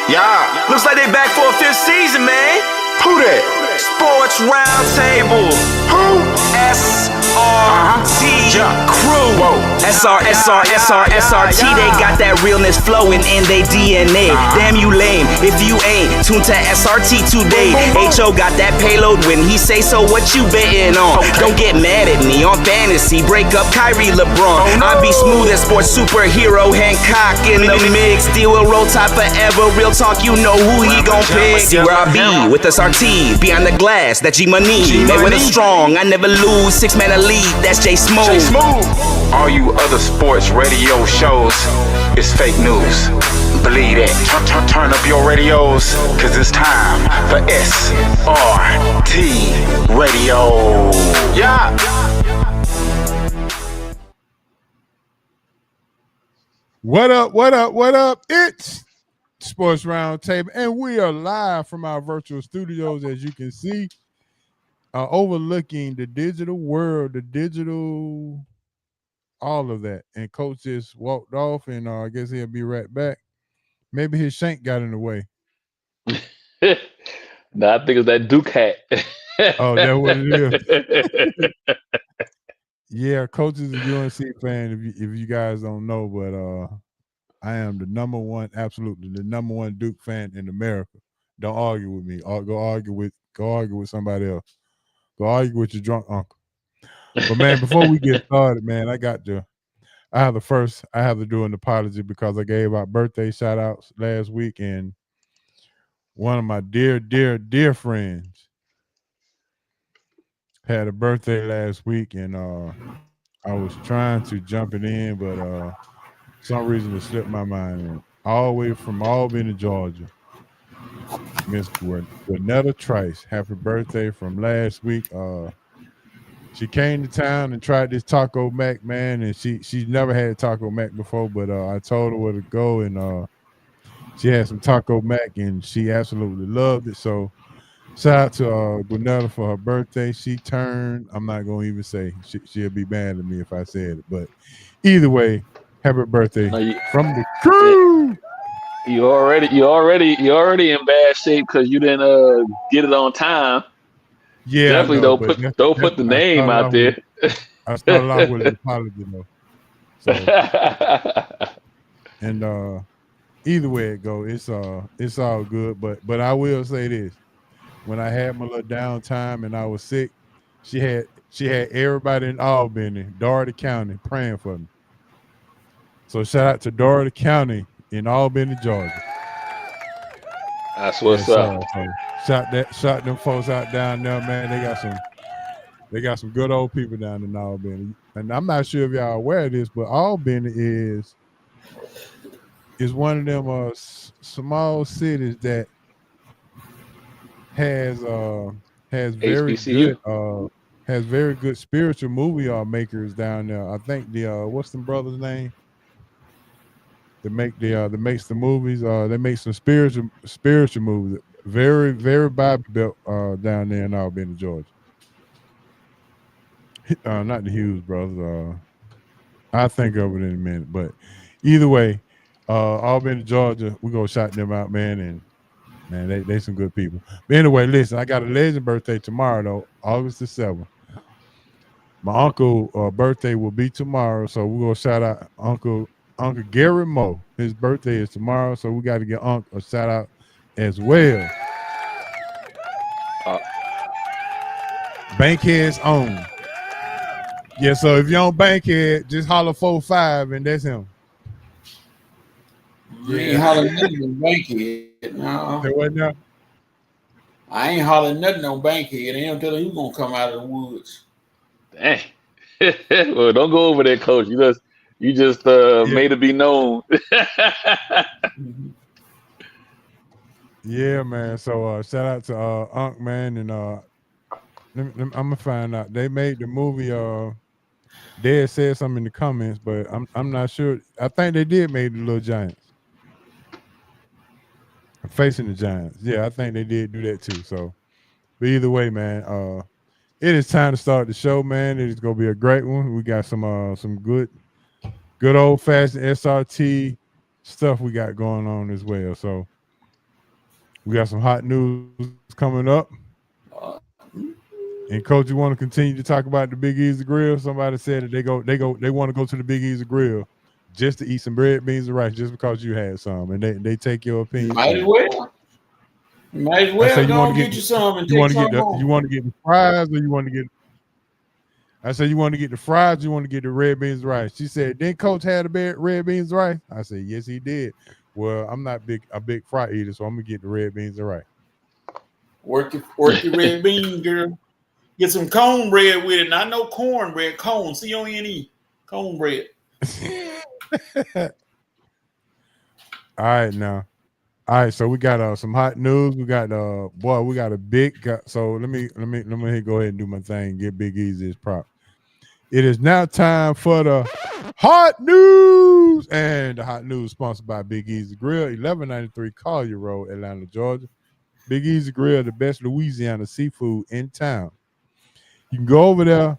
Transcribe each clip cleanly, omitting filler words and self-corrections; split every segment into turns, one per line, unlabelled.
Yeah, looks like they back for a fifth season, man.
Who that?
Sports Roundtable.
Who?
SRT Crew.
Whoa.
SRT. They got that realness flowing in their DNA. Damn you lame if you ain't tuned to SRT today. HO got that payload when he say so. What you betting on? Don't get mad at me on fantasy. Break up Kyrie LeBron. I be smooth as sports superhero Hancock in the mix. Deal with roll tide forever. Real talk, you know who he gon' pick. See where I be with SRT. Beyond the glass, that G Money. They with a strong. I never lose. 6 man a lead. That's J Smooth.
All you other sports radio shows is fake news. Believe that. Turn up your radios, cause it's time for SRT Radio. Yeah.
What up? It's Sports Roundtable, and we are live from our virtual studios, as you can see, overlooking the digital world, all of that. And Coach just walked off, and I guess he'll be right back. Maybe his shank got in the way.
No, I think it's that Duke hat.
Oh, that's what it is. Yeah, Coach is a UNC fan, if you guys don't know, but I am the number one Duke fan in America. Don't argue with me. Go argue with somebody else. Go argue with your drunk uncle. But man, before we get started, man, I have to do an apology because I gave out birthday shout outs last week, and one of my dear friends had a birthday last week, and I was trying to jump it in, but some reason it slipped my mind. All the way from Albany, Georgia, Miss Gwinnetta Trice. Happy birthday from last week. She came to town and tried this Taco Mac, man, and she never had Taco Mac before, but I told her where to go, and she had some Taco Mac, and she absolutely loved it. So shout out to Gwinnetta for her birthday. She turned, I'm not going to even say, she'll be mad at me if I said it, but either way, happy birthday from the crew.
You already in bad shape because you didn't get it on time.
Yeah,
definitely don't put the name out there.
I started off with an apology though. So, and either way it go, it's all good. But I will say this: when I had my little downtime and I was sick, she had everybody in Albany, Dougherty County, praying for me. So shout out to Dougherty County in Albany, Georgia.
That's what's up.
So shout them folks out down there, man. They got some good old people down in Albany. And I'm not sure if y'all aware of this, but Albany is one of them small cities that has very good spiritual movie makers down there. I think what's the brother's name? That makes the movies. They make some spiritual movies. Very, very Bible belt down there in Albany, Georgia. Not the Hughes brothers. I'll think of it in a minute. But either way, Albany, Georgia, we're gonna shout them out, man. And man, they some good people. But anyway, listen, I got a legend birthday tomorrow though, August the 7th. My uncle birthday will be tomorrow, so we're gonna shout out Uncle Gary Moe. His birthday is tomorrow, so we got to get Uncle a shout out as well. Bankhead's own. Yeah, so if you're on Bankhead, just holler 4-5 and that's him.
I ain't hollering nothing on Bankhead. No.
What now?
I ain't hollering nothing on Bankhead. I ain't telling you gonna come out of the woods.
Dang. Well, don't go over there, Coach. You just made it be known.
Yeah, man. So shout out to Unc, man, and I'm gonna find out. They made the movie. Dad said something in the comments, but I'm not sure. I think they did make the Little Giants. Facing the Giants. Yeah, I think they did do that too. So, but either way, man, it is time to start the show, man. It is gonna be a great one. We got some good old fashioned SRT stuff we got going on as well. So We got some hot news coming up. And Coach, you want to continue to talk about the Big Easy Grill? Somebody said that they want to go to the Big Easy Grill just to eat some bread, beans, and rice, just because you had some, and they take your opinion.
Might as well. Might as well go and get you some and take some home.
You want to get the fries, or you want to get? I said you want to get the fries. Or you want to get the red beans and rice? She said, "Didn't Coach have the red beans and rice?" I said, "Yes, he did." Well, I'm not a big fry eater, so I'm gonna get the red beans and rice.
Work your red beans, girl. Get some cornbread with it. Not no cornbread, cone. C-O-N-E. Cornbread.
All right, now. All right, so we got some hot news. We got we got a big. So let me go ahead and do my thing. Get Big Easy his prop. It is now time for the hot news, and the hot news sponsored by Big Easy Grill, 1193 Collier Road, Atlanta, Georgia. Big Easy Grill, the best Louisiana seafood in town. You can go over there.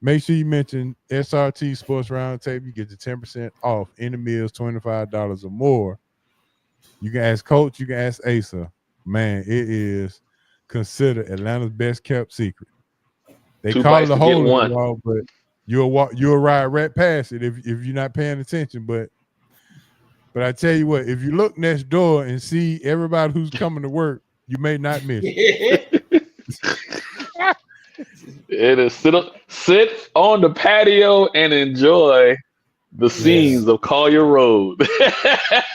Make sure you mention SRT Sports Roundtable. You get the 10% off any meals, $25 or more. You can ask Coach. You can ask Asa. Man, it is considered Atlanta's best kept secret. They call it a hole in the wall, but you'll ride right past it if you're not paying attention. But I tell you what, if you look next door and see everybody who's coming to work, you may not miss it.
It is sit on the patio and enjoy the scenes of Collier Road.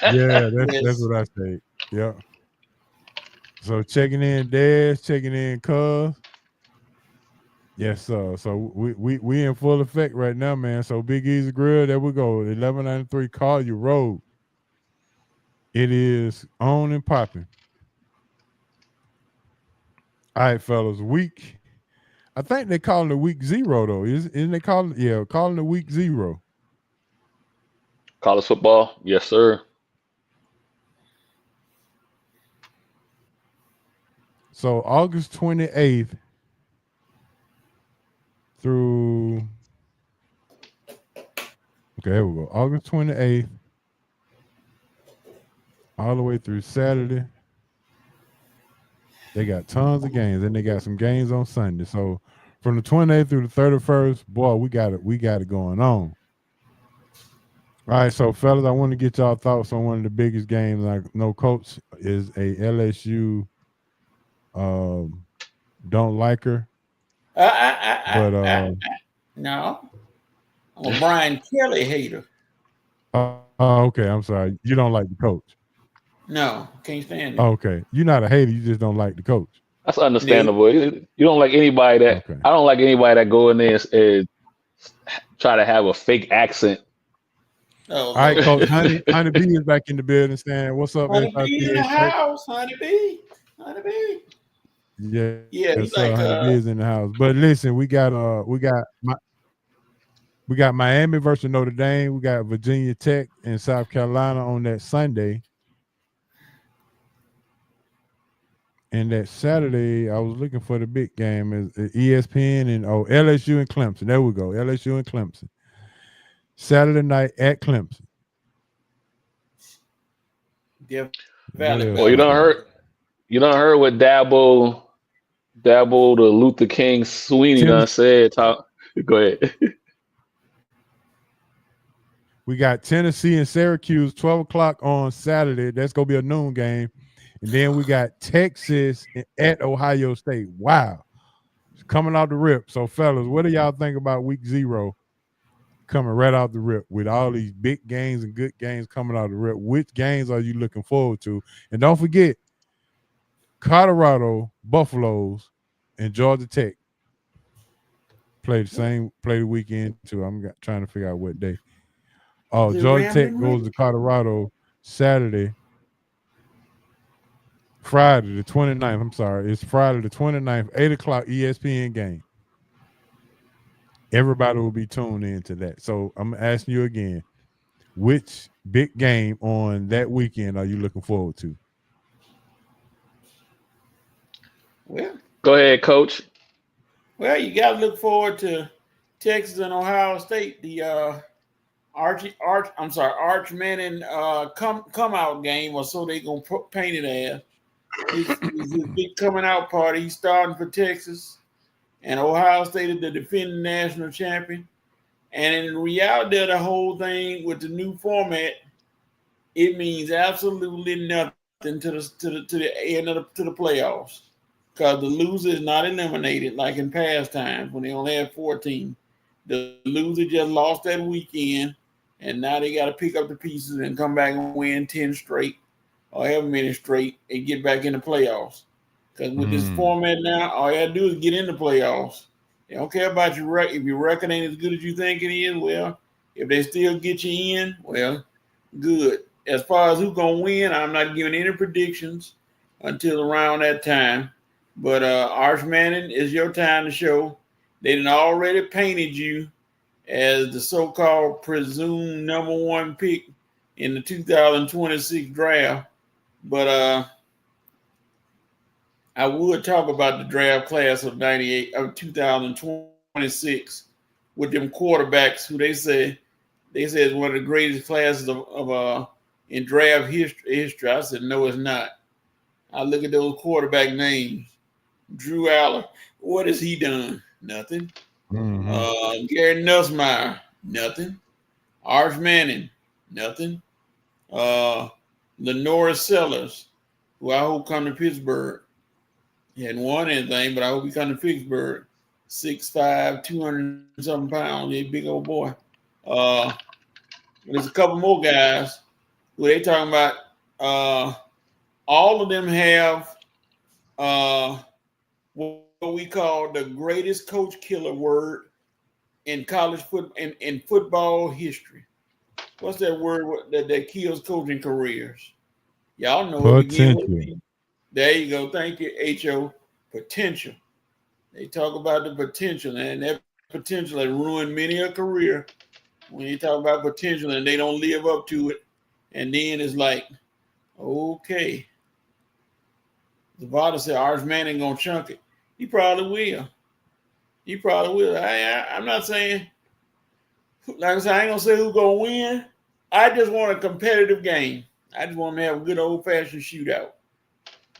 Yeah, that's what I say. Yeah. So checking in Des, checking in Cuz. Yes, sir. So we in full effect right now, man. So Big Easy Grill, there we go. 1193 Collier Road. It is on and popping. All right, fellas. I think they calling it week 0 though. Isn't they calling it week 0?
College football, yes, sir.
So August 28th through here we go. August 28th all the way through Saturday. They got tons of games, and they got some games on Sunday. So from the 28th through the 31st, boy, we got it going on. All right, so fellas, I want to get y'all thoughts on one of the biggest games. I know Coach is a LSU don't like her.
No. I'm a Brian Kelly hater.
Okay, I'm sorry. You don't like the coach.
No, can't stand it.
Okay. You're not a hater, you just don't like the coach.
That's understandable. You don't like anybody that I don't like anybody that go in there and try to have a fake accent.
Oh,
all right, Coach. Honey B is back in the building saying, "What's up,
Honey B in the house? Honey B.
Yeah,
he's like
Honey B is in the house. But listen, we got Miami versus Notre Dame. We got Virginia Tech and South Carolina on that Sunday. And that Saturday, I was looking for the big game is ESPN and LSU and Clemson. There we go, LSU and Clemson. Saturday night at Clemson.
Yeah.
Well, you done heard what Dabo the Luther King Sweeney done said. Go ahead.
We got Tennessee and Syracuse 12 o'clock on Saturday. That's gonna be a noon game. And then we got Texas at Ohio State. Wow. It's coming out the rip. So, fellas, what do y'all think about week 0 coming right out the rip with all these big games and good games coming out the rip? Which games are you looking forward to? And don't forget, Colorado, Buffaloes, and Georgia Tech play the weekend too. I'm trying to figure out what day. Oh, Georgia Tech goes to Colorado Saturday. Friday the 29th. I'm sorry. It's Friday the 29th, 8 o'clock ESPN game. Everybody will be tuned into that. So I'm asking you again, which big game on that weekend are you looking forward to?
Well,
go ahead, Coach.
Well, you got to look forward to Texas and Ohio State. The Arch Manning come out game, or so they gonna paint it as. his big coming out party. He's starting for Texas, and Ohio State is the defending national champion. And in reality of the whole thing with the new format, it means absolutely nothing to the end of the playoffs, because the loser is not eliminated like in past times when they only had 14. The loser just lost that weekend, and now they got to pick up the pieces and come back and win 10 straight or however many straight and get back in the playoffs. Because with this format now, all you got to do is get in the playoffs. They don't care about your record. If your record ain't as good as you think it is, well, if they still get you in, well, good. As far as who's going to win, I'm not giving any predictions until around that time. But Arch Manning, is your time to show. They done already painted you as the so-called presumed number one pick in the 2026 draft. But I would talk about the draft class of 2026 with them quarterbacks who they say is one of the greatest classes of in draft history. I said, no, it's not. I look at those quarterback names. Drew Allen, what has he done? Nothing. Gary Nussmeier, nothing. Arch Manning, nothing. Lenora Sellers, who I hope come to Pittsburgh. He hadn't won anything, but I hope he come to Pittsburgh. 6'5", 200-something pounds. He's a big old boy. There's a couple more guys who they talking about. All of them have what we call the greatest coach killer word in college football history. What's that word that kills coaching careers? Y'all know
potential.
There you go. Thank you, H.O. Potential. They talk about the potential, and that potential has ruined many a career when you talk about potential and they don't live up to it. And then it's like, okay. Zavada said Arch Manning gonna chunk it. He probably will. I'm not saying, like I said, I ain't gonna say who's gonna win. I just want a competitive game. I just want to have a good old fashioned shootout.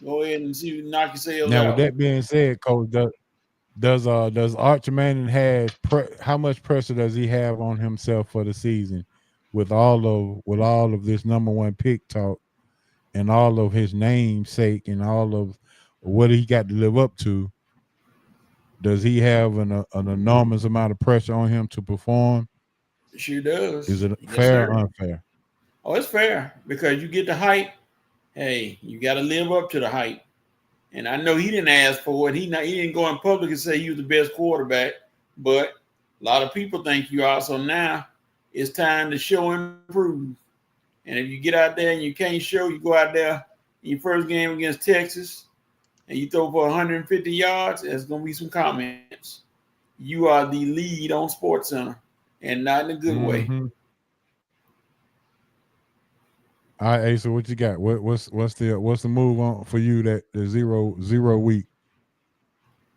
Go ahead and see, knock yourselves out.
Now, with that being said, Coach, does Arch Manning how much pressure does he have on himself for the season with all of this number one pick talk and all of his namesake and all of what he got to live up to? Does he have an enormous amount of pressure on him to perform?
It sure does.
Is it fair or unfair?
Oh, it's fair because you get the hype. Hey, you got to live up to the hype. And I know he didn't ask for it. He didn't go in public and say he was the best quarterback, but a lot of people think you are. So now it's time to show and prove. And if you get out there and you can't show, you go out there in your first game against Texas and you throw for 150 yards, there's going to be some comments. You are the lead on SportsCenter, and not in a good way.
All right, Asa, what you got? What's the move on for you that the zero week?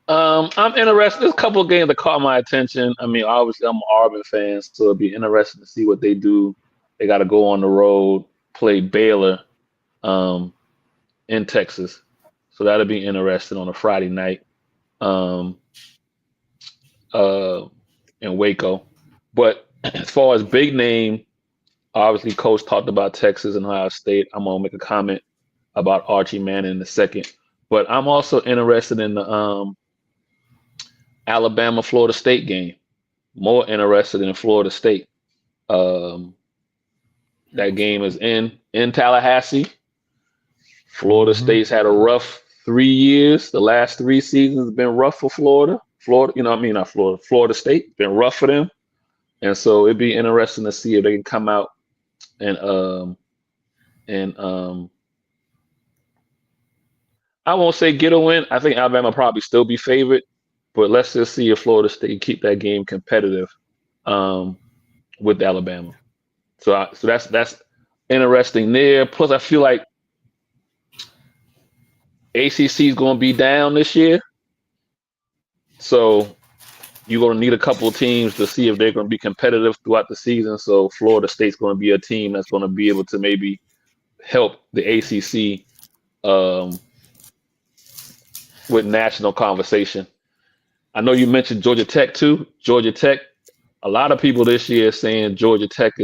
I'm interested. There's a couple of games that caught my attention. I mean, obviously I'm an Auburn fan, so it'll be interesting to see what they do. They got to go on the road, play Baylor, in Texas, so that'll be interesting on a Friday night, in Waco. But as far as big name. Obviously, Coach talked about Texas and Ohio State. I'm going to make a comment about Archie Manning in a second. But I'm also interested in the Alabama-Florida State game. More interested in Florida State. That game is in Tallahassee. Florida State's had a rough 3 years. The last 3 seasons have been rough for Florida. Florida State, been rough for them. And so it'd be interesting to see if they can come out and I won't say get a win. I think Alabama probably still be favored, but let's just see if Florida State keep that game competitive with Alabama. So that's interesting there. Plus, I feel like ACC is going to be down this year, so you're going to need a couple of teams to see if they're going to be competitive throughout the season. So Florida State's going to be a team that's going to be able to maybe help the ACC with national conversation. I know you mentioned Georgia Tech too. Georgia Tech, a lot of people this year saying Georgia Tech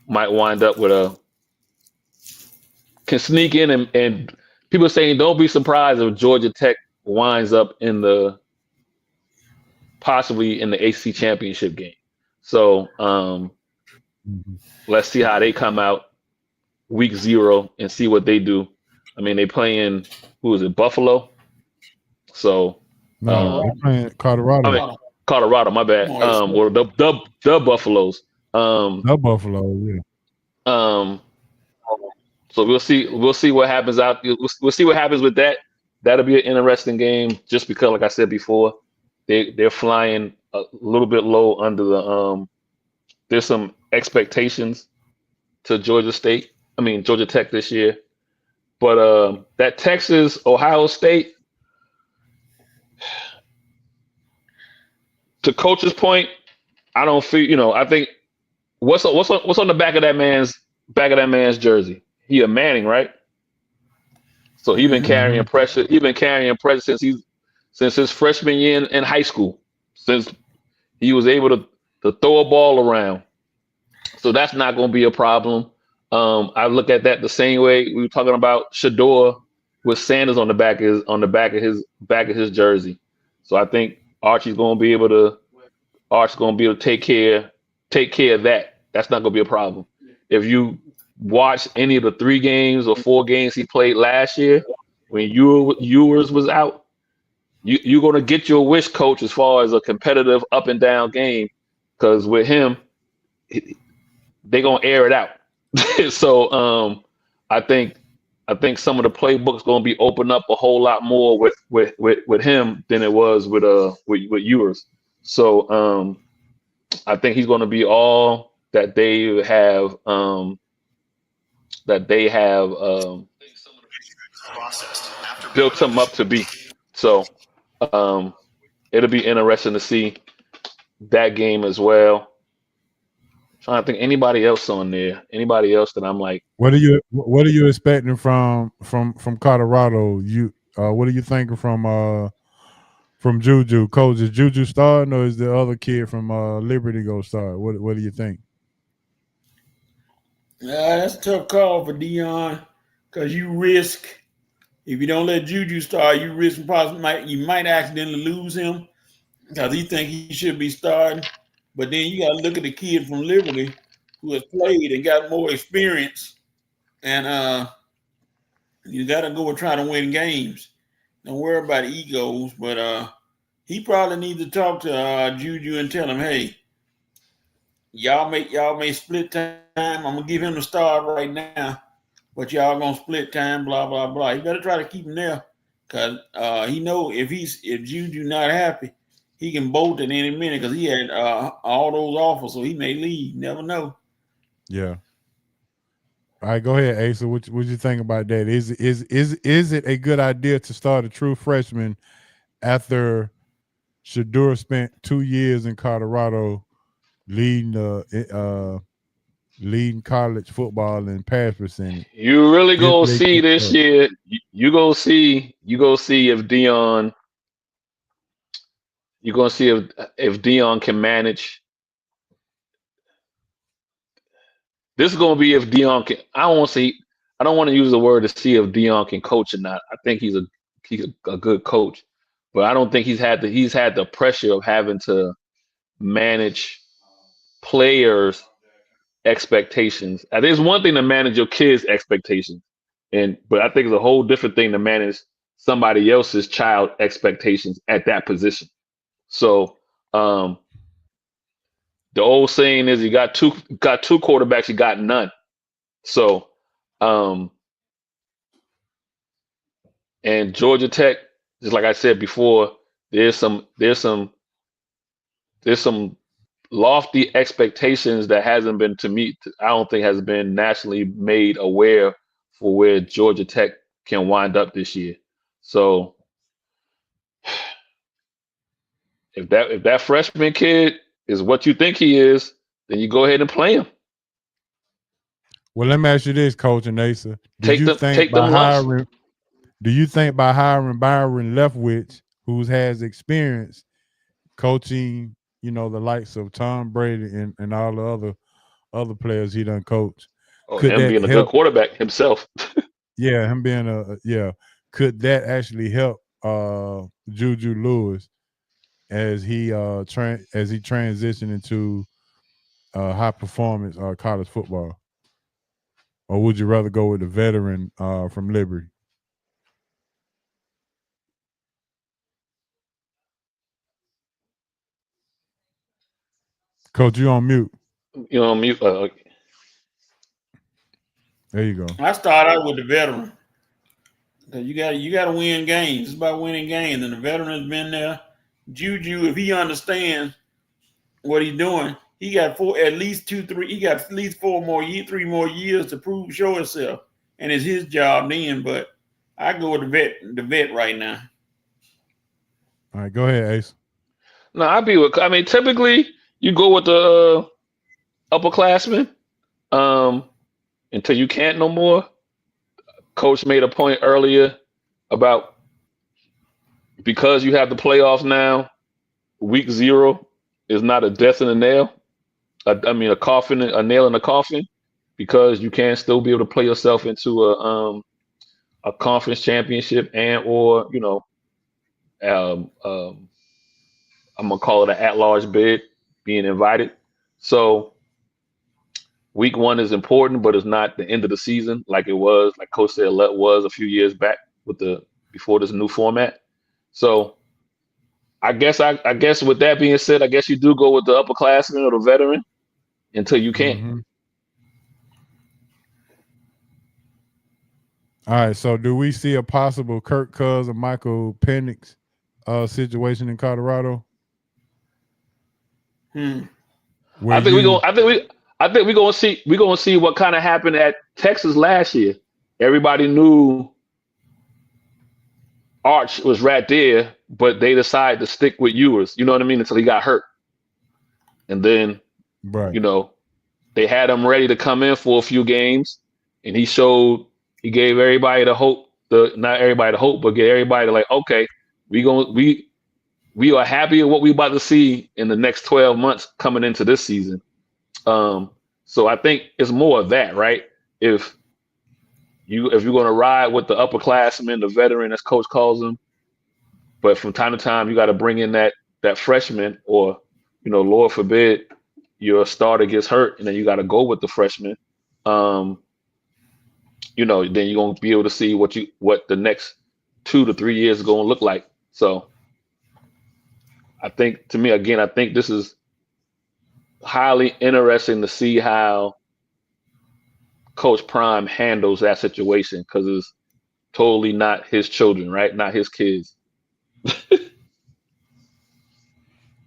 might wind up with can sneak in and people are saying don't be surprised if Georgia Tech winds up possibly in the ACC championship game. So let's see how they come out week 0 and see what they do. I mean, they playing, who is it, Buffalo? So
No, they're playing Colorado.
I mean, Colorado, my bad. Or the Buffaloes.
The Buffalo, yeah.
So we'll see what happens out. We'll see what happens with that. That'll be an interesting game, just because, like I said before, they're flying a little bit low under the. There's some expectations to Georgia Tech this year, but that Texas Ohio State. To Coach's point, I don't feel. I think what's on the back of that man's jersey. He a Manning, right? So he's been carrying pressure. He's been carrying pressure since his freshman year in high school. Since he was able to throw a ball around, so that's not going to be a problem. I look at that the same way we were talking about Shedeur with Sanders on the back of his jersey. So I think Archie's going to be able to take care of that. That's not going to be a problem. If you watch any of the 3 games or 4 games he played last year, when Ewers was out, you're going to get your wish, coach, as far as a competitive up and down game, because with him, they're going to air it out. So I think some of the playbooks going to be opened up a whole lot more with him than it was with Ewers. So I think he's going to be all that they have built him up to be. So it'll be interesting to see that game as well. Trying to think anybody else on there. Anybody else that I'm like.
What are you expecting from Colorado? What are you thinking from Juju? Coach, is Juju starting, or is the other kid from Liberty gonna start? What do you think?
That's a tough call for Deion, because you risk, if you don't let Juju start, you risk you might accidentally lose him because he think he should be starting. But then you got to look at the kid from Liberty who has played and got more experience, and you got to go and try to win games. Don't worry about egos, but he probably needs to talk to Juju and tell him, hey, y'all may split time. I'm gonna give him the start right now, but y'all gonna split time. Blah blah blah. You better try to keep him there, cause he know if Juju not happy, he can bolt at any minute, because he had all those offers, so he may leave. Never know.
Yeah. All right, go ahead, Asa. What you think about that? Is it a good idea to start a true freshman after Shedeur spent 2 years in Colorado leading college football in pass percentage?
You really go see this year. You go see if Deion. You're gonna see if Deion can manage. This is gonna be if Deion can. I don't want to use the word to see if Deion can coach or not. I think he's a good coach, but I don't think he's had the pressure of having to manage players' expectations. I think it's one thing to manage your kids' expectations, but I think it's a whole different thing to manage somebody else's child expectations at that position. So the old saying is, you got two quarterbacks, you got none. So and Georgia Tech, just like I said before, there's some lofty expectations that hasn't been I don't think has been nationally made aware for where Georgia Tech can wind up this year. So if that freshman kid is what you think he is, then you go ahead and play him.
Well, let me ask you this, Coach and Asa. Do
Take
you
them
think by
lumps.
hiring Byron Leftwich, who has experience coaching, the likes of Tom Brady and all the other players he done coached,
Or
could
him
that
being a good
help?
quarterback himself.
Yeah, him being could that actually help Juju Lewis as he transitioned into high performance college football? Or would you rather go with the veteran from Liberty? Coach, you on mute.
You know, mute.
There you go.
I start out with the veteran. Because you got to win games. It's about winning games. And the veteran has been there. Juju, if he understands what he's doing, he got at least 3 more years to show himself. And it's his job then. But I go with the vet right now.
All right, go ahead, Ace.
No, typically you go with the upperclassmen until you can't no more. Coach made a point earlier about because you have the playoffs now, week 0 is not a death in a nail. A nail in a coffin, because you can still be able to play yourself into a conference championship or I'm gonna call it an at-large bid, being invited. So week 1 is important, but it's not the end of the season like it was, like Coach said, was a few years back before this new format. So I guess with that being said, I guess you do go with the upperclassman or the veteran until you can't.
Mm-hmm. All right. So do we see a possible Kirk Cousins or Michael Penix situation in Colorado?
I think we're gonna see what kind of happened at Texas last year. Everybody knew Arch was right there, but they decided to stick with Ewers. You know what I mean? Until he got hurt, and then they had him ready to come in for a few games, and he gave everybody the hope. Not everybody the hope, but gave everybody like, okay, we are happy with what we about to see in the next 12 months coming into this season. So I think it's more of that, right? If you're going to ride with the upperclassman, the veteran, as Coach calls them, but from time to time you got to bring in that freshman, or Lord forbid your starter gets hurt, and then you got to go with the freshman. Then you're going to be able to see what the next 2 to 3 years is going to look like. So I think this is highly interesting to see how Coach Prime handles that situation, because it's totally not his children, right? Not his kids.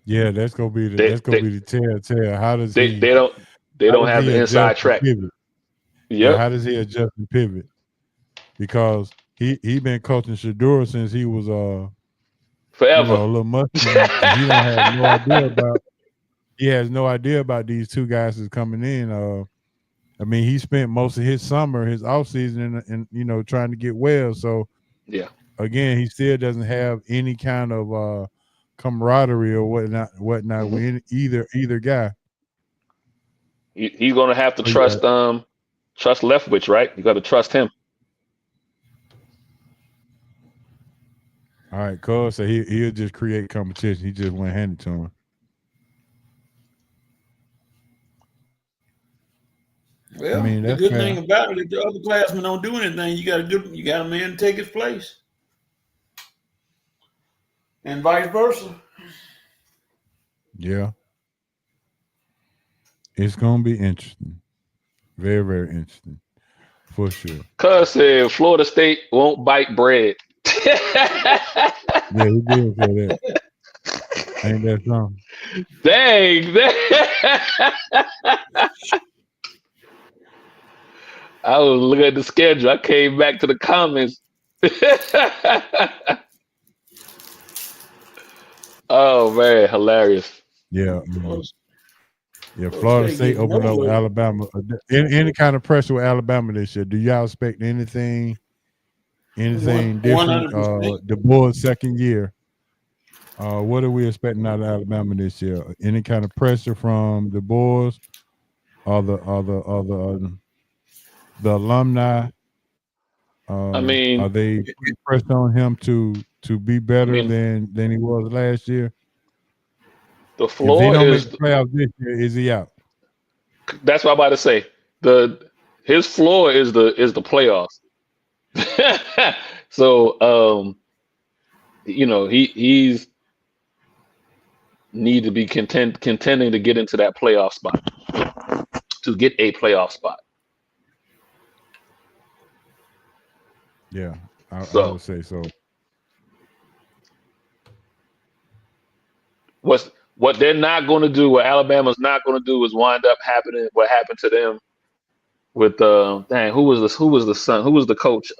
Yeah, that's gonna be the telltale. How does
they don't have the inside track?
Yeah, how does he adjust and pivot? Because he been coaching Shedeur since he was
forever.
A little musty. He has no idea about these two guys that's coming in. He spent most of his summer, his off season, and trying to get well. So
yeah,
again, he still doesn't have any kind of camaraderie or whatnot with either guy.
He's gonna have to trust Leftwich, right? You got to trust him.
All right, Cole. So he'll just create competition. He just went handed to him.
Well, the good thing about it is the upperclassmen don't do anything. You got a man to take his place, and vice versa.
Yeah, it's gonna be interesting. Very, very interesting, for sure.
Cuz said Florida State won't bite bread.
Yeah, he did say that. Ain't that something?
Dang. I was looking at the schedule. I came back to the comments. Oh man, hilarious.
Yeah, Yeah, Florida
State
State
getting
opened up with
nowhere.
Alabama. Any kind of pressure with Alabama this year? Do y'all expect anything different?
100%.
The Bulls' second year. What are we expecting out of Alabama this year? Any kind of pressure from the Bulls or the alumni?
I mean,
Are they putting pressure on him to be better
mean,
than he was last year?
the
If he
floor
don't make
is
the playoffs this year, is he out?
that's what I'm about to say. His floor is the playoffs. So he's need to be contending to get into that playoff spot, to get a playoff spot.
Yeah, I
So
would say so.
what they're not going to do, what Alabama's not going to do, is wind up happening what happened to them with who was the coach?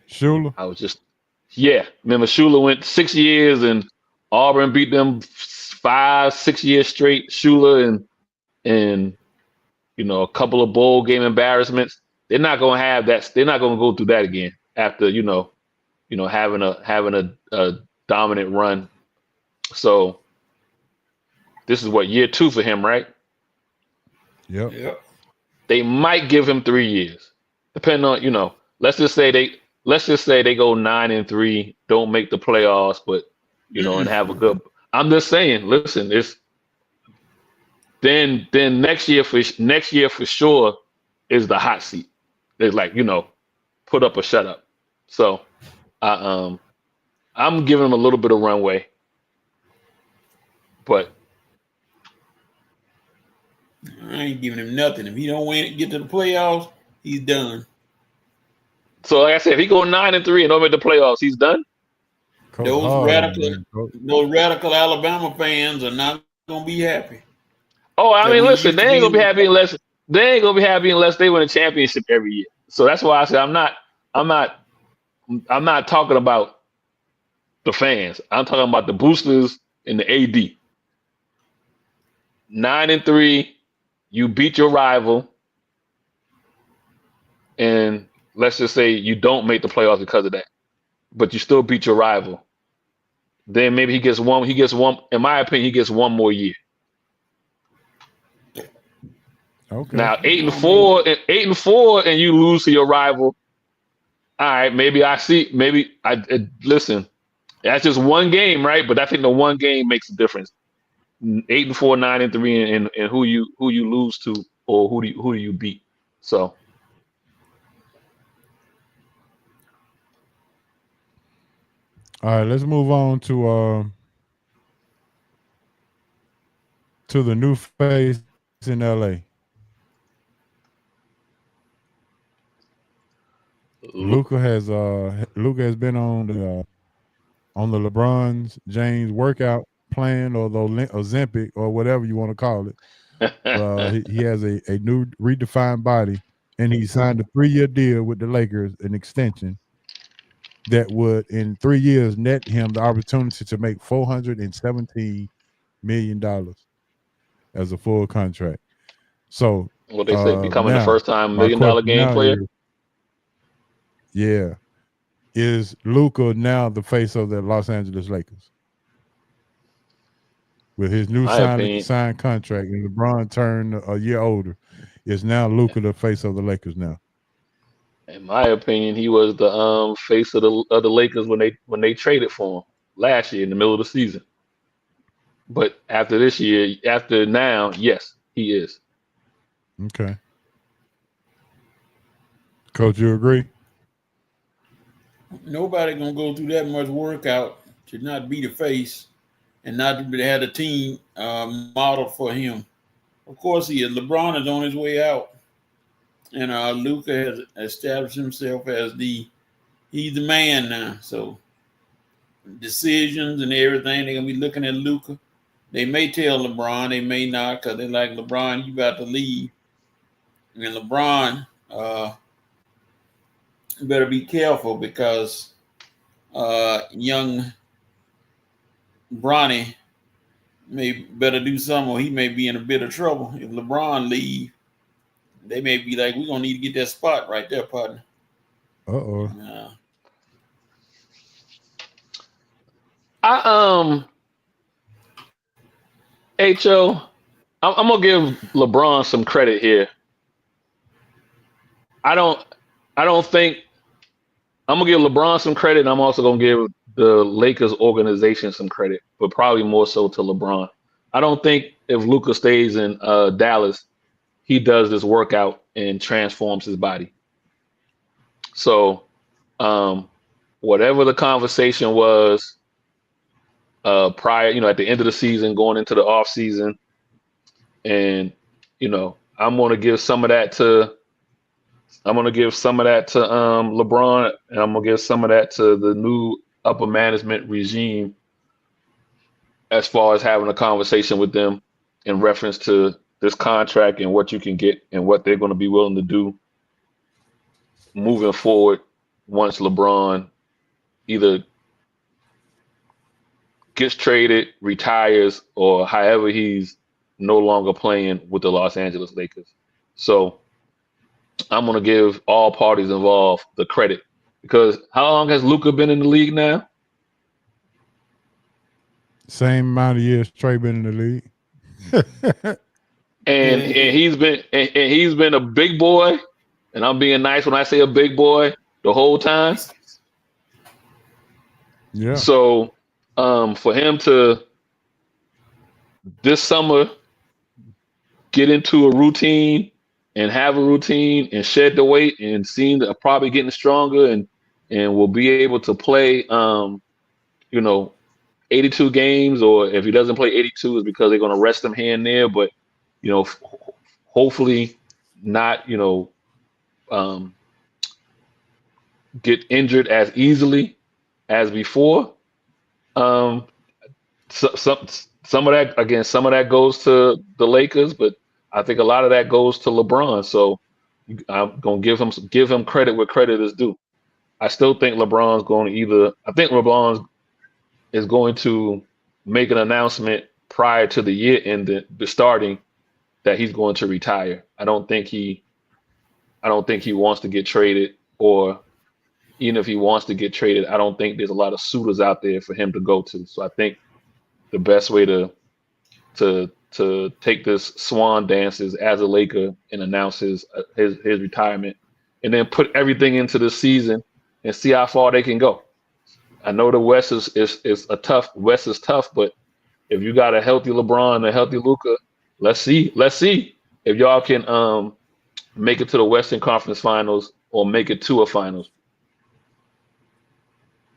Shula?
I was just remember Shula went 6 years and Auburn beat them 5-6 years straight. Shula and a couple of bowl game embarrassments. They're not going to have that. They're not going to go through that again after having a dominant run. So this is what, year 2 for him, right?
Yep.
Yep.
They might give him 3 years, depending on let's just say they go 9-3, don't make the playoffs, but and have a good. I'm just saying, listen, it's then next year for sure is the hot seat. It's like put up or shut up. So I'm giving him a little bit of runway, but
I ain't giving him nothing. If he don't get to the playoffs, he's done.
so like I said, if he go 9-3 and don't make the playoffs, he's done.
Those radical Alabama fans are not gonna be happy.
Oh, I mean, listen, they ain't gonna be happy unless they win a championship every year. So that's why I said I'm not talking about the fans. I'm talking about the boosters and the AD. 9-3, you beat your rival, and let's just say you don't make the playoffs because of that, but you still beat your rival. Then maybe he gets one. In my opinion, he gets one more year.
Okay.
Now 8-4, and you lose to your rival. All right, maybe I see. Maybe listen. That's just one game, right? But I think the one game makes a difference. 8-4, 9-3, and who you lose to, or who do you beat? So.
All right, let's move on to the new face in LA. Luka has been on the LeBron James workout plan, or the Ozempic, or whatever you want to call it. He has a new redefined body, and he signed a 3-year deal with the Lakers, an extension that would, in 3 years, net him the opportunity to make $417 million as a full contract. So,
what they say, becoming the first time $1 million game player.
Is Luka now the face of the Los Angeles Lakers with his new signed contract, and LeBron turned a year older? Is now Luka the face of the Lakers now?
In my opinion, he was the face of the Lakers when they traded for him last year in the middle of the season. But after this year, after now, yes, he is.
Okay. Coach, you agree?
Nobody gonna go through that much workout to not be the face and not to have a team model for him. Of course he is. LeBron is on his way out. And Luka has established himself as he's the man now. So decisions and everything, they're gonna be looking at Luka. They may tell LeBron, they may not, because they're like, LeBron, you about to leave. And LeBron, you better be careful, because young Bronny may better do something, or he may be in a bit of trouble. If LeBron leave, they may be like, we're gonna need to get that spot right there, partner.
Uh-oh.
HO, I'm gonna give LeBron some credit here. I don't think I'm gonna give LeBron some credit, and I'm also gonna give the Lakers organization some credit, but probably more so to LeBron. I don't think if Luka stays in Dallas, he does this workout and transforms his body. So, whatever the conversation was prior, at the end of the season, going into the off season, and I'm gonna give some of that to LeBron, and I'm gonna give some of that to the new upper management regime as far as having a conversation with them in reference to this contract and what you can get and what they're going to be willing to do moving forward once LeBron either gets traded, retires, or however he's no longer playing with the Los Angeles Lakers. So I'm going to give all parties involved the credit, because how long has Luka been in the league now?
Same amount of years Trey been in the league.
and he's been a big boy, and I'm being nice when I say a big boy, the whole time.
Yeah.
So for him to this summer get into a routine and have a routine and shed the weight and seem to probably getting stronger and will be able to play 82 games, or if he doesn't play 82 is because they're going to rest him here and there, but hopefully not get injured as easily as before. Some of that goes to the Lakers, but I think a lot of that goes to LeBron. So I'm gonna give him credit where credit is due. I still think LeBron is going to make an announcement prior to the year end, starting, that he's going to retire. I don't think he wants to get traded, or even if he wants to get traded, I don't think there's a lot of suitors out there for him to go to. So I think the best way to take this swan dance is as a Laker and announce his retirement, and then put everything into the season and see how far they can go. I know the West is tough, but if you got a healthy LeBron and a healthy Luka, let's see if y'all can make it to the Western Conference Finals or make it to a finals.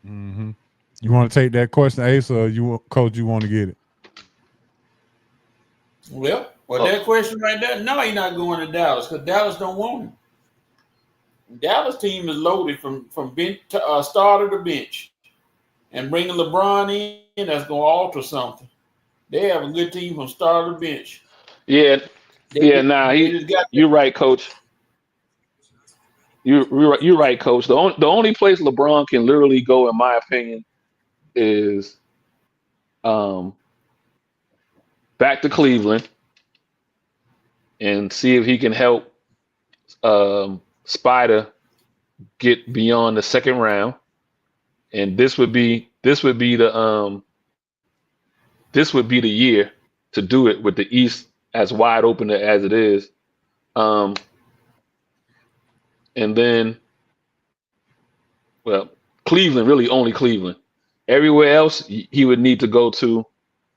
Mm-hmm. You want to take that question, Ace, or Coach, you want to get it?
Well, that question right there, no, he's not going to Dallas, because Dallas don't want him. Dallas team is loaded from bench to starter to bench, and bringing LeBron in, that's going to alter something. They have a good team from starter to bench.
You're right, Coach. You're right, Coach. The only place LeBron can literally go, in my opinion, is back to Cleveland and see if he can help Spider get beyond the second round. And this would be the year to do it, with the East as wide open as it is. And then, Cleveland, really only Cleveland. Everywhere else he would need to go to,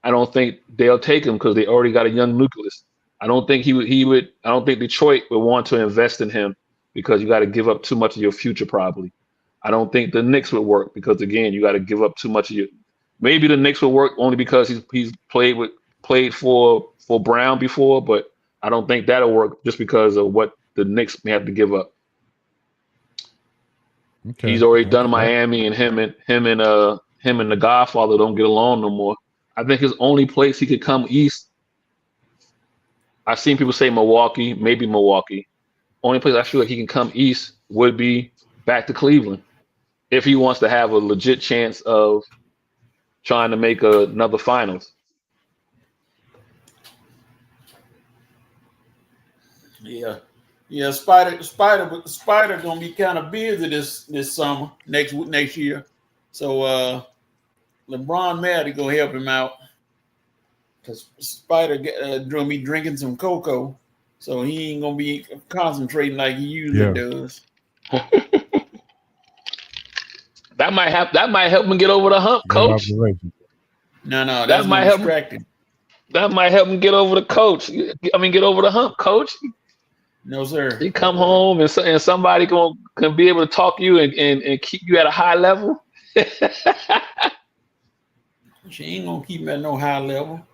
I don't think they'll take him, because they already got a young nucleus. I don't think I don't think Detroit would want to invest in him, because you got to give up too much of your future probably. I don't think the Knicks would work, because again, you got to give up too much of your. Maybe the Knicks would work only because he's played for Brown before, but I don't think that'll work just because of what the Knicks may have to give up. Okay. He's already done Miami, and him and the Godfather don't get along no more. I think his only place he could come east, I've seen people say Milwaukee, maybe Milwaukee. Only place I feel like he can come east would be back to Cleveland, if he wants to have a legit chance of trying to make another finals.
Yeah. Spider gonna be kind of busy this summer, next year. So LeBron Maddy gonna help him out because Spider gonna be drinking some cocoa, so he ain't gonna be concentrating like he usually does.
That might help him get over the hump,
Good
coach.
observation.
No,
That
that's
might
gonna
help
distract him.
That might help him get over the get over the hump, coach.
No, sir.
You come home and somebody can be able to talk you and keep you at a high level.
She ain't gonna keep him at no high level.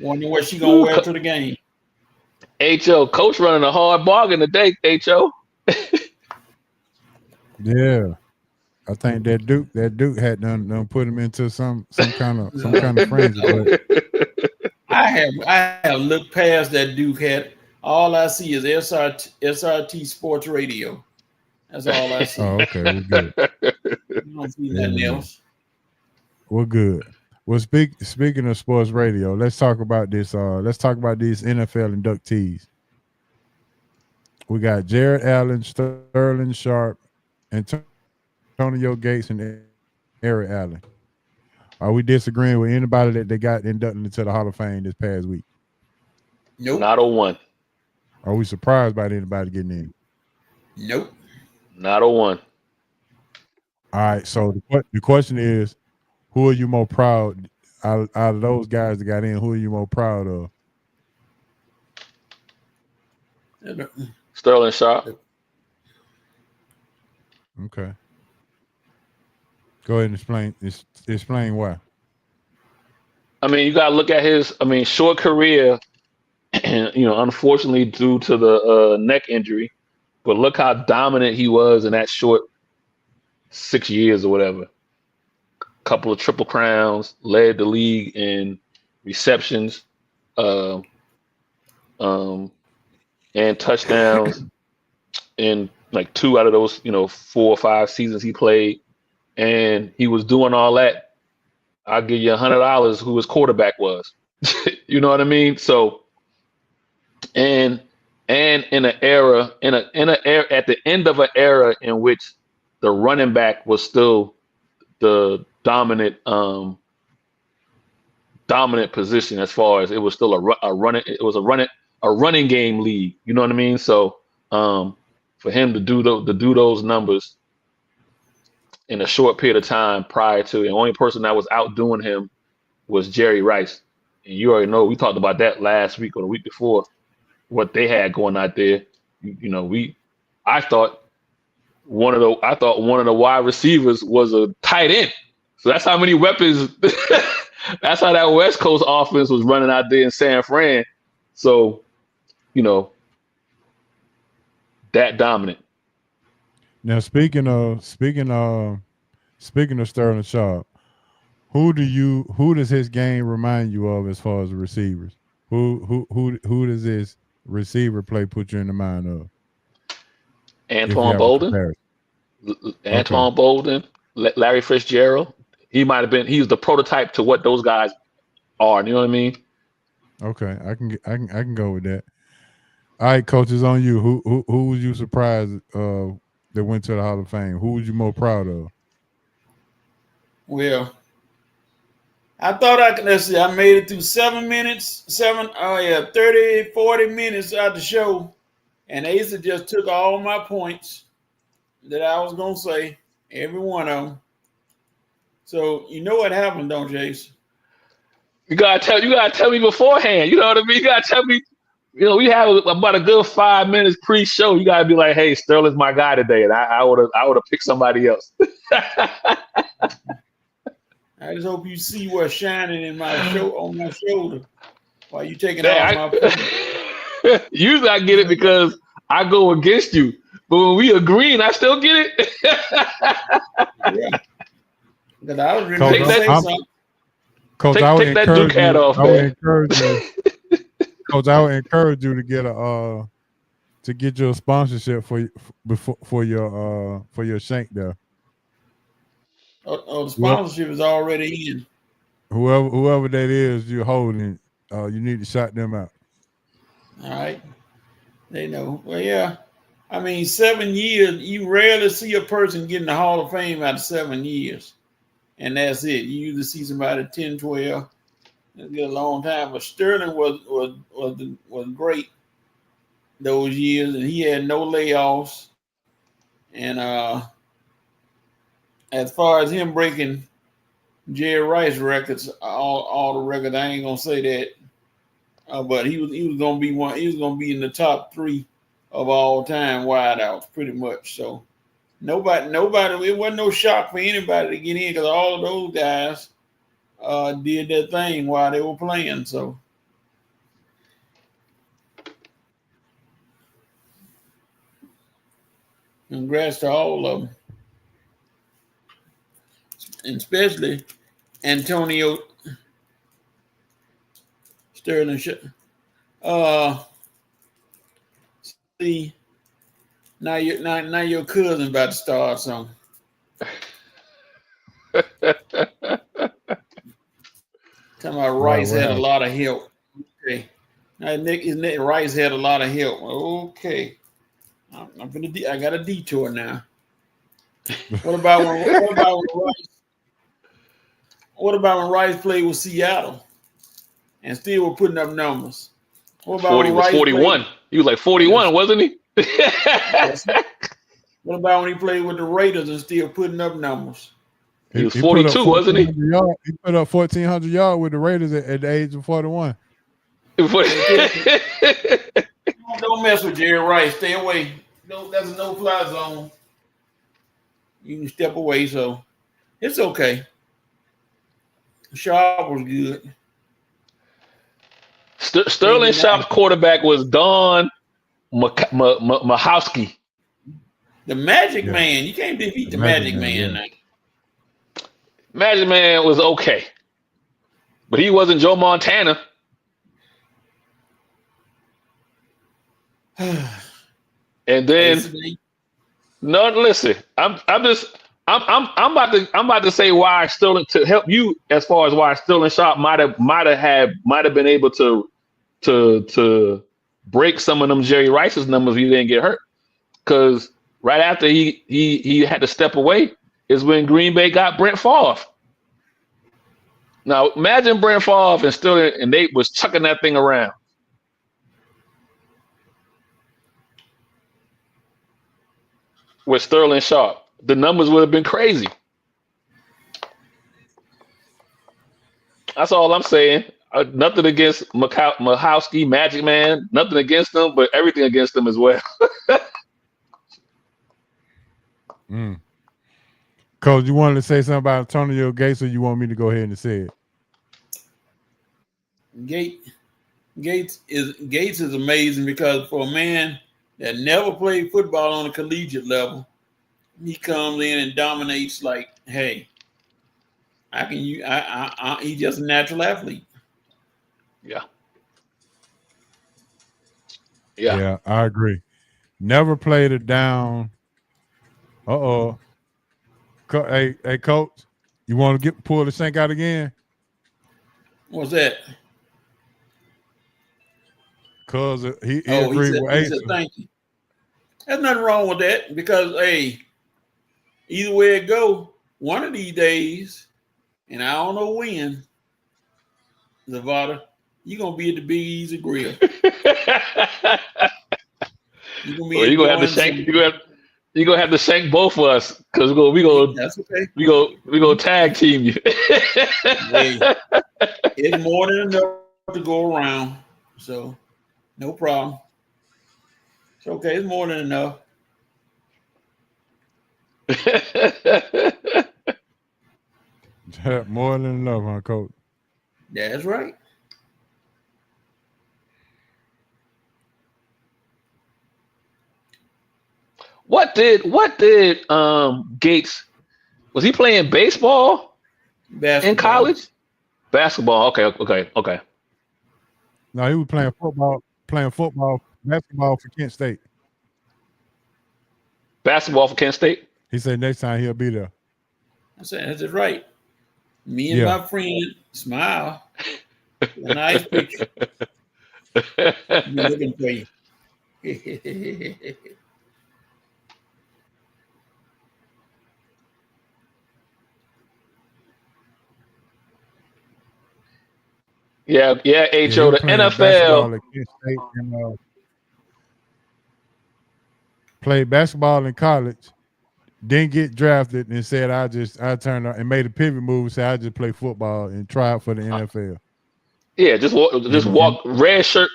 Wonder what she gonna wear to the game.
HO, coach running a hard bargain today, HO.
Yeah. I think that Duke had done put him into some kind of frenzy. But
I have looked past that Duke hat. All I see is SRT Sports Radio. That's all I see.
oh, okay, we're good.
You don't see nothing else.
We're good. Well, speaking of sports radio, let's talk about this. Let's talk about these NFL inductees. We got Jared Allen, Sterling Sharp, Antonio Gates, and Eric Allen. Are we disagreeing with anybody that they got inducted into the Hall of Fame this past week?
Nope.
Not a one.
Are we surprised by anybody getting in?
Nope.
Not a one.
All right. So the question is, who are you more proud out of those guys that got in? Who are you more proud of?
Sterling Sharp.
Okay. Go ahead and explain why.
I mean, you got to look at his, short career, unfortunately due to the neck injury, but look how dominant he was in that short 6 years or whatever. Couple of triple crowns, led the league in receptions, and touchdowns in like 2 out of those, 4 or 5 seasons he played. And he was doing all that. I'll give you $100 who his quarterback was. You know what I mean? So, and in an era, at the end of an era in which the running back was still the dominant position, as far as it was still a running game league. You know what I mean? So, for him to do those numbers in a short period of time prior to, and the only person that was outdoing him was Jerry Rice. And you already know, we talked about that last week or the week before, what they had going out there. I thought one of the wide receivers was a tight end. So that's how many weapons, that's how that West Coast offense was running out there in San Fran. So, that dominant.
Now, speaking of Sterling Sharp, who does his game remind you of as far as receivers? Who does this receiver play put you in the mind of?
Antoine Bolden. Antoine Bolden, Larry Fitzgerald. He might have been. He was the prototype to what those guys are. You know what I mean?
Okay, I can go with that. All right, coach, it's on you. Who was you surprised that went to the Hall of Fame? Who was you more proud of?
Well, I thought I made it through 30, 40 minutes out the show. And Asa just took all my points that I was going to say, every one of them. So you know what happened, don't you, Asa?
You gotta tell me beforehand. You know what I mean? You gotta tell me. We have about a good 5 minutes pre-show. You gotta be like, "Hey, Sterling's my guy today," and I would have picked somebody else.
I just hope you see what's shining on my shoulder while you taking off my points.
Usually I get it because I go against you, but when we agree, I still get it.
Yeah. Because I was really going to say something.
Coach,
take that Duke hat off, man.
Coach, I would encourage you to get your sponsorship for your shank there.
The sponsorship is already in.
Whoever that is you're holding, you need to shout them out.
All right. They know. Well, yeah. I mean, 7 years, you rarely see a person get in the Hall of Fame out of 7 years. And that's it. You usually see somebody 10, 12. It'll get a long time. But Sterling was great those years, and he had no layoffs. And as far as him breaking Jerry Rice records, all the records, I ain't gonna say that. But he was gonna be one. He was gonna be in the top 3 of all time wideouts, pretty much. So nobody. It wasn't no shock for anybody to get in because all of those guys did their thing while they were playing. So congrats to all of them, and especially Antonio Sterling. See, now your cousin about to start something. Talking about Rice had a lot of help. Okay, now Nick Rice had a lot of help. Okay, I got a detour now. What about when Rice played with Seattle and still were putting up numbers? What about
40 was 41. He was like 41, wasn't he?
What about when he played with the Raiders and still putting up numbers?
He was 42, wasn't he?
He put up 1,400 yards with the Raiders at the age of 41.
Don't mess with Jerry Rice. Stay away. No, that's a no-fly zone. You can step away, so it's okay. Sharp was good.
Sterling Sharp's quarterback was Don Majkowski.
The Magic Man. You can't defeat the Magic Man.
Yeah.
Magic Man was okay, but he wasn't Joe Montana. And then no, listen. I'm about to say why Sterling, to help you as far as why Sterling Sharp might have been able to break some of them Jerry Rice's numbers if he didn't get hurt. Because right after he had to step away is when Green Bay got Brent Favre. Now imagine Brent Favre and Sterling and they was chucking that thing around. With Sterling Sharp, the numbers would have been crazy. That's all I'm saying. Nothing against Majkowski, Magic Man. Nothing against them, but everything against them as well.
Coach, you wanted to say something about Antonio Gates, or you want me to go ahead and say it?
Gates is amazing because for a man that never played football on a collegiate level, he comes in and dominates like, hey, he's just a natural athlete.
Yeah, I agree. Never played it down. Hey, Coach, you want to pull the sink out again?
What's that?
Because he agreed with Ace.
Thank you. There's nothing wrong with that because, hey, either way it go, one of these days, and I don't know when, Zavada, you're going to be at the Big Easy Grill.
You're gonna have to shank. You're gonna have to shank both of us because
That's okay.
we gonna tag team you.
Hey, it's more than enough to go around, so no problem. It's okay. It's more than enough.
More than enough, huh, Coach?
That's right.
What did Gates, was he playing baseball in college? Basketball. Okay.
No, he was playing basketball for Kent State.
Basketball for Kent State?
He said next time he'll be there.
I said, that's right. Me and my friend smile. A nice picture. Be looking for you.
Yeah,
Yeah, he
HO,
was
the
playing basketball
NFL.
at Kent State and played basketball in college. Didn't get drafted and said I turned out and made a pivot move and said I just play football and try out for the NFL.
Yeah, just
And
walk red shirt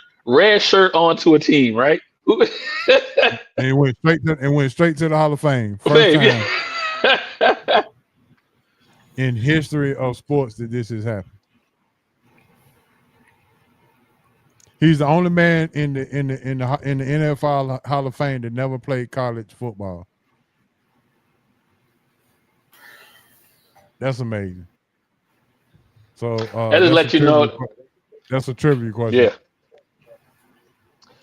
onto a team, right?
and went straight to the Hall of Fame. First
Fame,
time
yeah.
in history of sports that this has happened. He's the only man in the NFL Hall of Fame that never played college football. That's amazing. So
That just let you know.
That's a trivia question.
Yeah.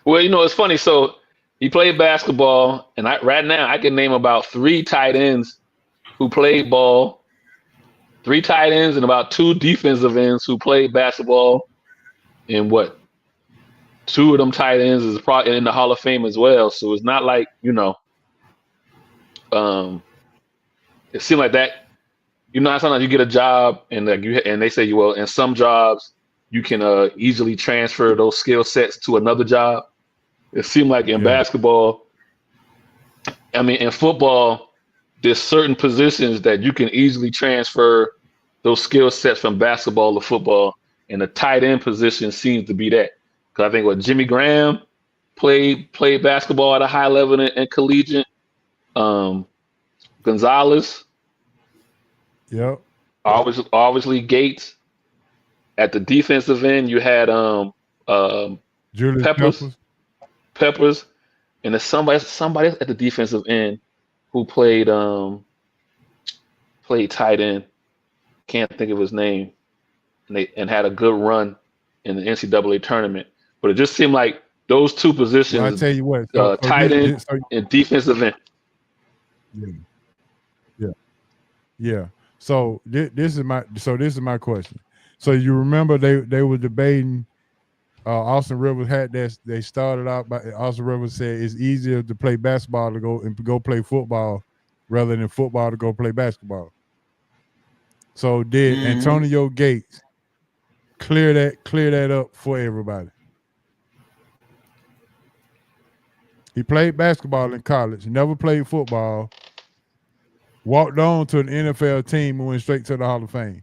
Well, it's funny. So he played basketball, and right now I can name about 3 tight ends who played ball, 3 tight ends, and about 2 defensive ends who played basketball. And 2 of them tight ends is probably in the Hall of Fame as well. So it's not like it seemed like that. How sometimes you get a job and they say in some jobs you can easily transfer those skill sets to another job. It seemed like in basketball, in football, there's certain positions that you can easily transfer those skill sets from basketball to football, and the tight end position seems to be that. Because I think Jimmy Graham played basketball at a high level in collegiate. Gonzalez.
Yep.
Obviously Gates. At the defensive end, you had
Julius
Peppers, and there's somebody else at the defensive end who played tight end. Can't think of his name, and had a good run in the NCAA tournament. But it just seemed like those 2 positions.
Well, I tell you what,
tight end and defensive end.
Yeah. So this is my question. So you remember they were debating. Austin Rivers had that. They started out by Austin Rivers said it's easier to play basketball to go play football rather than football to go play basketball. So did Antonio Gates clear that up for everybody? He played basketball in college, never played football, walked on to an NFL team and went straight to the Hall of Fame.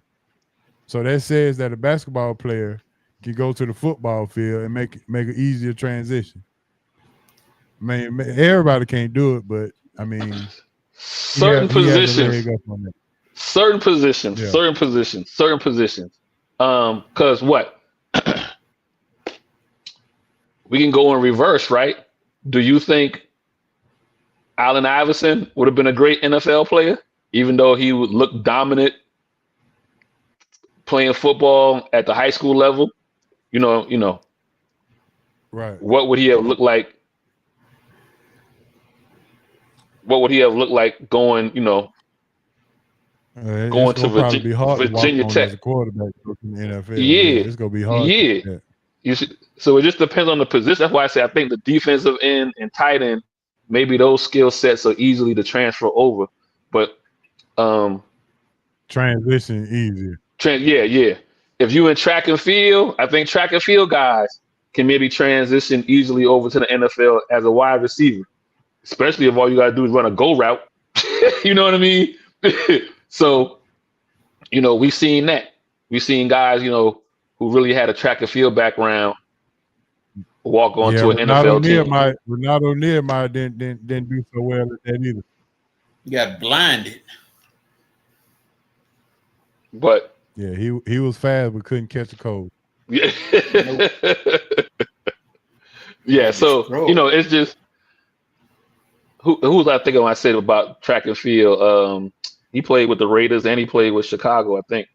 So that says that a basketball player can go to the football field and make an easier transition. Everybody can't do it, but
certain positions. Because we can go in reverse, right? Do you think Allen Iverson would have been a great NFL player, even though he would look dominant playing football at the high school level?
Right.
What would he have looked like? What would he have looked like going, going to Virginia Tech
as a quarterback in the NFL?
Yeah,
it's gonna be hard.
Yeah. So it just depends on the position. That's why I say I think the defensive end and tight end, maybe those skill sets are easily to transfer over, but
transition easier.
Yeah. If you in track and field, I think track and field guys can maybe transition easily over to the NFL as a wide receiver, especially if all you got to do is run a go route. You know what I mean? So, we've seen that. We've seen guys, who really had a track and field background walk on to an NFL team.
Ronaldo Nehemiah didn't do so well at that either.
He got blinded.
But
yeah, he was fast but couldn't catch a cold.
Yeah. Yeah, so it's just who was I thinking when I said about track and field? He played with the Raiders and he played with Chicago, I think.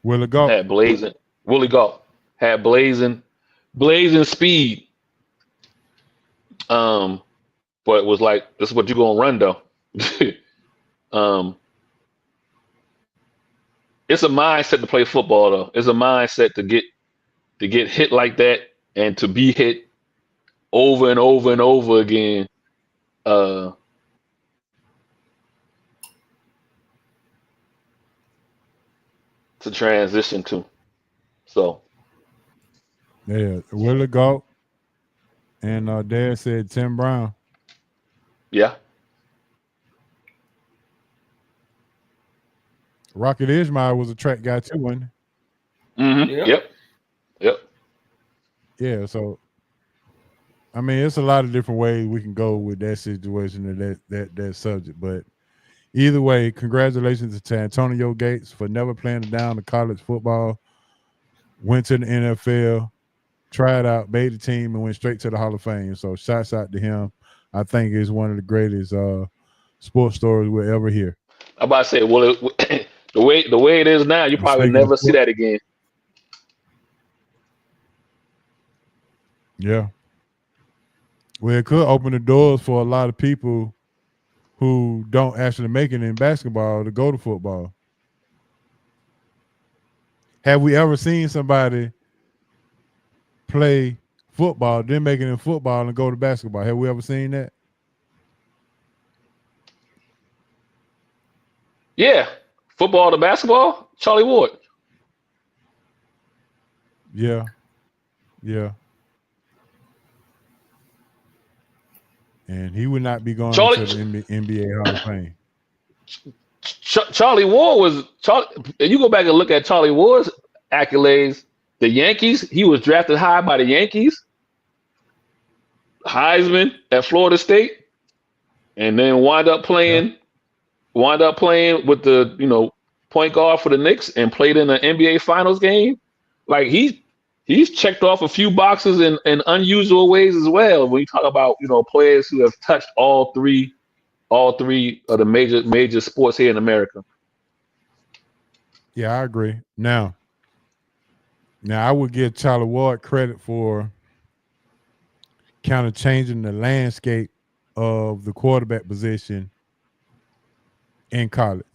Willie Gault
had blazing. Willie Gault had blazing speed. But it was like, this is what you're gonna run though. It's a mindset to play football though. It's a mindset to get to get hit like that and to be hit over and over and over again. To transition to. So
Yeah, Willie Gault and Dad said Tim Brown.
yeah.
Rocket Ismail was a track guy too, wasn't he?
Mm-hmm. Yep.
Yeah, so I mean, it's a lot of different ways we can go with that situation and that subject. But either way, congratulations to Antonio Gates for never playing down to college football. Went to the NFL, tried out, made the team, and went straight to the Hall of Fame. So shouts out to him. I think it's one of the greatest sports stories we'll ever hear.
I'm about to say, well, the way it is now, you probably never see that again.
Yeah. Well, it could open the doors for a lot of people who don't actually make it in basketball to go to football. Have we ever seen somebody play football, then make it in football and go to basketball? Have we ever seen that?
Yeah. Football to basketball, Charlie Ward.
Yeah. And he would not be going to the NBA Hall of Fame.
Charlie Ward was you go back and look at Charlie Ward's accolades. The Yankees, he was drafted high by the Yankees, Heisman at Florida State, and then wind up playing with the point guard for the Knicks and played in the NBA Finals game. Like he's checked off a few boxes in unusual ways as well. When you talk about players who have touched all three of the major sports here in America.
Yeah, I agree. Now I would give Charlie Ward credit for kind of changing the landscape of the quarterback position in college.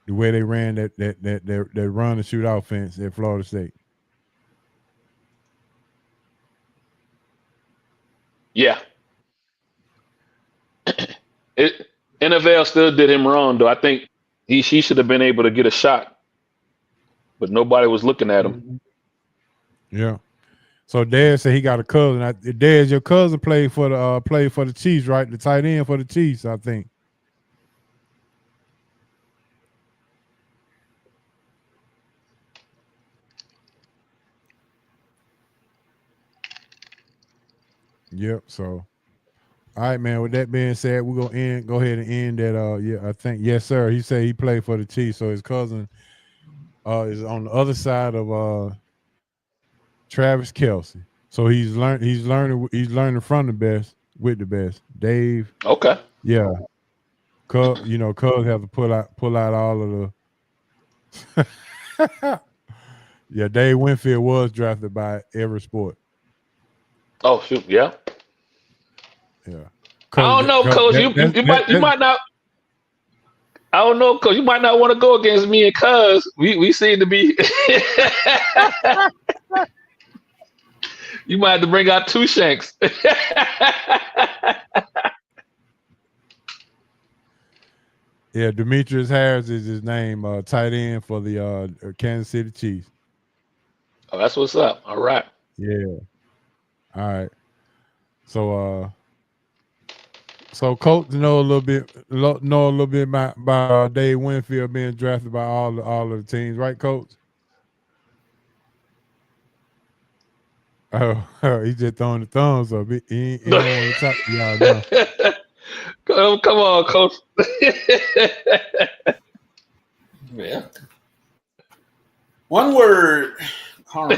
The way they ran that run and shoot offense at Florida State.
Yeah. NFL still did him wrong, though. I think he should have been able to get a shot, but nobody was looking at him.
Yeah. So Dad said he got a cousin. Dad, your cousin played for the Chiefs, right? The tight end for the Chiefs, I think. Yep. So, all right, man. With that being said, we're gonna go ahead and end that. Yeah, I think yes, sir. He said he played for the Chiefs, so his cousin is on the other side of Travis Kelce. So he's learning from the best with the best. Dave.
Okay.
Yeah. Cubs have to pull out all of the. Yeah, Dave Winfield was drafted by every sport.
Oh shoot, yeah.
Yeah.
I don't know, Coach. You might not. I don't know, Coach. You might not want to go against me and Cuz. We seem to be. You might have to bring out two Shanks.
Yeah, Demetrius Harris is his name, tight end for the Kansas City Chiefs.
Oh, that's what's up. All right.
Yeah. All right. So Coach know a little bit about Dave Winfield being drafted by all of the teams, right, Coach? Oh, he just throwing the thumbs up. He don't want to talk to y'all now.
Come on, Coach.
Yeah. One word, karma.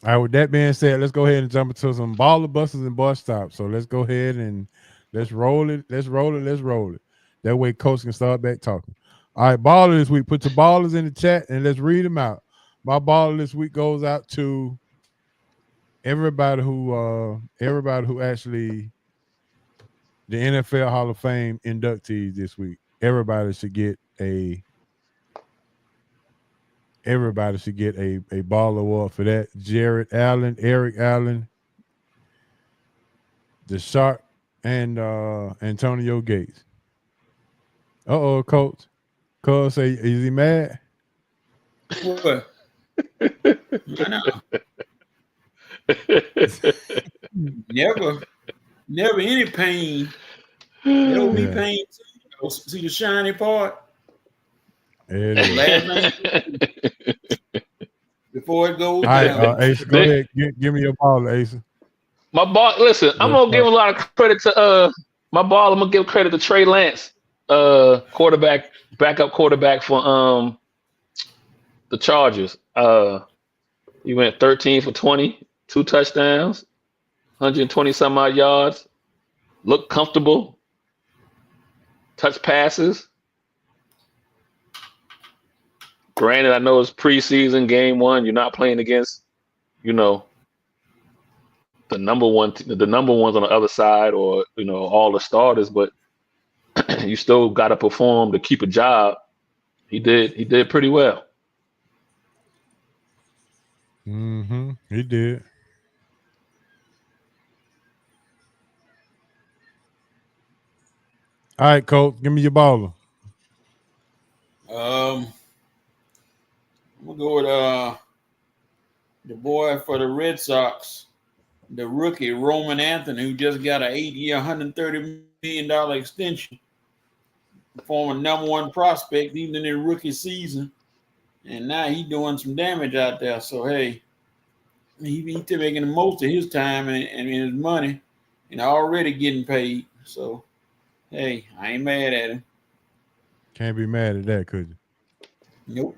All right, with that being said, let's go ahead and jump into some baller buses and bus stops. So let's go ahead and let's roll it. That way Coach can start back talking. All right, baller this week. Put your ballers in the chat and let's read them out. My baller this week goes out to everybody who actually the NFL Hall of Fame inductees this week. Everybody should get a ball award for that. Jared Allen, Eric Allen, the Shark, and Antonio Gates. Coach. Cuz say, is he mad?
What? I know. Never any pain. Never be pain. See the shiny part. Last name before it goes down.
All right, Asa, go ahead. Give me your ball, Asa.
My ball. Listen, I'm gonna give a lot of credit to my ball. I'm gonna give credit to Trey Lance, backup quarterback for the Chargers. He went 13 for 20, 2 touchdowns, 120 some odd yards. Looked comfortable. Touch passes. Granted, I know it's preseason game 1. You're not playing against, the number ones on the other side, or all the starters, but you still got to perform to keep a job. He did pretty well.
He did. All right, Coach, give me your baller.
I'm gonna go with the boy for the Red Sox, the rookie Roman Anthony, who just got an 8-year, $130 million extension. Former number 1 prospect, even in his rookie season, and now he's doing some damage out there. So hey, he's making the most of his time and his money, and already getting paid. So hey, I ain't mad at him.
Can't be mad at that, could you?
Nope.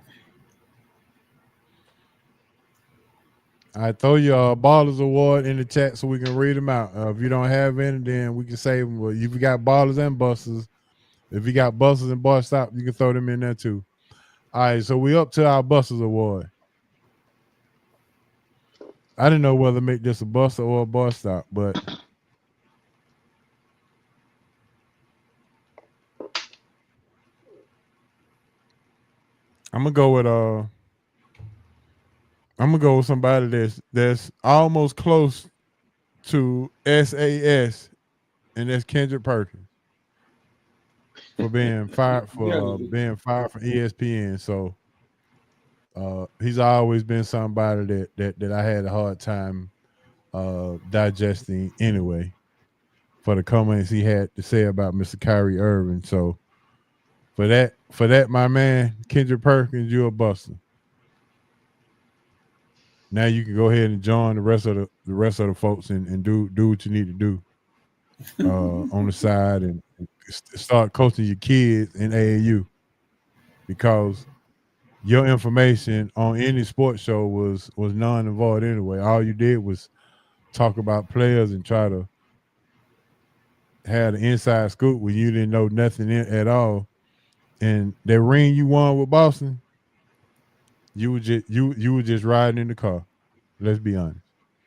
I throw your Ballers Award in the chat so we can read them out. If you don't have any, then we can save them. Well, if you got Ballers and Busters, if you got Busters and Bust Stop, you can throw them in there too. All right, so we up to our Busters Award. I didn't know whether to make this a Buster or a Bust Stop, but I'm gonna go with somebody that's almost close to SAS, and that's Kendrick Perkins for being fired from ESPN. So he's always been somebody that I had a hard time digesting anyway, for the comments he had to say about Mr. Kyrie Irving. So for that, my man, Kendrick Perkins, you're a buster. Now you can go ahead and join the rest of the folks and do what you need to do on the side, and start coaching your kids in AAU, because your information on any sports show was none and void anyway. All you did was talk about players and try to have the inside scoop when you didn't know nothing at all. And that ring you won with Boston, you were just riding in the car. Let's be honest.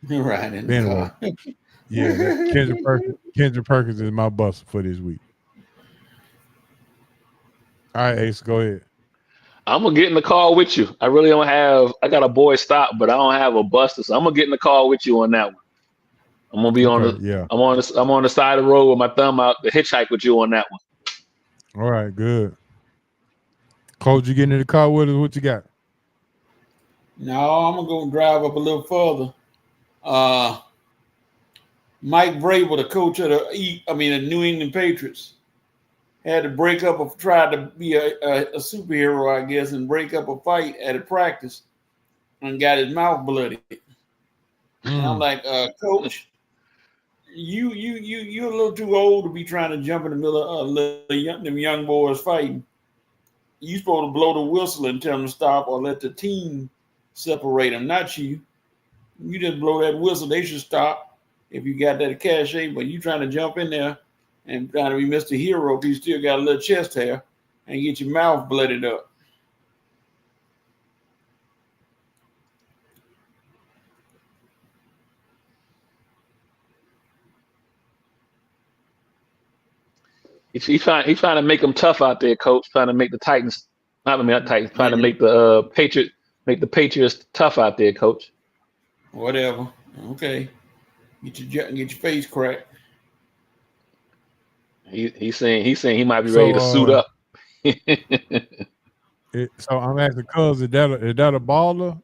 Riding in the car.
Yeah, Kendrick Perkins is my buster for this week. All right, Ace, go ahead.
I'm gonna get in the car with you. I really don't have. I got a boy stop, but I don't have a buster, so I'm gonna get in the car with you on that one. I'm gonna be on the.
Yeah.
I'm on the side of the road with my thumb out to hitchhike with you on that one.
All right, good. Coach, you getting in the car with us? What you got?
No, I'm gonna go drive up a little further. Mike Vrabel, the coach of the New England Patriots, had to tried to be a superhero, I guess, and break up a fight at a practice and got his mouth bloody. And I'm like, Coach, you're a little too old to be trying to jump in the middle of them young boys fighting. You supposed to blow the whistle and tell them to stop, or let the team separate them, not you. You just blow that whistle, they should stop if you got that cachet. But you trying to jump in there and trying to be Mr. Hero if you still got a little chest hair and get your mouth blooded up.
He's trying to make them tough out there, coach. Trying to make the Titans, not Titans, trying to make the Patriots tough out there, coach.
Whatever. Okay. Get your face cracked.
He's saying he might be ready to suit up.
So I'm asking, cuz is that a baller?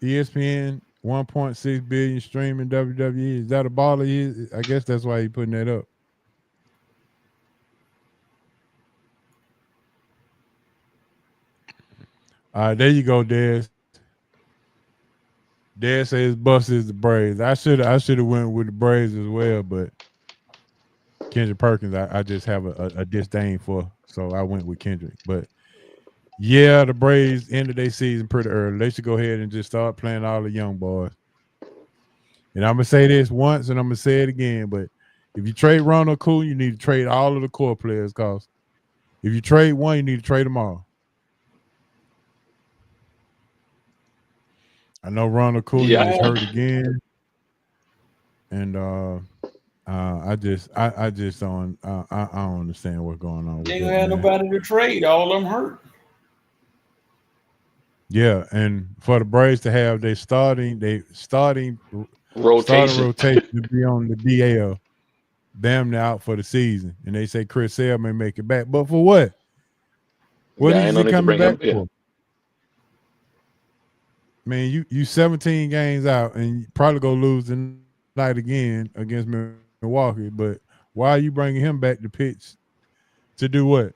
ESPN 1.6 billion streaming WWE. Is that a baller? I guess that's why he's putting that up. All right, there you go, Dez. Dez says bust is the Braves. I should have went with the Braves as well, but Kendrick Perkins, I just have a disdain for, so I went with Kendrick. But yeah, the Braves ended their season pretty early. They should go ahead and just start playing all the young boys. And I'm gonna say this once, and I'm gonna say it again. But if you trade Ronald Acuna, you need to trade all of the core players. Cause if you trade one, you need to trade them all. I know Ronald Acuna is hurt again, and I just don't understand what's going on.
They ain't had nobody to trade. All of them hurt.
Yeah, and for the Braves to have their starting
rotation
to be on the DL, damn near out for the season, and they say Chris Sale may make it back, but for what? What is he coming back for? Man, you 17 games out, and you probably go lose tonight again against Milwaukee. But why are you bringing him back to pitch to do what?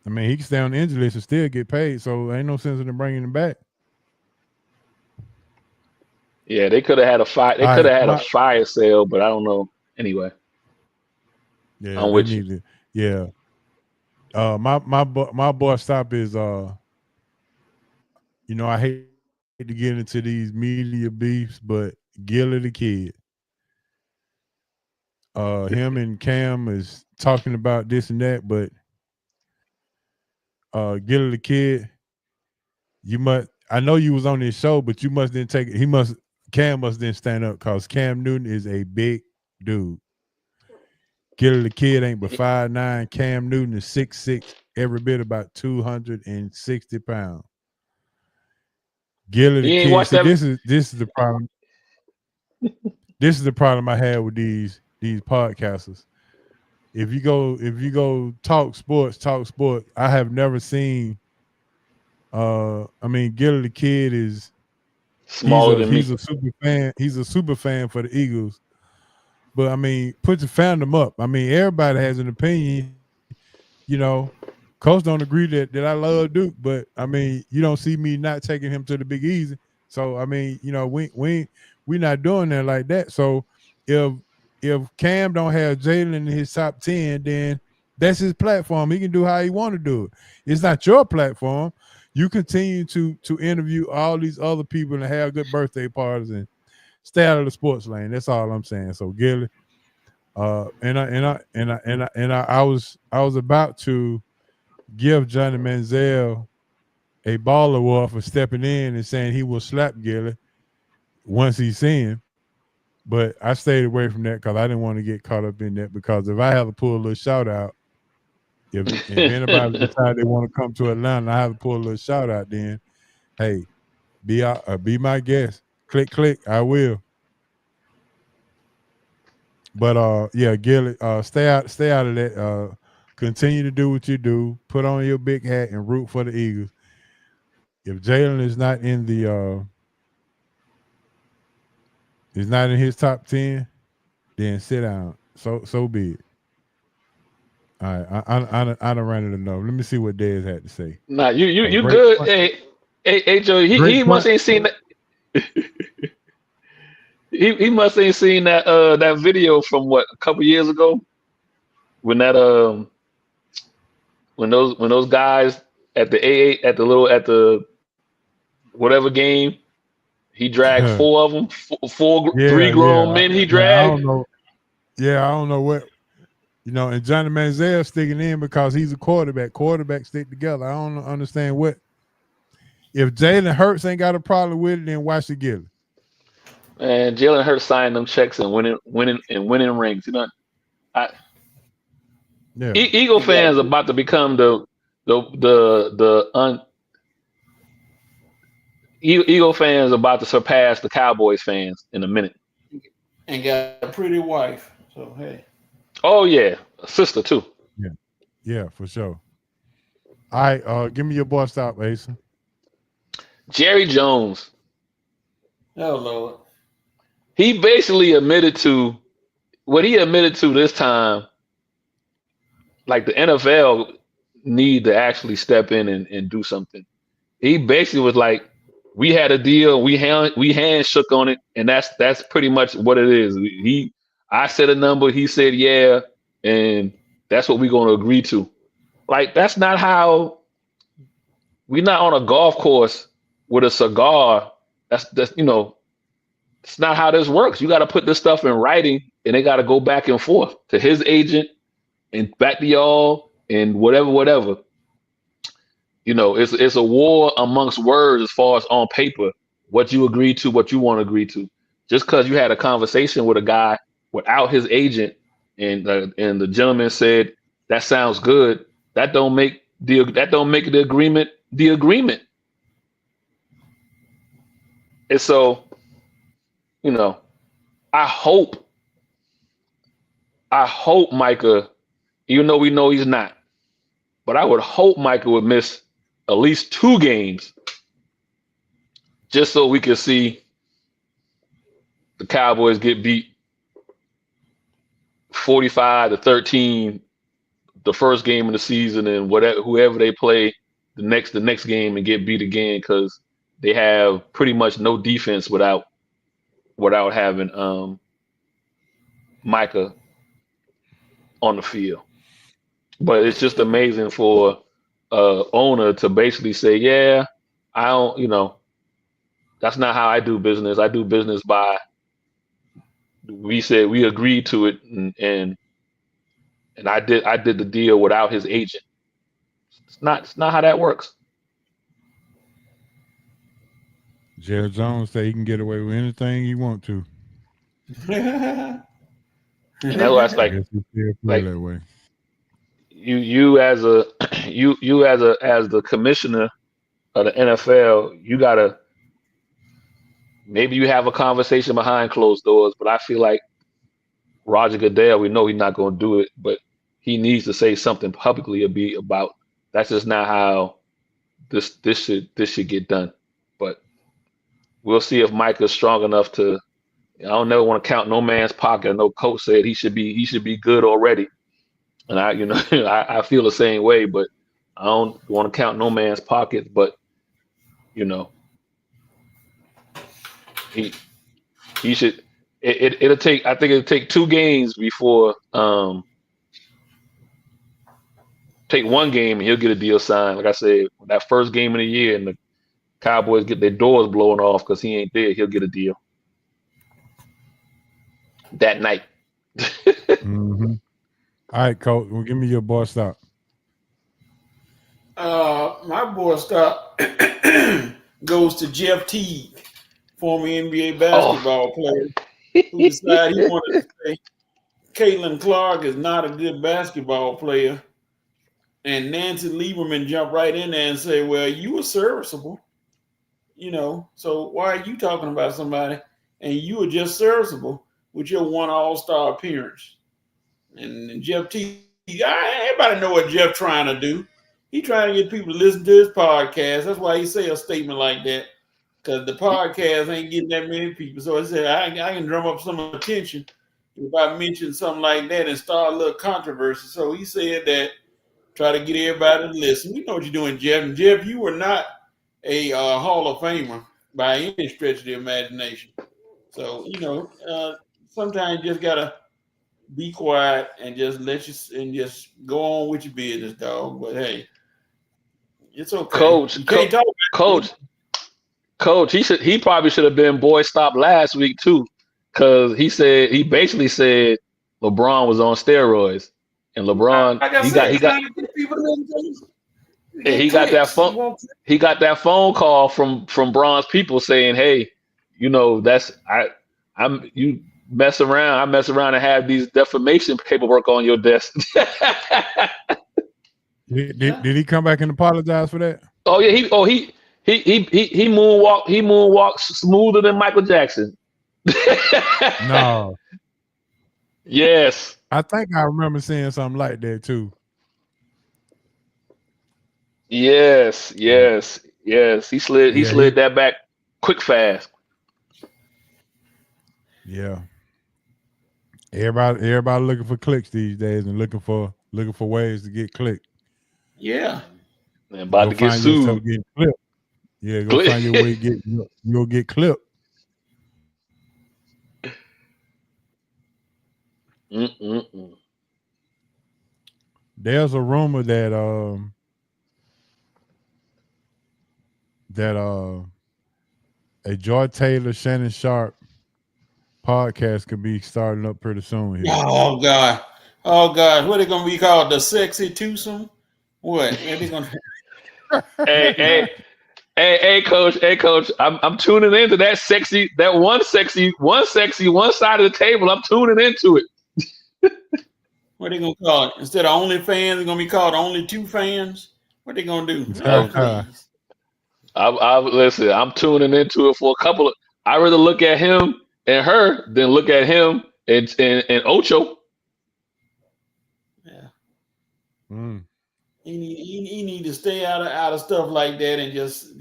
I mean, he can stay on the injury list and still get paid, so ain't no sense in bringing him back.
Yeah, they could have had a fire. They could have had a fire sale, but I don't know. Anyway,
yeah,
I'm with you.
Yeah, my boy stop is you know, I hate to get into these media beefs, but Gilly the Kid, him and Cam is talking about this and that, but Gilly the Kid, I know you was on this show, but you must then Cam must then stand up because Cam Newton is a big dude. Gilly the Kid ain't but 5'9". Cam Newton is 6'6", every bit about 260 pounds. Gilly the Kid. See, this is the problem. This is the problem I have with these podcasters. If you go talk sports, I have never seen. I mean, Gilly the Kid is
smaller than me.
He's a super fan. He's a super fan for the Eagles. But I mean, put the fandom up. I mean, everybody has an opinion. You know, Coach don't agree that I love Duke, but I mean, you don't see me not taking him to the Big Easy. So I mean, you know, we not doing that like that. So if Cam don't have Jalen in his top 10, then that's his platform. He can do how he want to do it. It's not your platform. You continue to interview all these other people and have good birthday parties and stay out of the sports lane. That's all I'm saying. So Gilly, I was about to give Johnny Manziel a baller award for stepping in and saying he will slap Gilly once he's seen, but I stayed away from that because I didn't want to get caught up in that. Because if I have to pull a little shout out, if anybody decides they want to come to Atlanta, I have to pull a little shout out. Then, hey, be my guest. Click, I will. But yeah, Gilly, stay out of that. Continue to do what you do. Put on your big hat and root for the Eagles. If Jalen is not in his top 10, then sit down. So be it. All right, I done ran it enough. Let me see what Dez had to say.
Nah, you good. Point. Hey, Joe, he must ain't seen that. he must ain't seen that video from a couple years ago when those guys at the whatever game, he dragged four of them, three grown men he dragged.
I don't know what, you know, and Johnny Manziel sticking in because he's a quarterback. Quarterbacks stick together. I don't understand what. If Jalen Hurts ain't got a problem with it, then why should Gilly?
And Jalen Hurts signing them checks and winning rings. You know,
Yeah.
Eagle fans about to become Eagle fans about to surpass the Cowboys fans in a minute.
And got a pretty wife. So hey.
Oh yeah, a sister too.
Yeah, for sure. All right, give me your bust stop, Asa.
Jerry Jones.
Oh Lord.
He basically admitted to what he admitted to this time. Like the NFL need to actually step in and do something. He basically was like, we had a deal, we hand shook on it, and that's pretty much what it is. I said a number, he said yeah, and that's what we're going to agree to. Like that's not how. We're not on a golf course with a cigar. That's it's not how this works. You got to put this stuff in writing, and they got to go back and forth to his agent and back to y'all and whatever. It's a war amongst words as far as on paper, what you agree to, what you want to agree to. Just because you had a conversation with a guy without his agent, and the gentleman said that sounds good, that don't make the agreement the agreement. And so, I hope Micah, even though we know he's not, but I would hope Micah would miss at least 2 games just so we can see the Cowboys get beat 45-13 the first game of the season, and whoever they play the next game and get beat again, because they have pretty much no defense without having Micah on the field. But it's just amazing for owner to basically say, yeah, I don't, that's not how I do business. I do business by, we said we agreed to it, and I did the deal without his agent. It's not how that works.
Jerry Jones say he can get away with anything he want to.
And that's like
Guess he still play that way.
You as the commissioner of the NFL, you gotta, maybe you have a conversation behind closed doors, but I feel like Roger Goodell, we know he's not going to do it, but he needs to say something publicly about that's just not how this should get done. But we'll see if Micah's strong enough to. I don't never want to count no man's pocket. I know coach said he should be good already, and I feel the same way. But I don't want to count no man's pocket. But he should. It'll take. I think it'll take 2 games before. Take 1 game and he'll get a deal signed. Like I said, that first game of the year, and the Cowboys get their doors blown off because he ain't there, he'll get a deal that night.
Mm-hmm. All right, Coach. Well, give me your boy stop.
My boy stop goes to Jeff Teague, former NBA basketball player, who decided he wanted to say Caitlin Clark is not a good basketball player. And Nancy Lieberman jumped right in there and said, well, you were serviceable, so why are you talking about somebody? And you were just serviceable with your 1 all-star appearance. And Jeff T, everybody know what Jeff trying to do. He trying to get people to listen to his podcast. That's why he say a statement like that, because the podcast ain't getting that many people. So he said, I can drum up some attention if I mention something like that and start a little controversy. So he said that, try to get everybody to listen. We know what you're doing, Jeff. And Jeff, you were not a Hall of Famer by any stretch of the imagination. So, sometimes you just gotta be quiet and just just go on with your business, dog. But hey, it's okay.
Coach, he probably should have been boy stop last week too, because he basically said LeBron was on steroids. And LeBron, he got that phone call from Bron's people saying, "Hey, mess around. I mess around and have these defamation paperwork on your desk.
Did he come back and apologize for that?
Oh yeah, he moonwalks smoother than Michael Jackson.
No.
Yes.
I think I remember seeing something like that too.
Yes. He slid that back quick fast.
Yeah. Everybody looking for clicks these days and looking for ways to get clicked.
Yeah.
And about to get
find
sued.
yourself getting clipped. Yeah, go find your way you'll get clipped. There's a rumor that a Joy Taylor, Shannon Sharp podcast could be starting up pretty soon here.
Oh God. What are they gonna be called? The Sexy Twosome? What? Are they gonna
Hey, coach. I'm tuning into that one sexy one side of the table. I'm tuning into it.
What are they gonna call it? Instead of only fans, they're gonna be called only two fans. What they gonna do? Oh, please.
Listen, I'm tuning into it for a couple of. I rather look at him and her than look at him and Ocho.
Yeah.
Mm.
You need to stay out of stuff like that and just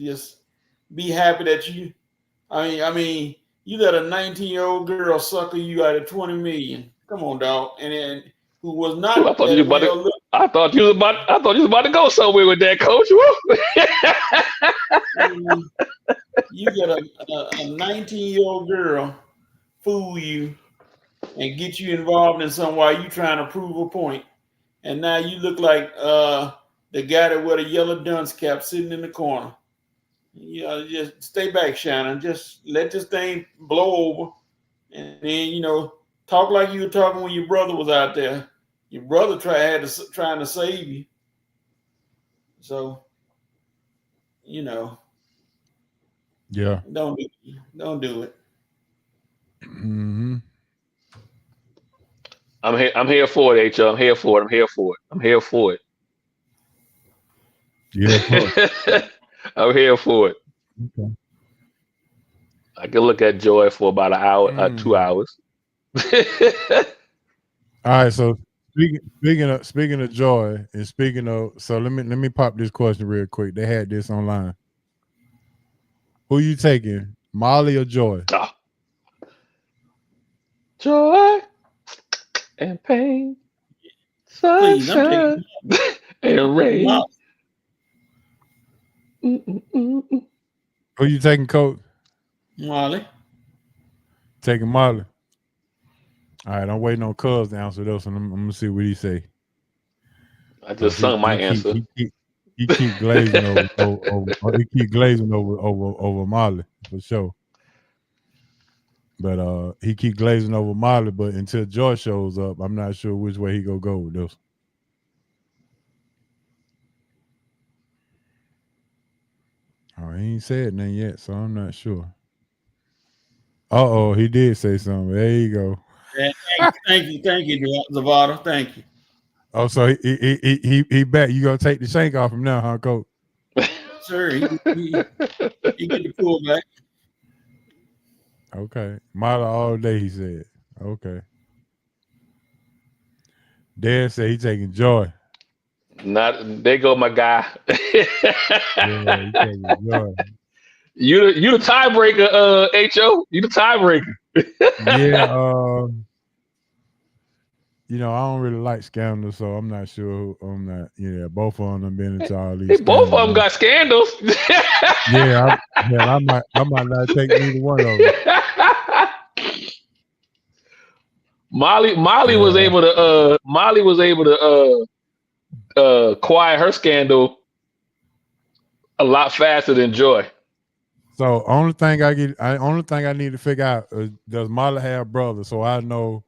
be happy that you. I mean, you let a 19-year-old girl sucker you out of $20 million. Come on, dog. And then who was not?
I thought you was about to go somewhere with that, coach.
You get a 19-year-old girl fool you and get you involved in something while you trying to prove a point. And now you look like the guy that wore the yellow dunce cap sitting in the corner. You know, just stay back, Shannon. Just let this thing blow over. And then, talk like you were talking when your brother was out there. Your brother trying to save you. So,
Yeah.
Don't do it.
Mm-hmm.
I'm here for it, H.O. I'm here for it.
Yeah.
I'm here for it.
Okay.
I can look at Joy for about an hour, 2 hours.
All right. So speaking of Joy and so let me pop this question real quick. They had this online. Who you taking, Molly or Joy?
Oh. Joy and pain, sunshine and rain.
Who you taking, Coach?
Molly.
Taking Molly. All right, I'm waiting on Cuz to answer this, and I'm gonna see what he say.
I just sung my answer.
He keep glazing over. He keep glazing over Molly for sure. But he keep glazing over Molly. But until Joy shows up, I'm not sure which way he gonna go with this. Oh, he ain't said nothing yet, so I'm not sure. He did say something. There you go.
Thank you, Zavada. Thank you.
Oh, so he back. You gonna take the shank off him now, huh, Coach?
Sir, he get the pull back.
Okay. Molly all day, he said. Okay. Dan said he taking Joy.
There go my guy.
Yeah, he taking Joy.
You the tiebreaker, H.O. You the tiebreaker.
Yeah, I don't really like scandals, so I'm not sure. Both of them been into all these.
Both of them got scandals.
Yeah, I might not take neither one of them.
Molly was able to quiet her scandal a lot faster than Joy.
So only thing I need to figure out is, does Molly have brothers, so I know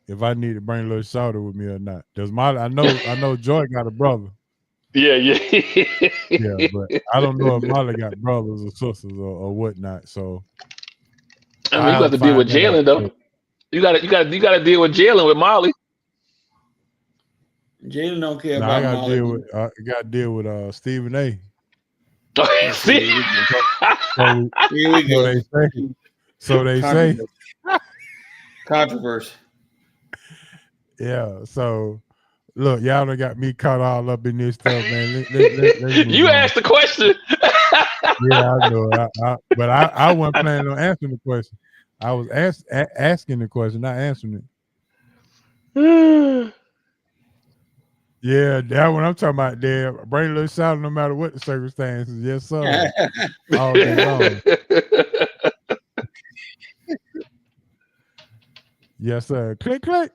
if I need to bring a little shouter with me or not. Does Molly? I know Joy got a brother.
Yeah.
Yeah, but I don't know if Molly got brothers or sisters or whatnot. So
I mean, you got to deal with Jalen though. You got to deal with Jalen with Molly.
Jalen don't care
I
about
got
Molly.
to deal with Stephen A.
See?
Here we go.
So they say.
Controversy.
Yeah. So look, y'all done got me caught all up in this stuff, man. Let's move
You
on.
asked the question.
Yeah, I know. But I wasn't planning on answering the question. I was asking the question, not answering it. Yeah, that what I'm talking about there. Bring a little shout no matter what the circumstances. Yes, sir. All day long. Yes, sir. Click, click.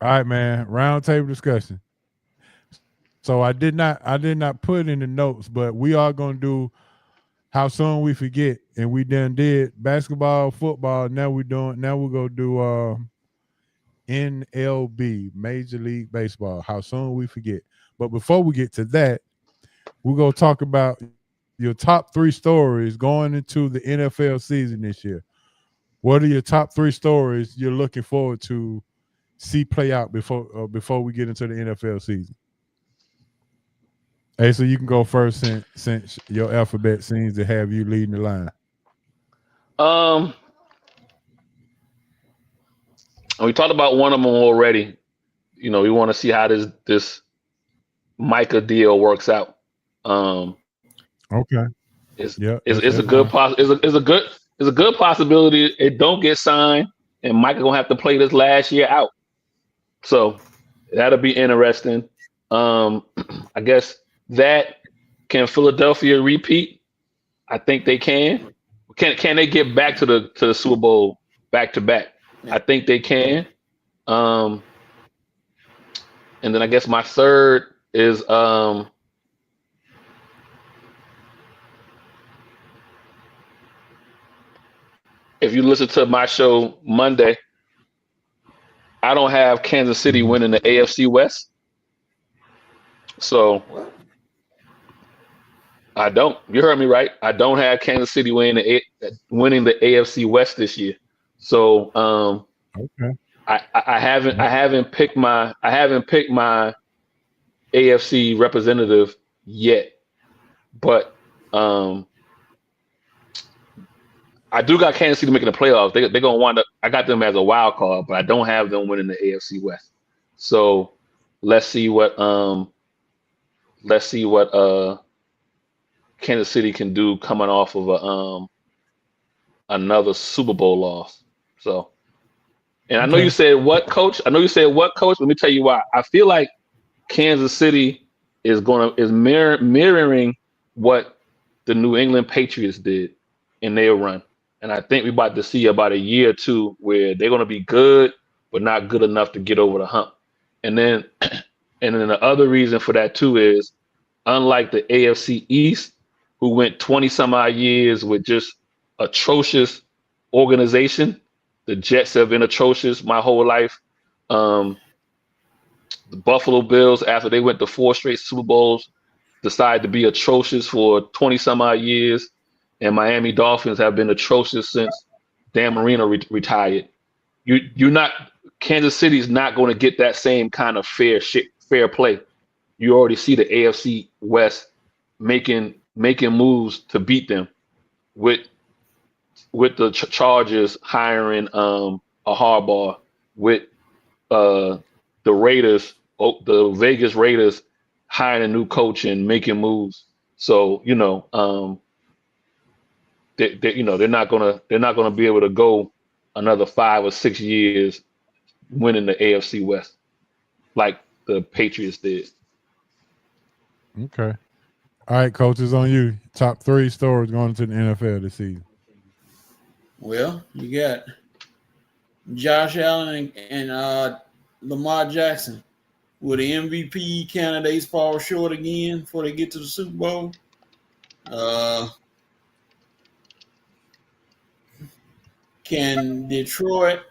All right, man. Round table discussion. So I did not put in the notes, but we are gonna do how soon we forget, and we done did basketball, football. Now we're gonna do MLB, Major League Baseball. How soon we forget. But before we get to that, we're gonna talk about your top 3 stories going into the NFL season this year. What are your top 3 stories you're looking forward to see play out before we get into the NFL season? Hey, so you can go first since your alphabet seems to have you leading the line.
We talked about one of them already. You know, we want to see how this Micah deal works out.
Okay.
It's a good possibility it don't get signed and Micah gonna have to play this last year out. So that'll be interesting. I guess that can Philadelphia repeat? I think they can. Can they get back to the Super Bowl back to back? I think they can. And then I guess my third is if you listen to my show Monday, I don't have Kansas City winning the AFC West. So I don't. You heard me right. I don't have Kansas City winning the AFC West this year. So
okay.
I haven't picked my AFC representative yet, but I do got Kansas City making the playoffs. They're gonna wind up. I got them as a wild card, but I don't have them winning the AFC West. So let's see what Kansas City can do coming off of another Super Bowl loss. So, and I know you said what, coach? Let me tell you why. I feel like Kansas City is mirroring what the New England Patriots did in their run. And I think we're about to see about a year or two where they're going to be good, but not good enough to get over the hump. And then the other reason for that too is, unlike the AFC East, who went 20 some odd years with just atrocious organization, the Jets have been atrocious my whole life. The Buffalo Bills, after they went to 4 straight Super Bowls, decided to be atrocious for 20 some odd years. And Miami Dolphins have been atrocious since Dan Marino retired. Kansas City's not going to get that same kind of fair play. You already see the AFC West making moves to beat them, with the Chargers hiring a Harbaugh, with the Raiders, the Vegas Raiders hiring a new coach and making moves. So they're not gonna be able to go another 5 or 6 years winning the AFC West like the Patriots did.
Okay. All right, coach, it's on you. Top 3 stories going into the NFL this season.
Well, you got Josh Allen and Lamar Jackson. Will the MVP candidates fall short again before they get to the Super Bowl? Can Detroit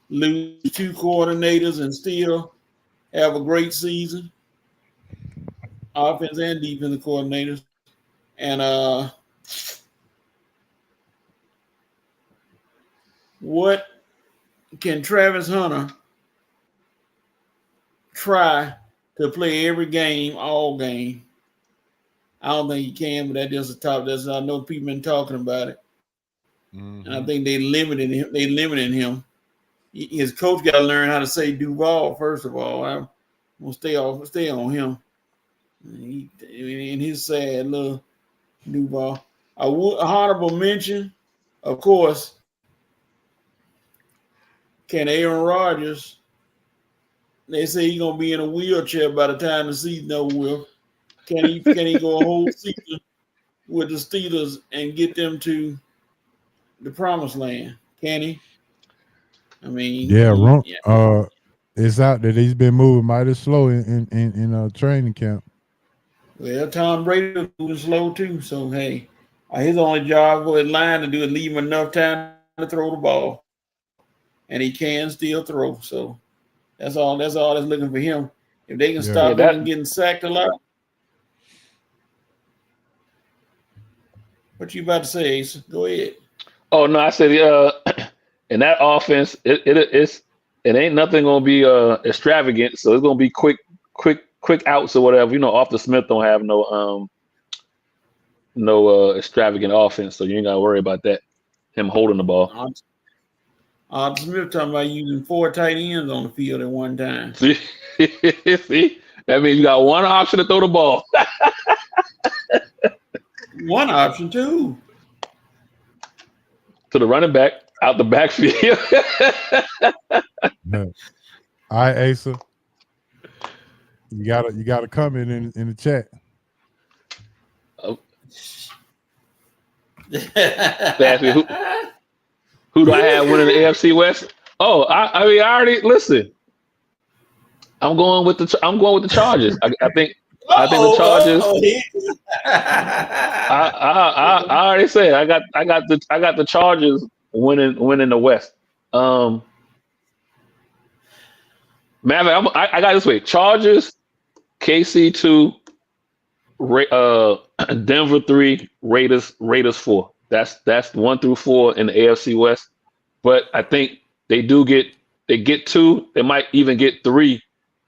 lose 2 coordinators and still have a great season? Offense and defensive coordinators. And what can Travis Hunter try to play every game, all game? I don't think he can, but that is the top. I know people been talking about it. And I think they limited him. His coach got to learn how to say Duval first of all. I'm gonna stay on him. In his sad little Duval. A honorable mention, of course. Can Aaron Rodgers? They say he's gonna be in a wheelchair by the time the season over with. Can he go a whole season with the Steelers and get them to the promised land? Can he? I mean,
it's out that he's been moving mighty slow in training camp.
Well, Tom Brady was moving slow too. So hey, his only job with line to do is leave him enough time to throw the ball, and he can still throw. So that's all that's looking for him. If they can stop him from getting sacked a lot. What you about to say, Ace? Go ahead.
Oh no, I said in that offense, it ain't nothing gonna be extravagant. So it's gonna be quick outs or whatever. You know, Arthur Smith don't have no extravagant offense, so you ain't gotta worry about that. Him holding the ball.
Arthur Smith talking about using 4 tight ends on the field at one time.
See, that means you got one option to throw the ball.
One option too.
To the running back out the backfield.
No. All right, Asa. You gotta comment in the chat.
Oh. Who do I have winning the AFC West? Oh, I mean, I already listen. I'm going with the Chargers. I think the Chargers. I already said I got the Chargers winning the West. I got this way: Chargers, KC 2, Denver 3, Raiders 4. That's 1 through 4 in the AFC West. But I think they get 2. They might even get 3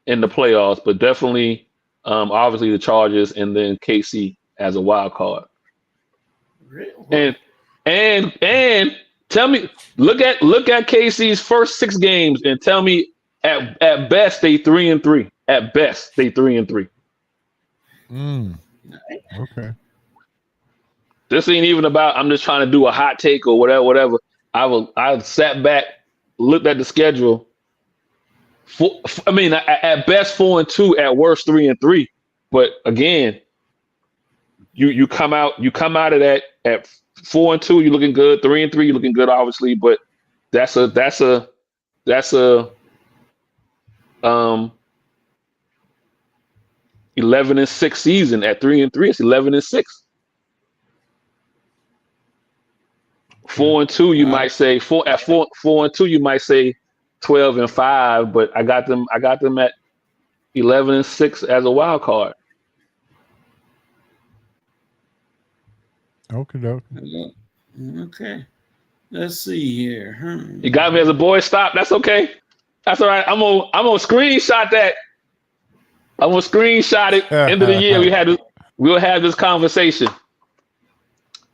in the playoffs. But definitely, obviously the Chargers and then KC as a wild card. And tell me, look at KC's first 6 games and tell me at best they 3-3. At best they 3-3.
Okay.
This ain't even about I'm just trying to do a hot take or whatever. I sat back, looked at the schedule. At best 4-2, at worst 3-3. But again, you come out of that at 4-2, you're looking good. 3-3, you're looking good, obviously. But that's a 11-6 season. At 3-3, it's 11-6. 4-2, you might say 4-2, you might say 12-5, but I got them at 11-6 as a wild card.
Okay. Let's see here.
You got me as a boy. Stop. That's okay. That's all right. I'm gonna screenshot that. I'm gonna screenshot it. End of the year, we'll have this conversation.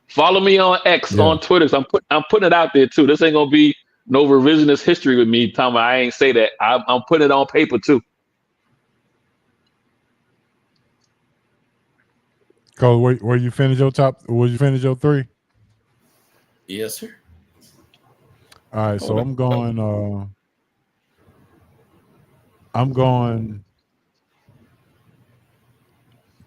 Follow me on X on Twitter. So I'm putting it out there too. This ain't gonna be no revisionist history with me. Telling me I ain't say that. I'm putting it on paper too.
Cole, where you finish your top? Will you finish your 3?
Yes, sir.
All right, so I'm going.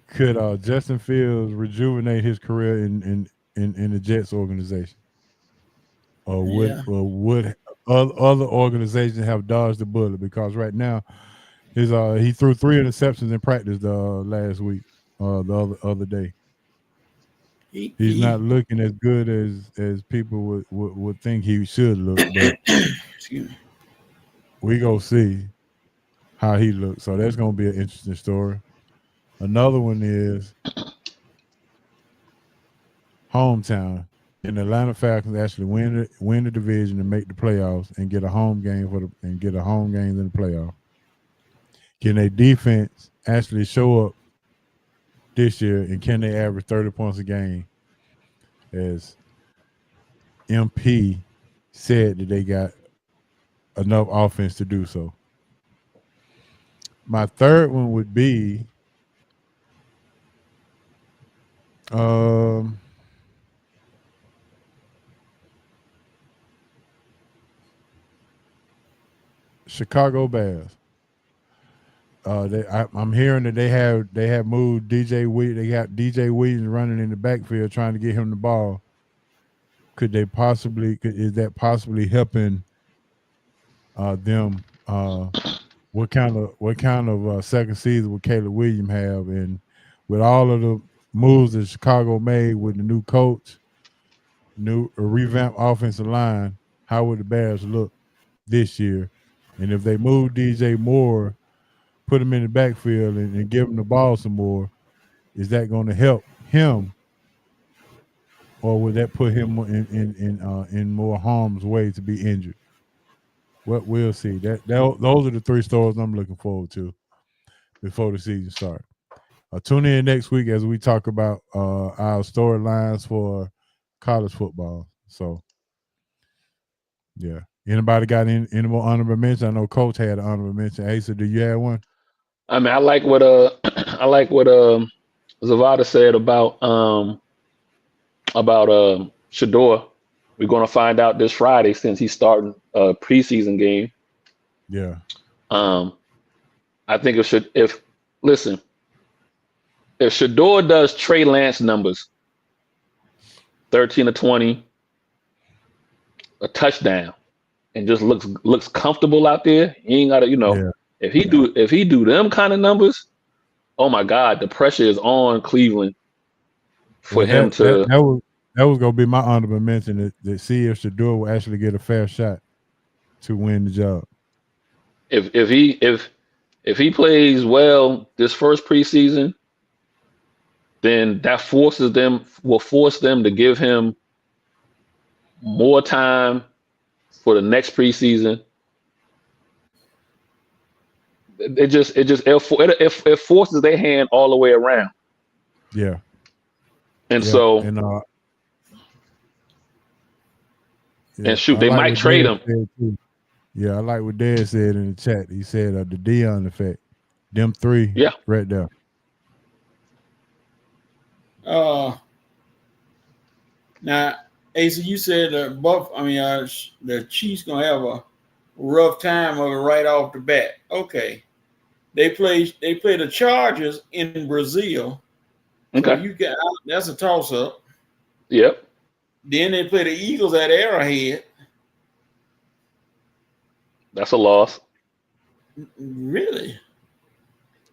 Could Justin Fields rejuvenate his career in the Jets organization, or would other organizations have dodged the bullet? Because right now, he threw 3 interceptions in practice last week, the other day. He's not looking as good as people would think he should look. But we go see how he looks. So that's going to be an interesting story. Another one is hometown. Can the Atlanta Falcons actually win the division and make the playoffs and get a home game in the playoff? Can their defense actually show up this year, and can they average 30 points a game? As MP said that they got enough offense to do so. My third one would be Chicago Bears. I'm hearing that they have moved DJ Williams. They got DJ Williams running in the backfield trying to get him the ball. Is that possibly helping them? What kind of second season would Caleb Williams have? And with all of the moves that Chicago made with the new coach, revamped offensive line, how would the Bears look this year? And if they move DJ Moore, put him in the backfield and give him the ball some more, is that going to help him, or would that put him in more harm's way to be injured? What we'll see. Those are the three stories I'm looking forward to before the season starts. Tune in next week as we talk about our storylines for college football. So, yeah. Anybody got any more honorable mention? I know Coach had an honorable mention. Asa, do you have one?
I mean, I like what Zavada said about Shedeur. We're going to find out this Friday since he's starting a preseason game.
Yeah.
I think if Shedeur does Trey Lance numbers, 13 to 20, a touchdown, and just looks comfortable out there, he ain't got to, if he do them kind of numbers, oh my God, the pressure is on Cleveland for him to.
That was gonna be my honorable mention to see if Shedeur will actually get a fair shot to win the job.
If he plays well this first preseason, then that will force them to give him more time for the next preseason. It forces their hand all the way around.
Yeah.
And so shoot, they might trade him.
Yeah, I like what Dad said in the chat. He said the Deion effect. Them three right there.
Now, Asa, you said the Chiefs gonna have a rough time of it right off the bat. Okay, they play the Chargers in Brazil.
Okay,
so that's a toss up.
Yep.
Then they play the Eagles at Arrowhead.
That's a loss.
Really?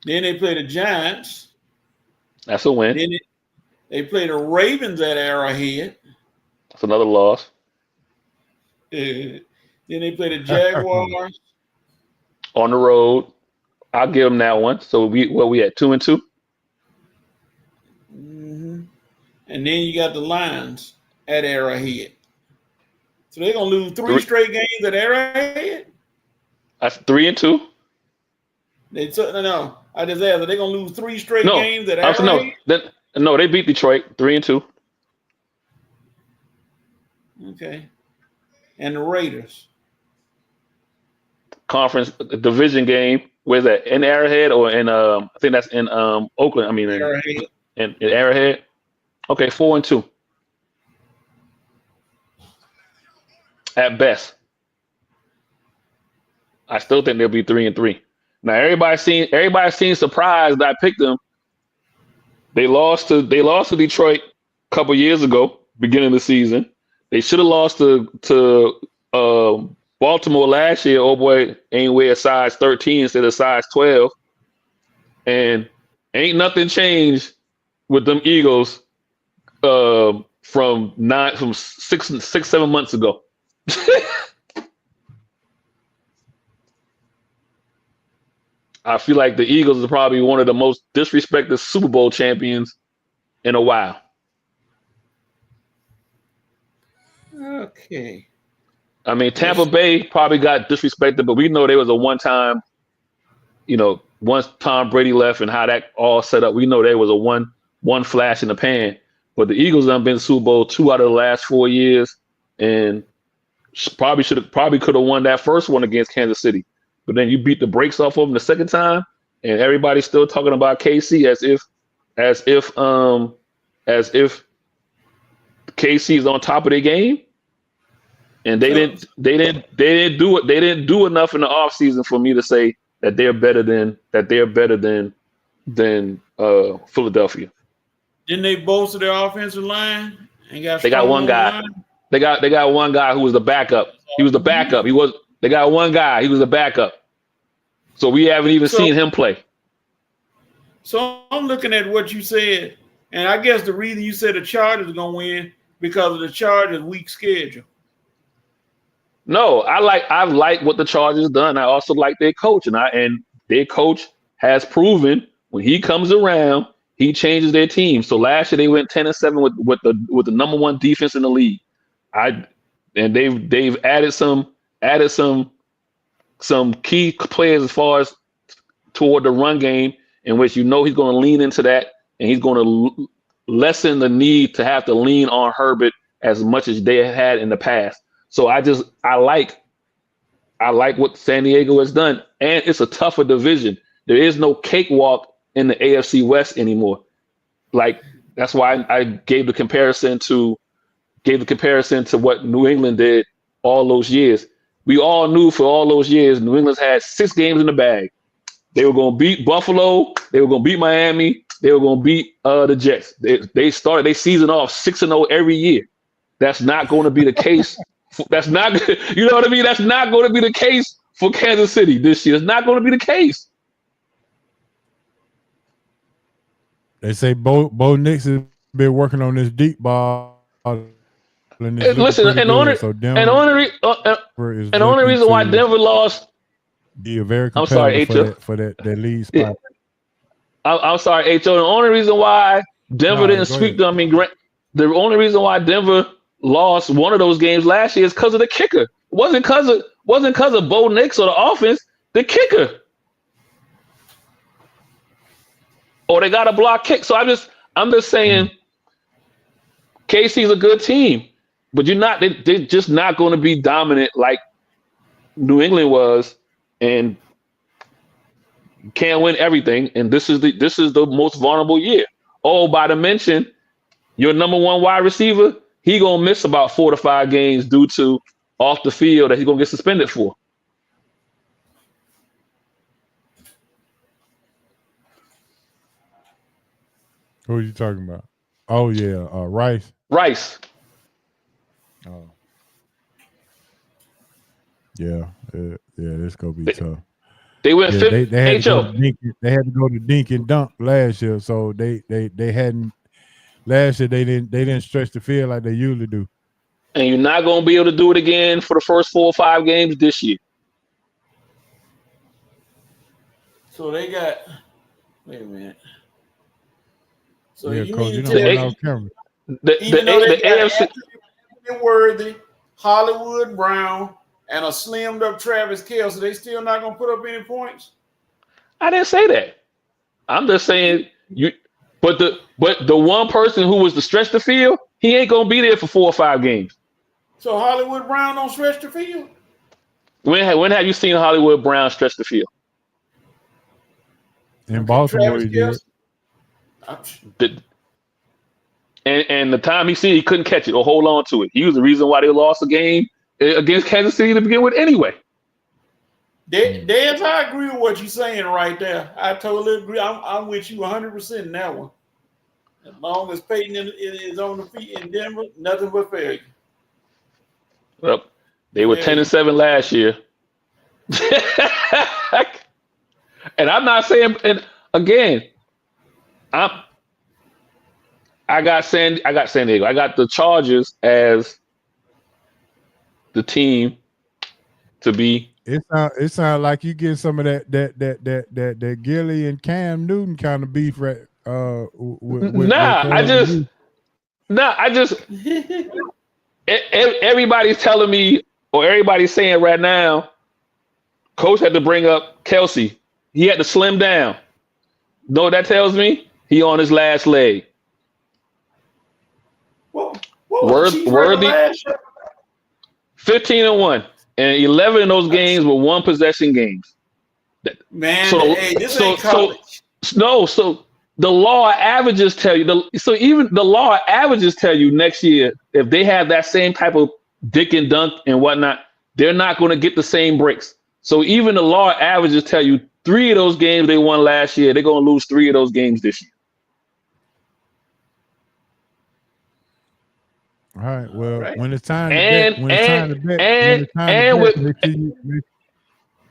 Then they play the Giants.
That's a win.
Then they play the Ravens at Arrowhead.
That's another loss.
Then they play the Jaguars
on the road. I'll give them that one. So we at 2-2.
Mm-hmm. And then you got the Lions at Arrowhead. So they're gonna lose three straight games at Arrowhead.
That's 3-2.
I just asked, are they gonna lose three straight games at Arrowhead?
No, they beat Detroit 3-2.
Okay. And the Raiders.
Conference division game. Where's that? In Arrowhead or in I think that's in Oakland. I mean
Arrowhead.
In Arrowhead. Okay, 4-2. At best. I still think they'll be 3-3. Now everybody seems surprised that I picked them. They lost to Detroit a couple years ago, beginning of the season. They should have lost to Baltimore last year. Oh boy, ain't wear a size 13 instead of size 12. And ain't nothing changed with them Eagles from 6-7 months ago. I feel like the Eagles are probably one of the most disrespected Super Bowl champions in a while.
Okay.
I mean, Tampa Bay probably got disrespected, but we know there was a one-time, once Tom Brady left and how that all set up, we know there was a one flash in the pan. But the Eagles have been to Super Bowl 2 out of the last 4 years, and probably could have won that first one against Kansas City. But then you beat the brakes off of them the second time, and everybody's still talking about KC as if KC is on top of their game. And they didn't do enough in the offseason for me to say that they're better than Philadelphia.
Didn't they bolster their offensive line? And
they got one guy. They got one guy who was the backup. He was the backup. They got one guy. He was the backup. So we haven't even seen him play.
So I'm looking at what you said, and I guess the reason you said the Chargers are gonna win because of the Chargers' weak schedule.
No, I like what the Chargers done. I also like their coach, and their coach has proven when he comes around, he changes their team. So last year they went 10-7 with the number one defense in the league. And they've added some key players as far as toward the run game, in which he's going to lean into that, and he's going to lessen the need to have to lean on Herbert as much as they had in the past. So I like what San Diego has done, and it's a tougher division. There is no cakewalk in the AFC West anymore. Like, that's why I gave the comparison to what New England did all those years. We all knew for all those years New England's had 6 games in the bag. They were going to beat Buffalo. They were going to beat Miami. They were going to beat the Jets. They started their season off 6-0 every year. That's not going to be the case. That's not, you know what I mean? That's not going to be the case for Kansas City this year. It's not going to be the case.
They say Bo Nix has been working on this deep ball.
Listen, and the only reason why Denver lost.
Be a very
I'm sorry,
for that lead spot.
I'm sorry, H.O. The only reason why Denver didn't sweep them, the only reason why Denver lost one of those games last year is because of the kicker. It wasn't because of Bo Nix or the offense, the kicker. Or they got a block kick. So I'm just saying KC's a good team, but they're just not going to be dominant like New England was, and can't win everything. And this is the most vulnerable year. Oh, by the mention, your number one wide receiver, he gonna miss about 4 to 5 games due to off the field that he's gonna get suspended for.
Who are you talking about? Oh yeah, Rice.
Rice.
Oh. Yeah, this gonna be tough.
They went
they had to go to dink and dunk last year, so they hadn't. Last year they didn't stretch the field like they usually do.
And you're not gonna be able to do it again for the first 4 or 5 games this year.
So they got. Wait a minute. So
yeah,
you
Coach,
mean
you
to
know
tell
the AFC
Worthy, Hollywood Brown, and a slimmed up Travis Kelce, they still not gonna put up any points?
I didn't say that. I'm just saying you. But the one person who was to stretch the field, he ain't gonna be there for 4 or 5 games.
So Hollywood Brown don't stretch the field?
When have you seen Hollywood Brown stretch the field?
In Baltimore, he did.
And the time he couldn't catch it or hold on to it. He was the reason why they lost the game against Kansas City to begin with anyway.
Dez, I agree with what you're saying right there. I totally agree. I'm with you 100% in that one. As long as Peyton is on the feet in Denver, nothing but failure.
Well, they were 10-7 last year. And I'm not saying, and again, I got San Diego. I got the Chargers as the team to be.
It sounds like you get some of that Gilly and Cam Newton kind of beef, right?
Everybody's telling me, or everybody's saying right now, coach had to bring up Kelsey. He had to slim down. Know what that tells me? He on his last leg.
What was the Chiefs record
Worthy
last year?
15-1, and 11 of those games were one possession games.
Man,
So
this ain't college.
So the law averages tell you. Even the law averages tell you next year if they have that same type of dick and dunk and whatnot, they're not going to get the same breaks. So even the law averages tell you 3 of those games they won last year, they're going to lose 3 of those games this year.
All right. Well,
Right.
when it's time to bet,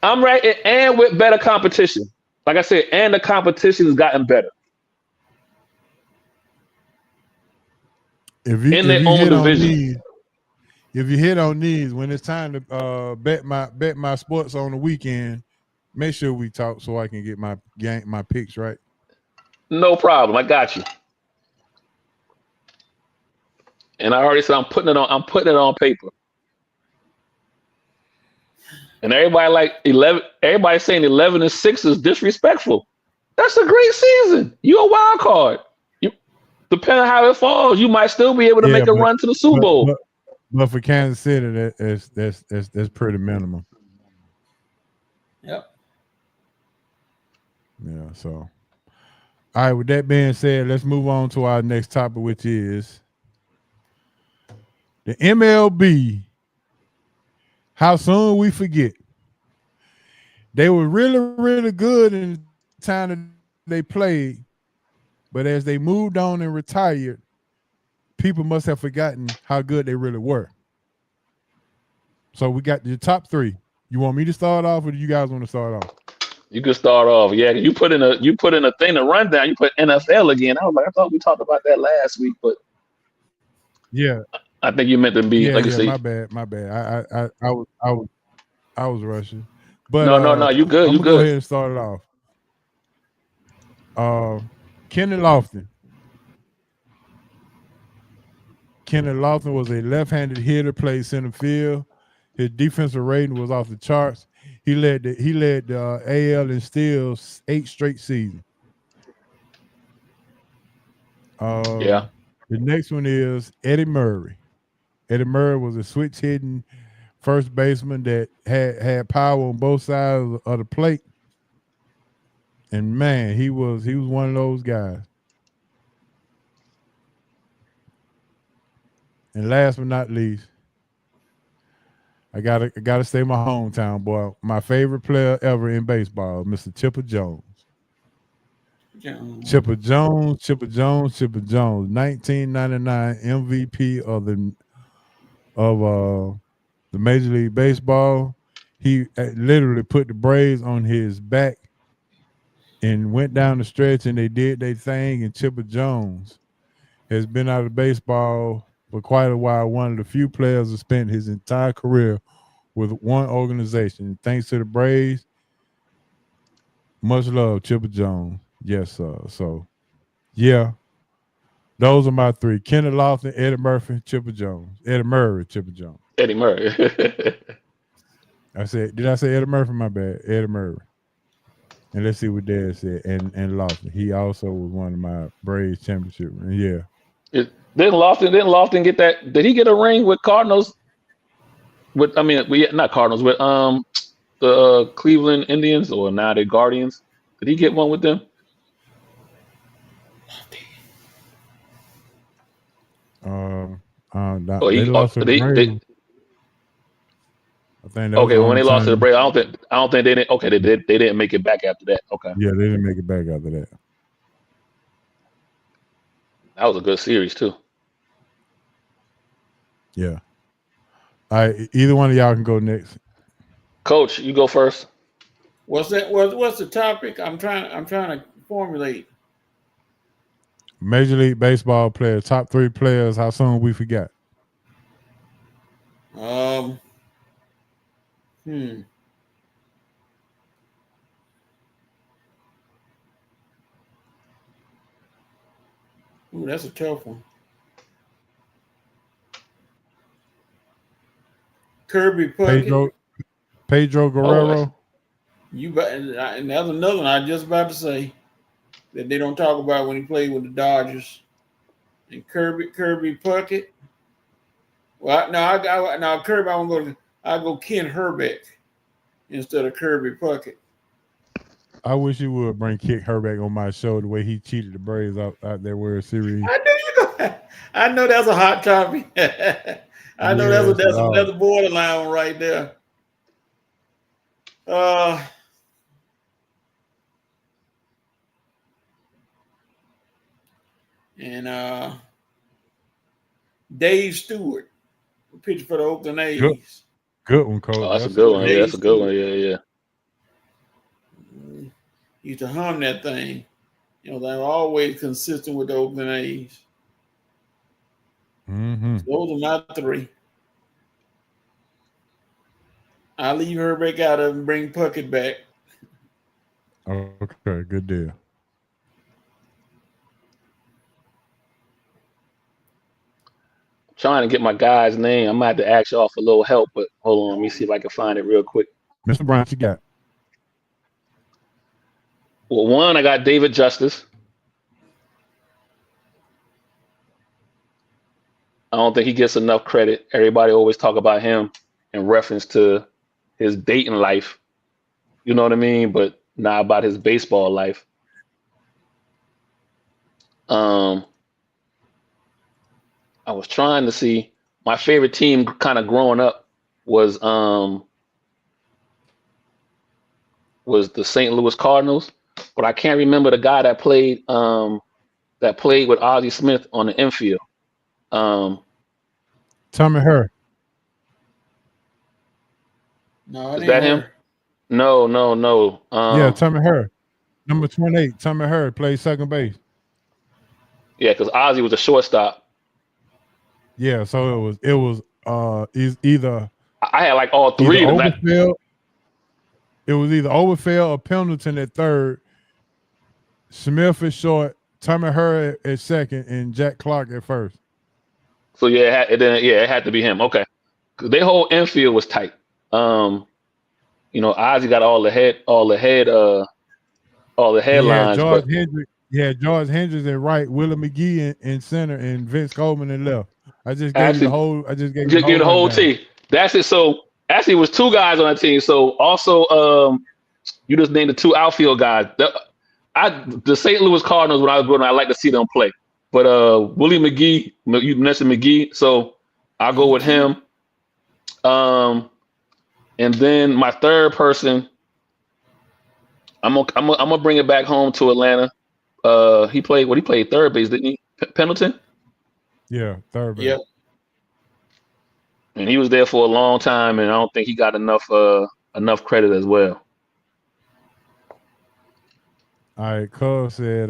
I'm right, and with better competition. Like I said, and the competition has gotten better
if you
in their own division.
If you hit on these, when it's time to bet my sports on the weekend, make sure we talk so I can get my picks right.
No problem. I got you. And I already said I'm putting it on paper. And everybody like 11. Everybody saying 11-6 is disrespectful. That's a great season. You're a wild card. Depending on how it falls, you might still be able to make a run to the Super Bowl.
But for Kansas City, that's pretty minimum.
Yep.
Yeah. So, all right. With that being said, let's move on to our next topic, which is the MLB. How soon we forget. They were really, really good in the time that they played, but as they moved on and retired, people must have forgotten how good they really were. So we got the top 3. You want me to start off, or do you guys want to start off?
You can start off. Yeah, you put in a thing to run down. You put NFL again. I was like, I thought we talked about that last week, but
yeah,
I think you meant to be like you say.
My bad. I was rushing. But
no, you good. You good.
Go ahead and start it off. Kenny Lofton. Kenny Lofton was a left-handed hitter, played center field. His defensive rating was off the charts. He led the AL in steals 8 straight seasons.
Yeah.
The next one is Eddie Murray. Eddie Murray was a switch hitting first baseman that had power on both sides of the plate. And man, he was one of those guys. And last but not least, I gotta say my hometown boy, my favorite player ever in baseball, Mr. Chipper Jones. Chipper Jones, 1999 MVP of the Major League Baseball. He literally put the Braves on his back and went down the stretch, and they did their thing. And Chipper Jones has been out of baseball for quite a while. One of the few players who spent his entire career with one organization. Thanks to the Braves, much love, Chipper Jones. Yes, sir. So, yeah, those are my 3: Kenny Lofton, Eddie Murphy, Chipper Jones. Eddie Murray, Chipper Jones.
Eddie Murray.
Did I say Eddie Murphy? My bad. Eddie Murray. And let's see what Dad said. And Lofton. He also was one of my Braves championship. Yeah.
Didn't Lofton get that? Did he get a ring with Cardinals? Not Cardinals, with the Cleveland Indians, or now the Guardians. Did he get one with them?
They lost to the Braves. I think
when they lost to the Braves, I don't think they didn't. Okay, they didn't make it back after that. Okay.
Yeah, they didn't make it back after that.
That was a good series too.
Yeah. All right, either one of y'all can go next.
Coach, you go first.
What's that? What's the topic? I'm trying to formulate.
Major League Baseball players, top 3 players. How soon we forgot?
Ooh, that's a tough one. Kirby Puckett.
Pedro Guerrero.
And that's another one I was just about to say that they don't talk about when he played with the Dodgers. And Kirby Puckett. Well, no, Kirby. I'll go Ken Herbeck instead of Kirby Puckett.
I wish you would bring Kent Herbeck on my show the way he cheated the Braves out their World Series.
I know that's a hot topic. I know that's another borderline one right there. And Dave Stewart, pitcher for the Oakland A's.
Good one, Coach.
Oh, that's a good one. Yeah, that's a good one. Yeah.
Used to hum that thing. They're always consistent with the Oakland A's.
Mm-hmm.
Those are my three. I'll leave Herbeck out of and bring Puckett back.
Okay, good deal.
Trying to get my guy's name. I might have to ask y'all for a little help, but hold on. Let me see if I can find it real quick.
Mr. Bryant, you got?
Well, one, I got David Justice. I don't think he gets enough credit. Everybody always talk about him in reference to his dating life. You know what I mean? But not about his baseball life. I was trying to see my favorite team kind of growing up was the St. Louis Cardinals, but I can't remember the guy that played with Ozzie Smith on the infield.
Tommy Herr.
No,
is that him? No.
Yeah, Tommy Herr. Number 28, Tommy Herr played second base.
Yeah, because Ozzie was a shortstop.
Yeah, so it was either
I had like all three of them.
It was either Overfield or Pendleton at third, Smith at short, Tommy Herr at second, and Jack Clark at first.
So yeah, it had to be him. Okay, because their whole infield was tight. Ozzie got all the headlines.
George Hendricks in right, Willie McGee in center, and Vince Coleman in left. I just gave you the whole
team. That's it. So actually, it was two guys on that team. So also, you just named the two outfield guys. The St. Louis Cardinals, when I was growing up, I like to see them play. But Willie McGee, you mentioned McGee, so I'll go with him. And then my third person, I'm gonna bring it back home to Atlanta. He played third base, didn't he? Pendleton?
Yeah, third base.
Yep.
And he was there for a long time, and I don't think he got enough credit as well.
All right, Cole said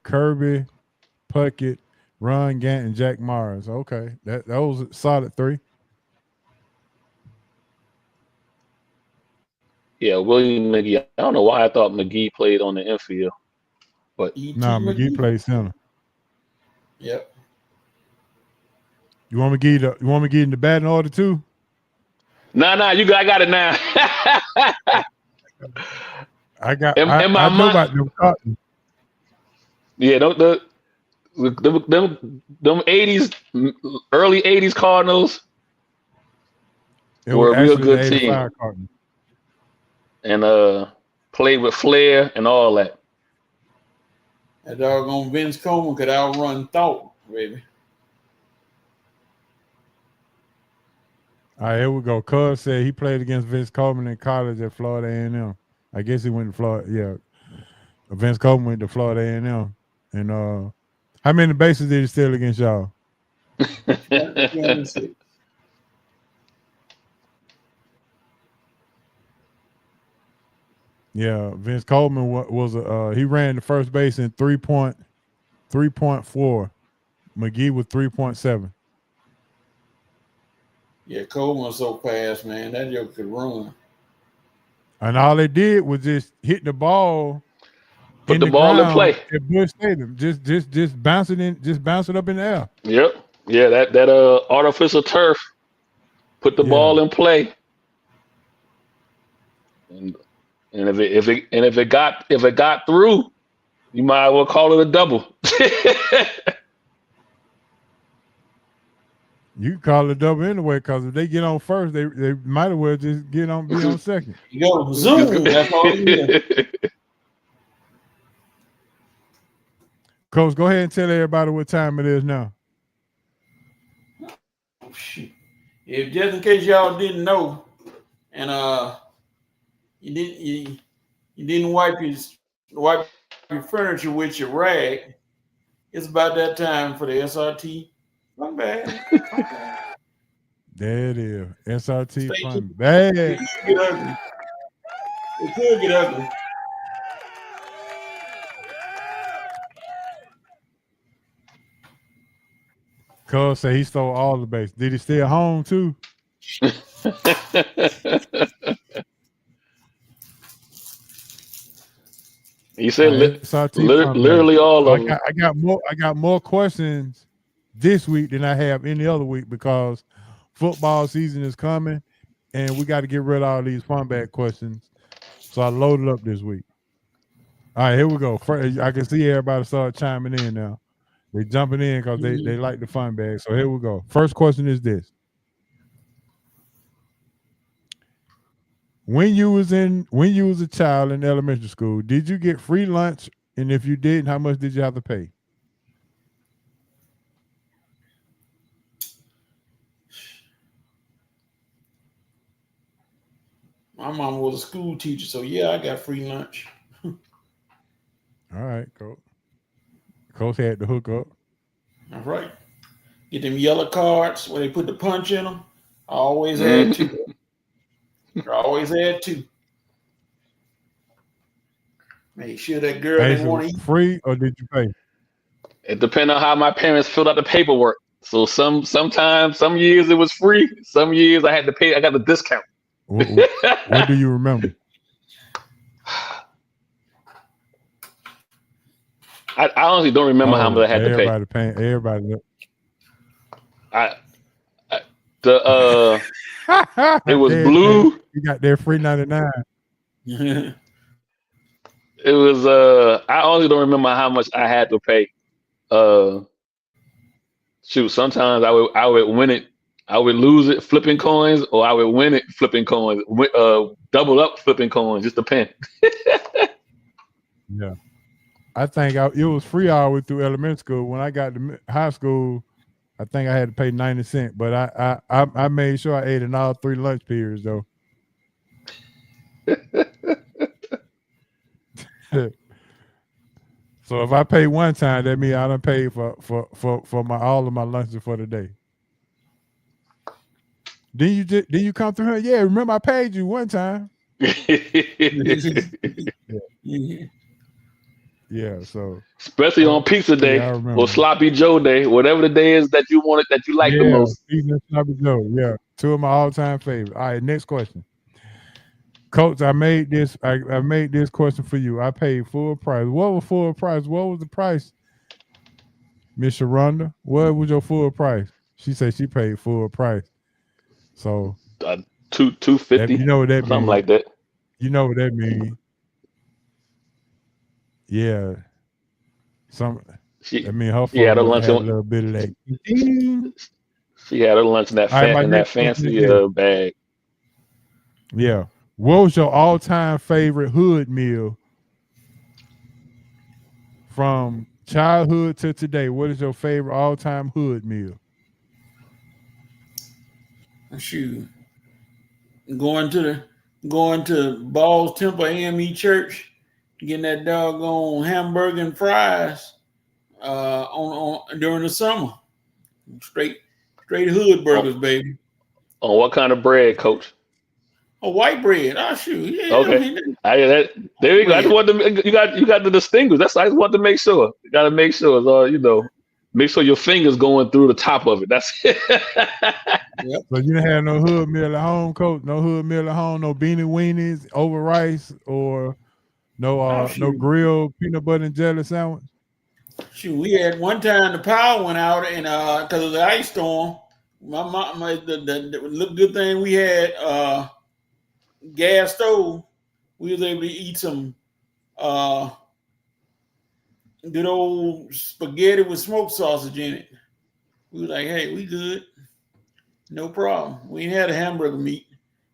Kirby, Puckett, Ron Gant, and Jack Myers. Okay, that was a solid three.
Yeah, William McGee. I don't know why I thought McGee played on the infield, but
McGee played center.
Yep.
You want McGee in the batting order too?
Nah, I got it now.
I know about them Cardinals.
Yeah, them 80s, early 80s Cardinals were a real good team.
Cardinals.
And played with flair and all that.
That doggone Vince Coleman could outrun thought, baby.
All right, here we go. Cuz said he played against Vince Coleman in college at Florida A&M. I guess he went to Florida. Yeah, Vince Coleman went to Florida A&M. And how many bases did he steal against y'all? Yeah, Vince Coleman was he ran the first base in 3.4. McGee was 3.7.
Yeah, Coleman was so fast, man. That joke could run.
And all they did was just hit the ball.
Put the ball in play
at Busch Stadium. Just bounce it up in the air.
Yep. Yeah, that artificial turf put the ball in play, and if it got through, you might as well call it a double.
You can call it a double anyway, because if they get on first, they might as well just be on second.
You go zoom. That's all it is.
Coach, go ahead and tell everybody what time it is now.
Shoot. If just in case y'all didn't know, and you didn't wipe your furniture with your rag, it's about that time for the SRT fun bag.
There it is. SRT
Stay
fun
tuned.
bag.
It could get ugly. It could get ugly.
Cuz say he stole all the base. Did he stay at home too?
You said literally all of them.
I got more questions this week than I have any other week, because football season is coming and we got to get rid of all these fun bag questions. So I loaded up this week. All right, here we go. I can see everybody start chiming in now. They're jumping in because they like the fun bag. So here we go. First question is this. When you was a child in elementary school, did you get free lunch? And if you did, how much did you have to pay?
My mom was a school teacher, so yeah, I got free lunch.
All right, Coach had to hook up.
All right. Get them yellow cards where they put the punch in them. I always had two. I always had two. Make sure that girl didn't want to eat.
Free, or did you pay?
It depends on how my parents filled out the paperwork. So sometimes, some years it was free. Some years I had to pay. I got the discount.
What do you remember?
I honestly don't remember how much I had to pay.
Everybody.
It was blue.
You got their free 99.
It was I honestly don't remember how much I had to pay. Shoot, sometimes I would win it. I would lose it flipping coins, or I would win it flipping coins. Double up flipping coins, just depend.
Yeah. I think it was free all the way through elementary school. When I got to high school, I think I had to pay 90 cents, but I made sure I ate in all 3 lunch periods though. So if I pay one time, that means I done paid for all of my lunches for the day. Did you come through her? Yeah, remember I paid you one time. Yeah, so
especially on pizza day or sloppy Joe day, whatever the day is that you wanted, that you like the most.
Pizza and sloppy Joe, yeah, 2 of my all-time favorites. All right, next question. Coach, I made this question for you. I paid full price. What was full price? What was the price, Miss Sharonda? What was your full price? She said she paid full price. So
$250.
You know what that means?
Something like that.
You know what that means? Yeah. She had a lunch had a little bit of that.
She had her lunch in that fancy bag.
Yeah. What was your all-time favorite hood meal from childhood to today? What is your favorite all-time hood meal?
Shoot. Going to Balls Temple AME Church, getting that doggone hamburger and fries on during the summer. Straight hood burgers, baby.
On what kind of bread, Coach?
A white bread. Oh shoot. Yeah,
okay. There you go. I just want to, you got to distinguish. I just want to make sure. You got to make sure. Make sure your fingers going through the top of it. That's it.
Yep. So you didn't have no hood meal at home, Coach? No hood meal at home? No beanie weenies over rice, or no grilled peanut butter and jelly sandwich?
Shoot, we had one time the power went out, and because of the ice storm, My mom, the good thing we had gas stove. We was able to eat some good old spaghetti with smoked sausage in it. We were like, hey, we good. No problem. We ain't had a hamburger meat.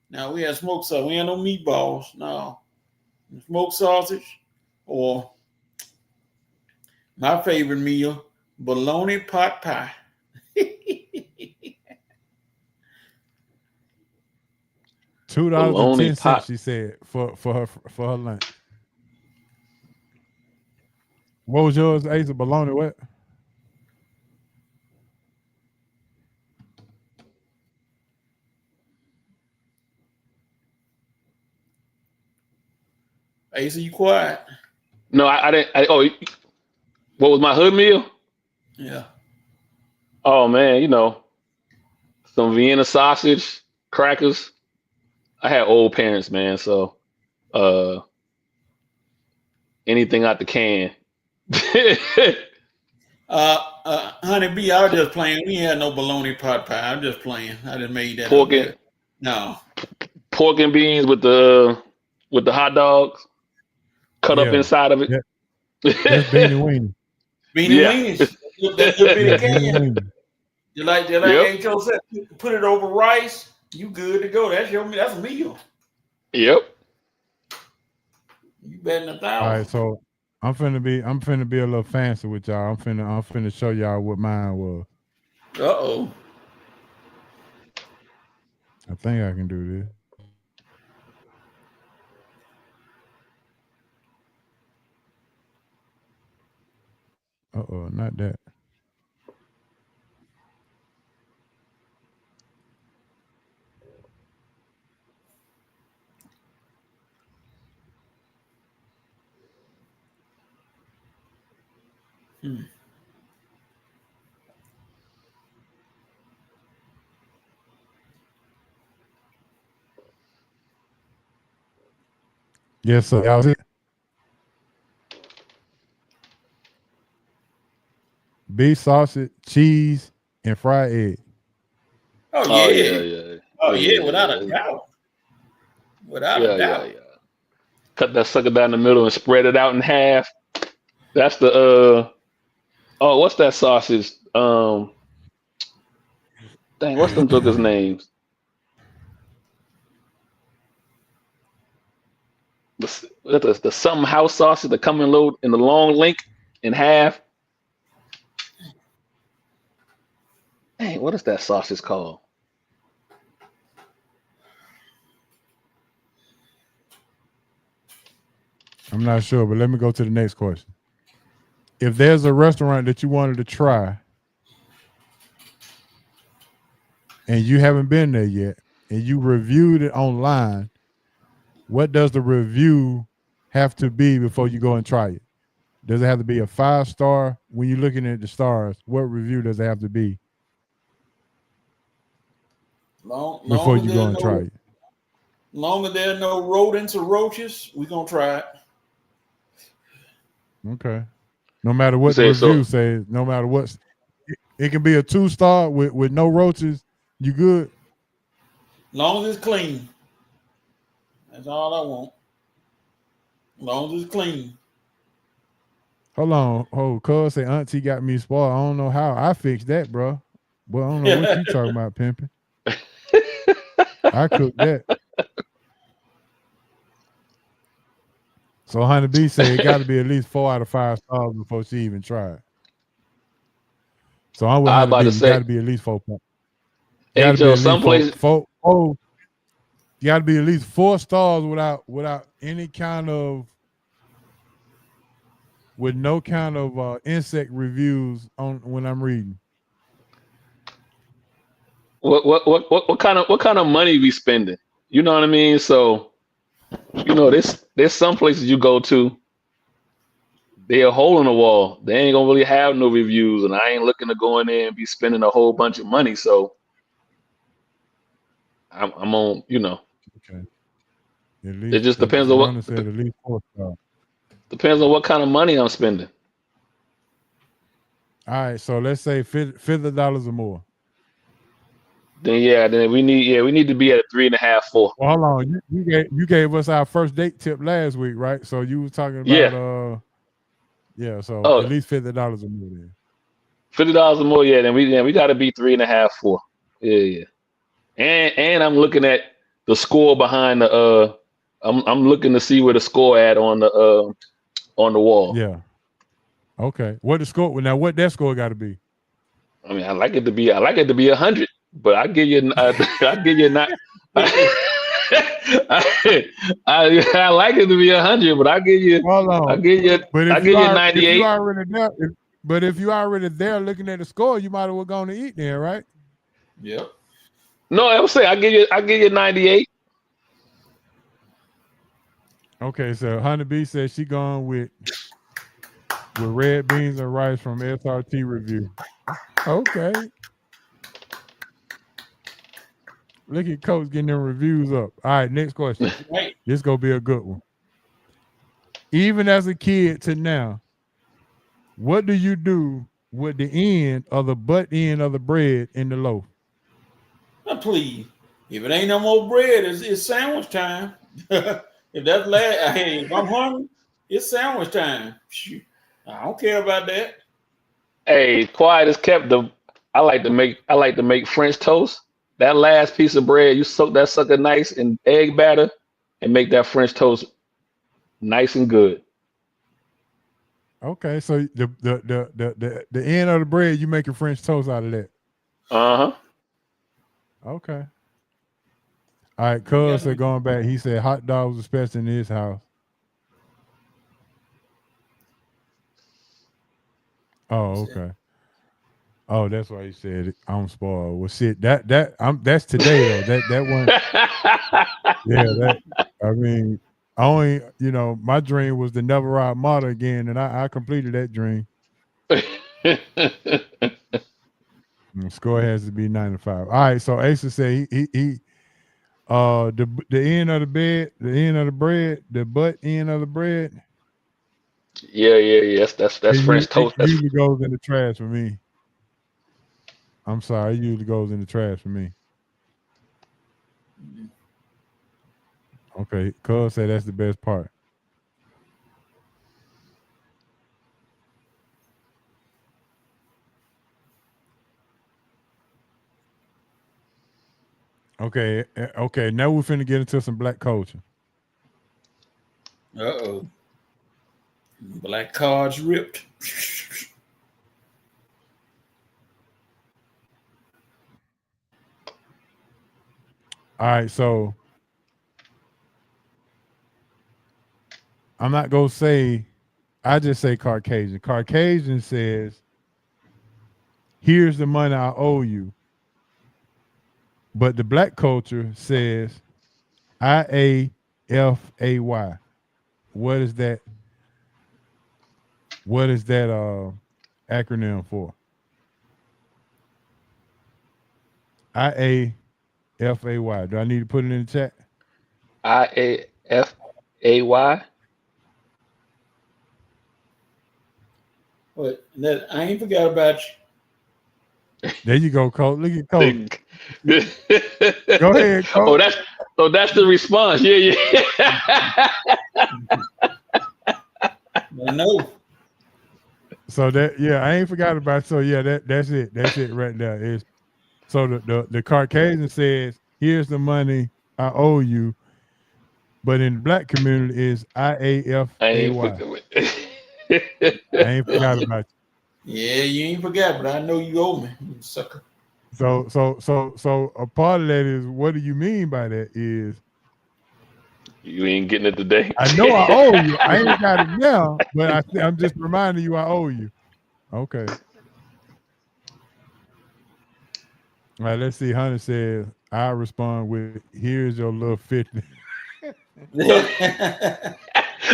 Now we had smoked sausage. We had no meatballs. No. Smoked sausage or my favorite meal, bologna pot pie.
$2.10, she said, for her lunch. What was yours, Ace? Of bologna what?
Ace, are you quiet?
No, I didn't. What was my hood meal?
Yeah.
Oh man, some Vienna sausage, crackers. I had old parents, man, so anything out the can.
Honey B, I was just playing. We had no bologna pot pie. I'm just playing. I just made that
pork
up.
and
No.
pork and beans with the hot dogs cut up inside of it.
Yeah. That's beanie weenie.
Beanie weenies. That little bit of can. You like H.O. said, put it over rice. You good to go. That's a meal.
Yep.
You betting 1,000.
All right, so I'm finna be a little fancy with y'all. I'm finna show y'all what mine was.
Uh-oh.
I think I can do this. Uh-oh, not that. Yes, sir. Y'all see it? Beef sausage, cheese, and fried egg.
Oh yeah. Oh yeah, without a doubt. Without a doubt.
Yeah. Cut that sucker down the middle and spread it out in half. That's the what's that sausage? Dang, what's them jokers' names? The something house sausage that come in the long link in half. Dang, what is that sausage called?
I'm not sure, but let me go to the next question. If there's a restaurant that you wanted to try and you haven't been there yet and you reviewed it online, what does the review have to be before you go and try it? Does it have to be a 5-star? When you're looking at the stars, what review does it have to be before you go and try it?
Long as there are no rodents or roaches, we're going to try it.
Okay. No matter what the review says, no matter what, it can be a 2-star with no roaches. You good?
Long as it's clean. That's all I want. Long as it's clean.
Hold on. Oh, cuz say auntie got me spoiled. I don't know how I fixed that, bro. Well, I don't know what you talking about, pimping. I cooked that. So Honey B said it got to be at least 4 out of 5 stars before she even tried. So I'm with Honey B. You got to be at least 4 points.
Hey, Joe, some places.
You got to be at least 4 stars without any kind of, with no kind of insect reviews on when I'm reading.
What kind of money we spending? You know what I mean? So, there's some places you go to, they're a hole in the wall. They ain't gonna really have no reviews, and I ain't looking to go in there and be spending a whole bunch of money. So I'm on,
Okay.
It just depends on what.
Said at least 4 stars.
Depends on what kind of money I'm spending.
All right, so let's say $50 or more.
then we need to be at a 3.5, 4.
Well, hold on. You gave us our first date tip last week, right? So you were talking about so at least $50 or more then.
$50 or more, then we got to be 3.5, 4. Yeah. And I'm looking at the score behind the I'm looking to see where the score at on the wall.
Yeah. Okay. What the score? Now, what that score got to be?
I mean, I like it to be 100, but I give you not. I like it to be 100, but I give you.
Hold on.
I give you 98.
If you already there looking at the score, you might as well go to eat there, right?
Yep.
No, I'm saying I give you 98.
Okay, so Honey B says she going with red beans and rice from SRT Review. Okay. Look at Coach getting them reviews up. All right, next question.
Right.
This gonna be a good one. Even as a kid to now, what do you do with the end of the butt end of the bread in the loaf?
Now, please, if it ain't no more bread, it's sandwich time. If that's if I'm hungry, it's sandwich time. Shoot, I don't care about that.
Hey, quiet as kept. I like to make French toast. That last piece of bread, you soak that sucker nice in egg batter and make that French toast nice and good.
Okay, so the end of the bread, you make a French toast out of that. Okay. All right, Cuz said going back, he said hot dogs especially in his house. Oh, okay. Oh, that's why he said it. I'm spoiled. Well, shit, that's today though. That one. Yeah, I mean, I only, my dream was to never ride model again, and I completed that dream. The score has to be 95. All right, so Asa said he the end of the bed, the end of the bread, the butt end of the bread.
Yeah. That's French toast.
It usually goes in the trash for me. I'm sorry, it usually goes in the trash for me. Okay, Cuz said that's the best part. Okay. Now we're finna get into some black culture.
Uh-oh. Black cards ripped.
All right, so I'm not gonna say, I just say Caucasian. Caucasian says, here's the money I owe you. But the black culture says IAFAY. What is that? What is that acronym for? IAFAY. Do I need to put it in the chat?
IAFAY.
What? I ain't forgot about you.
There you go, Coach. Look at Coach. Go ahead, Coach.
That's the response. Yeah.
I know.
So I ain't forgot about it. So that's it. That's it right there. So the Caucasian says, here's the money I owe you. But in the black community is IAFAY. I ain't forgot about you.
Yeah, you ain't forgot, but I know you owe me, you sucker.
So a part of that is, what do you mean by that is,
you ain't getting it today.
I know I owe you. I ain't got it now, but I'm just reminding you I owe you. Okay. All right, let's see. Hunter says, I respond with, here's your little 50.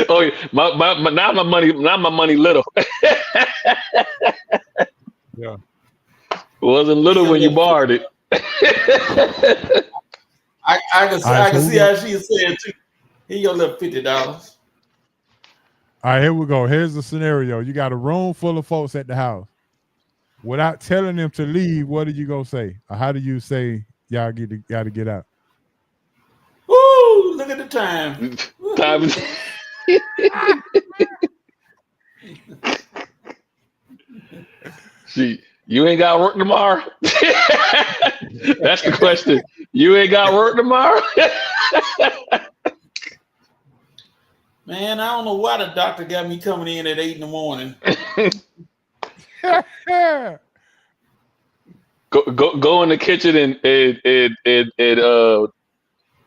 Oh, now my money little.
Yeah.
It wasn't little when you borrowed it.
I can see how she said too. Here your little $50.
All right, here we go. Here's the scenario. You got a room full of folks at the house. Without telling them to leave, what are you gonna say? Or how do you say y'all got to get out.
Woo! Look at the time.
Time. See, you ain't got work tomorrow. That's the question. You ain't got work tomorrow.
Man, I don't know why the doctor got me coming in at 8 in the morning.
Go in the kitchen and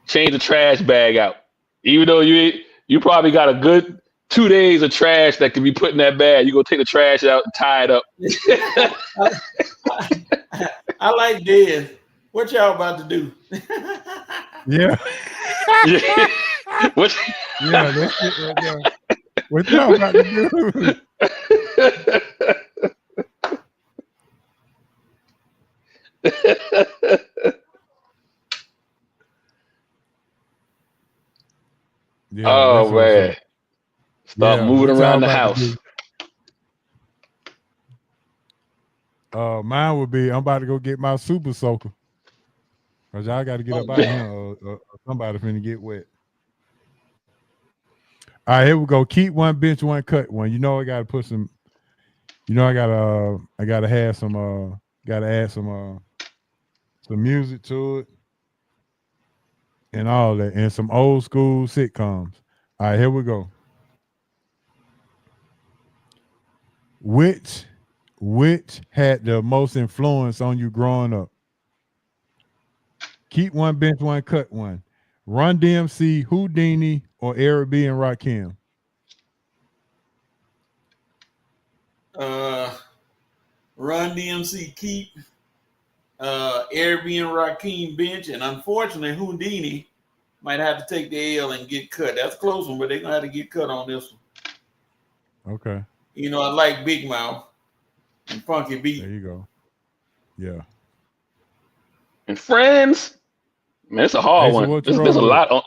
change the trash bag out. Even though you probably got a good 2 days of trash that can be put in that bag, you go take the trash out and tie it up.
I like dead. What y'all about to do?
Yeah.
What?
Yeah, that's it right there. What y'all about to do? Yeah,
Oh man.
up.
Start moving around the house.
Mine would be I'm about to go get my super soaker. Cause y'all got to get up out of here or somebody finna get wet. All right, here we go. Keep one, bench one, cut one. You know I gotta put some, I gotta have some gotta add some music to it and all that, and some old school sitcoms. All right, here we go. Which had the most influence on you growing up? Keep one, bench one, cut one. Run DMC, Houdini, or Eric B. and Rakim?
Run DMC, keep Eric B. and Rakim, bench, and unfortunately Houdini might have to take the L and get cut. That's a close one, but they're gonna have to get cut on this one.
Okay.
You know, I like Big Mouth and Funky Beat.
There you go. Yeah.
And Friends. Man, it's a hard one. There's a lot on.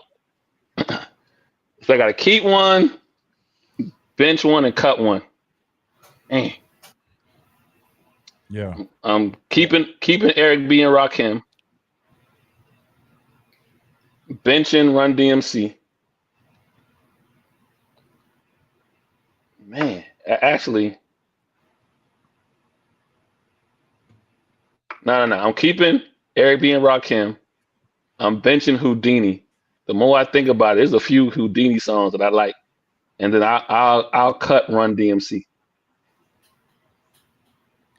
So I got to keep one, bench one, and cut one. Dang.
Yeah.
Keeping Eric B. and Rakim. Benching Run DMC. Man, actually, no. I'm keeping Eric B. and Rakim. I'm benching Houdini. The more I think about it, there's a few Houdini songs that I like, and then I'll cut Run DMC.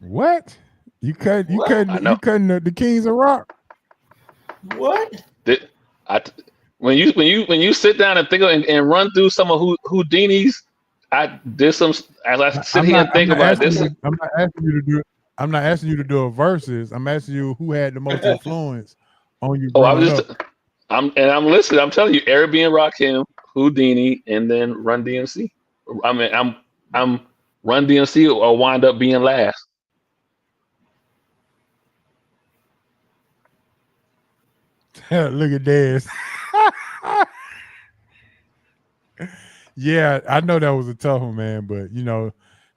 What? You cutting the Kings of Rock?
What?
When you sit down and think and run through some of Houdini's, as I sit here and think about this.
I'm not asking you to do it. I'm not asking you to do a verses. I'm asking you who had the most influence on you.
I'm listening. I'm telling you, Eric B. and Rakim, Houdini, and then Run DMC. I mean, I'm Run DMC or wind up being last.
Look at this. Yeah, I know that was a tough one, man, but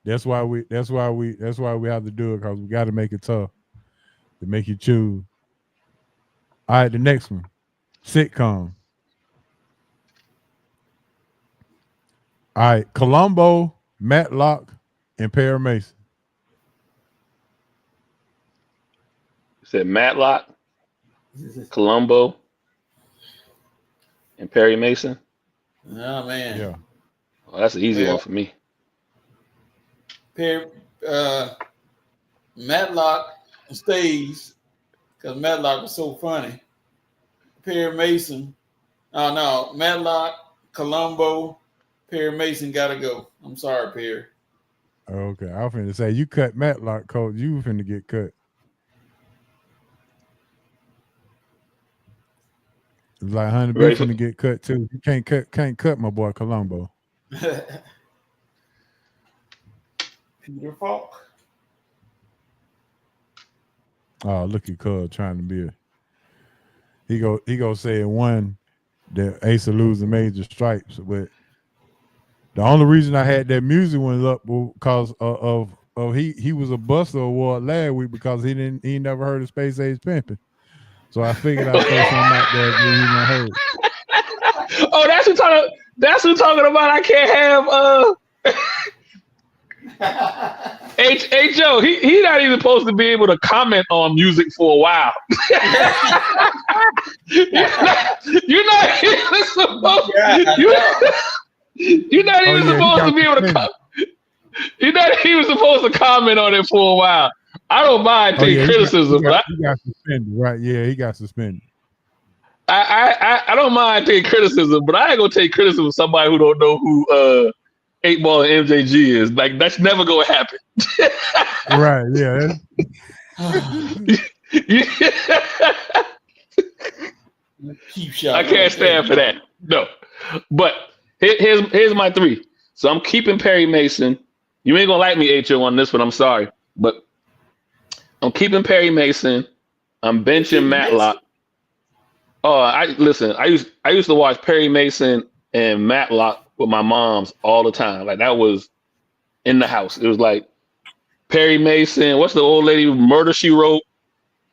that's why we have to do it, because we got to make it tough to make you choose. All right, the next one, sitcom. All right, Columbo, Matlock, and Perry Mason.
You said Matlock, Columbo, and Perry Mason.
Oh man.
Yeah.
Well, that's an easy one for me.
Matlock stays because Matlock was so funny. Perry Mason. Oh no, Matlock, Columbo, Perry Mason gotta go. I'm sorry, Perry.
Okay, I was finna say you cut Matlock, Coach. You were finna get cut. It's like Honey B finna get cut too. You can't cut my boy Columbo.
Peter Falk.
Oh, look at Cub trying to be he go say in one that Asa losing major stripes, but the only reason I had that music one up was because of he was a Buster Award last week because he never heard of Space Age Pimpin'. So I figured I'd throw something out there that you not heard.
Oh, that's who talking about. I can't have H.O. He not even supposed to be able to comment on music for a while. You're not even supposed. You're not even supposed to be able to. You're not even supposed to comment on it for a while. I don't mind taking criticism.
He got suspended, right? Yeah, he got suspended.
I don't mind taking criticism, but I ain't gonna take criticism of somebody who don't know who 8 Ball and MJG is. Like, that's never gonna happen.
Right? Yeah.
I
can't stand for that. No, but here's my 3. So I'm keeping Perry Mason. You ain't gonna like me, H.O. on this one. I'm sorry, but I'm keeping Perry Mason. I'm benching Matlock. Oh, I used to watch Perry Mason and Matlock with my moms all the time. Like, that was in the house. It was like Perry Mason. What's the old lady? Murder, She Wrote.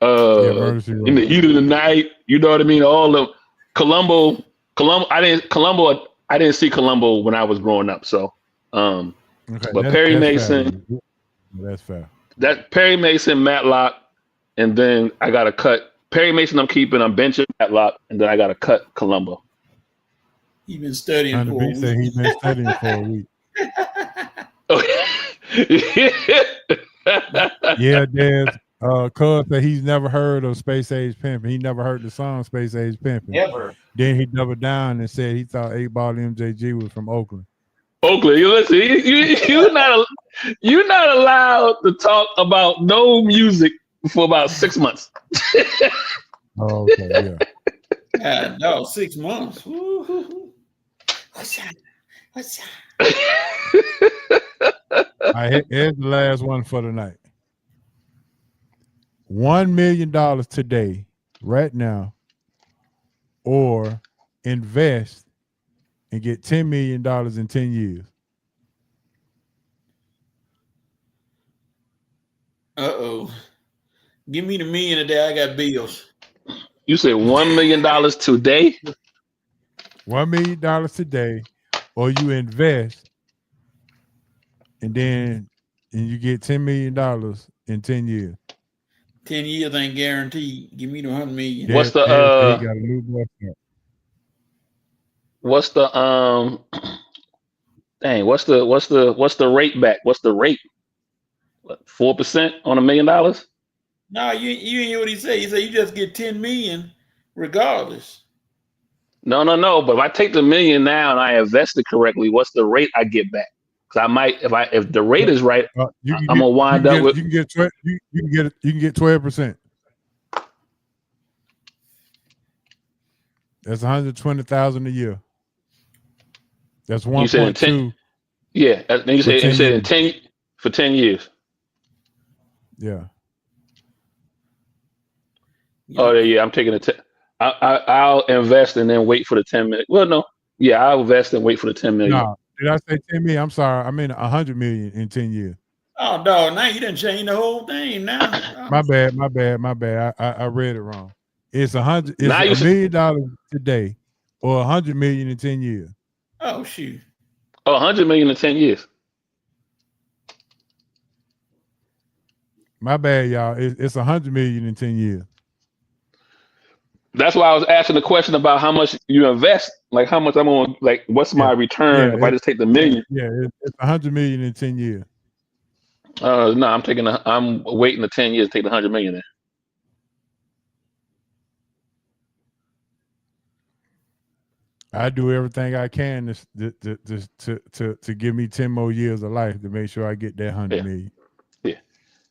Murder, She Wrote.
In the Heat of the Night. You know what I mean? All of Columbo. I didn't see Columbo when I was growing up. So, but Perry Mason.
Fair. That's fair.
That Perry Mason, Matlock, and then I got to cut Perry Mason. I'm keeping. I'm benching Matlock, and then I got to cut Columbo.
He's been studying for a week.
He's been studying for a week. Yeah, Dad. Cuz said he's never heard of Space Age Pimpin'. He never heard the song Space Age Pimpin'.
Never.
Then he doubled down and said he thought 8 Ball MJG was from Oakland.
Oakland, you listen. You're not allowed to talk about no music for about 6 months.
Oh, okay, yeah.
No, 6 months. What's that?
All right, here's the last one for the night. $1 million today, right now, or invest and get $10 million in 10 years.
Uh-oh. Give me the $1 million today. I got bills.
You said $1 million today?
$1 million today, or you invest and you get $10 million in 10 years.
10 years ain't guaranteed. Give me the $100 million.
What's the
got a new boyfriend.
What's the what's the rate back? What's the rate? 4% on $1 million?
No, you ain't hear what he said. He said you just get 10 million regardless.
No. But if I take the $1 million now and I invest it correctly, what's the rate I get back? Because I might, if the rate is right, I'm gonna wind up with.
You can get 12%. That's $120,000 a year. That's 1.2.
Yeah, then you said in 10 for 10 years.
Yeah.
Oh yeah, I'm taking it. I'll invest and then wait for the 10 million. Well, no, yeah, I'll invest and wait for the 10 million.
No, did I say 10 million? I'm sorry, I mean 100 million in 10 years.
Oh, dog, now you didn't change the whole thing. Now,
my bad. I read it wrong. It's $1 million today, or 100 million in 10 years.
Oh shoot.
Oh, 100 million in 10 years.
My bad, y'all. It's 100 million in 10 years.
That's why I was asking the question about how much you invest. Like how much I'm on. Like, what's my return if I just take the million?
Yeah, it's 100 million in 10 years.
No, I'm waiting the 10 years to take the 100 million in.
I do everything I can to give me 10 more years of life to make sure I get that 100 million.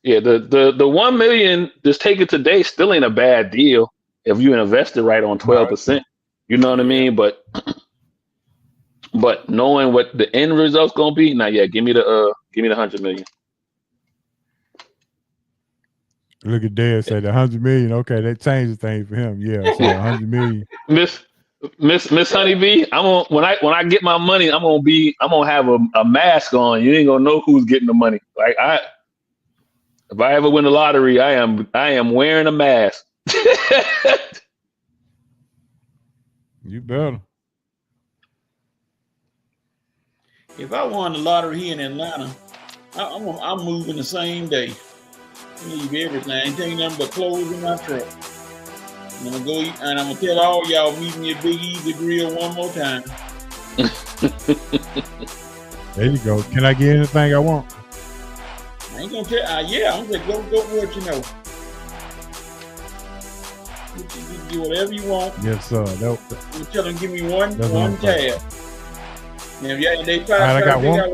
Yeah. The 1 million just take it today still ain't a bad deal if you invest it right on 12%. You know what I mean? But knowing what the end result's gonna be, now give me the 100 million.
Look at Dad say the 100 million. Okay, that changes things for him. Yeah, so 100 million.
Miss Honeybee, when I get my money, I'm gonna have a mask on. You ain't gonna know who's getting the money. Like if I ever win the lottery, I am wearing a mask.
You better.
If I won the lottery here in Atlanta, I'm moving the same day. Leave everything. Ain't taking nothing but clothes in my truck. I'm gonna go and I'm gonna tell all y'all meet me at Big Easy Grill one more time.
There you go. Can I get anything I want?
I ain't gonna tell. Yeah, I'm gonna go what you know. You can do whatever you want.
Yes, sir.
I'm tell them give me one
what
tab. Now if they try,
I got one.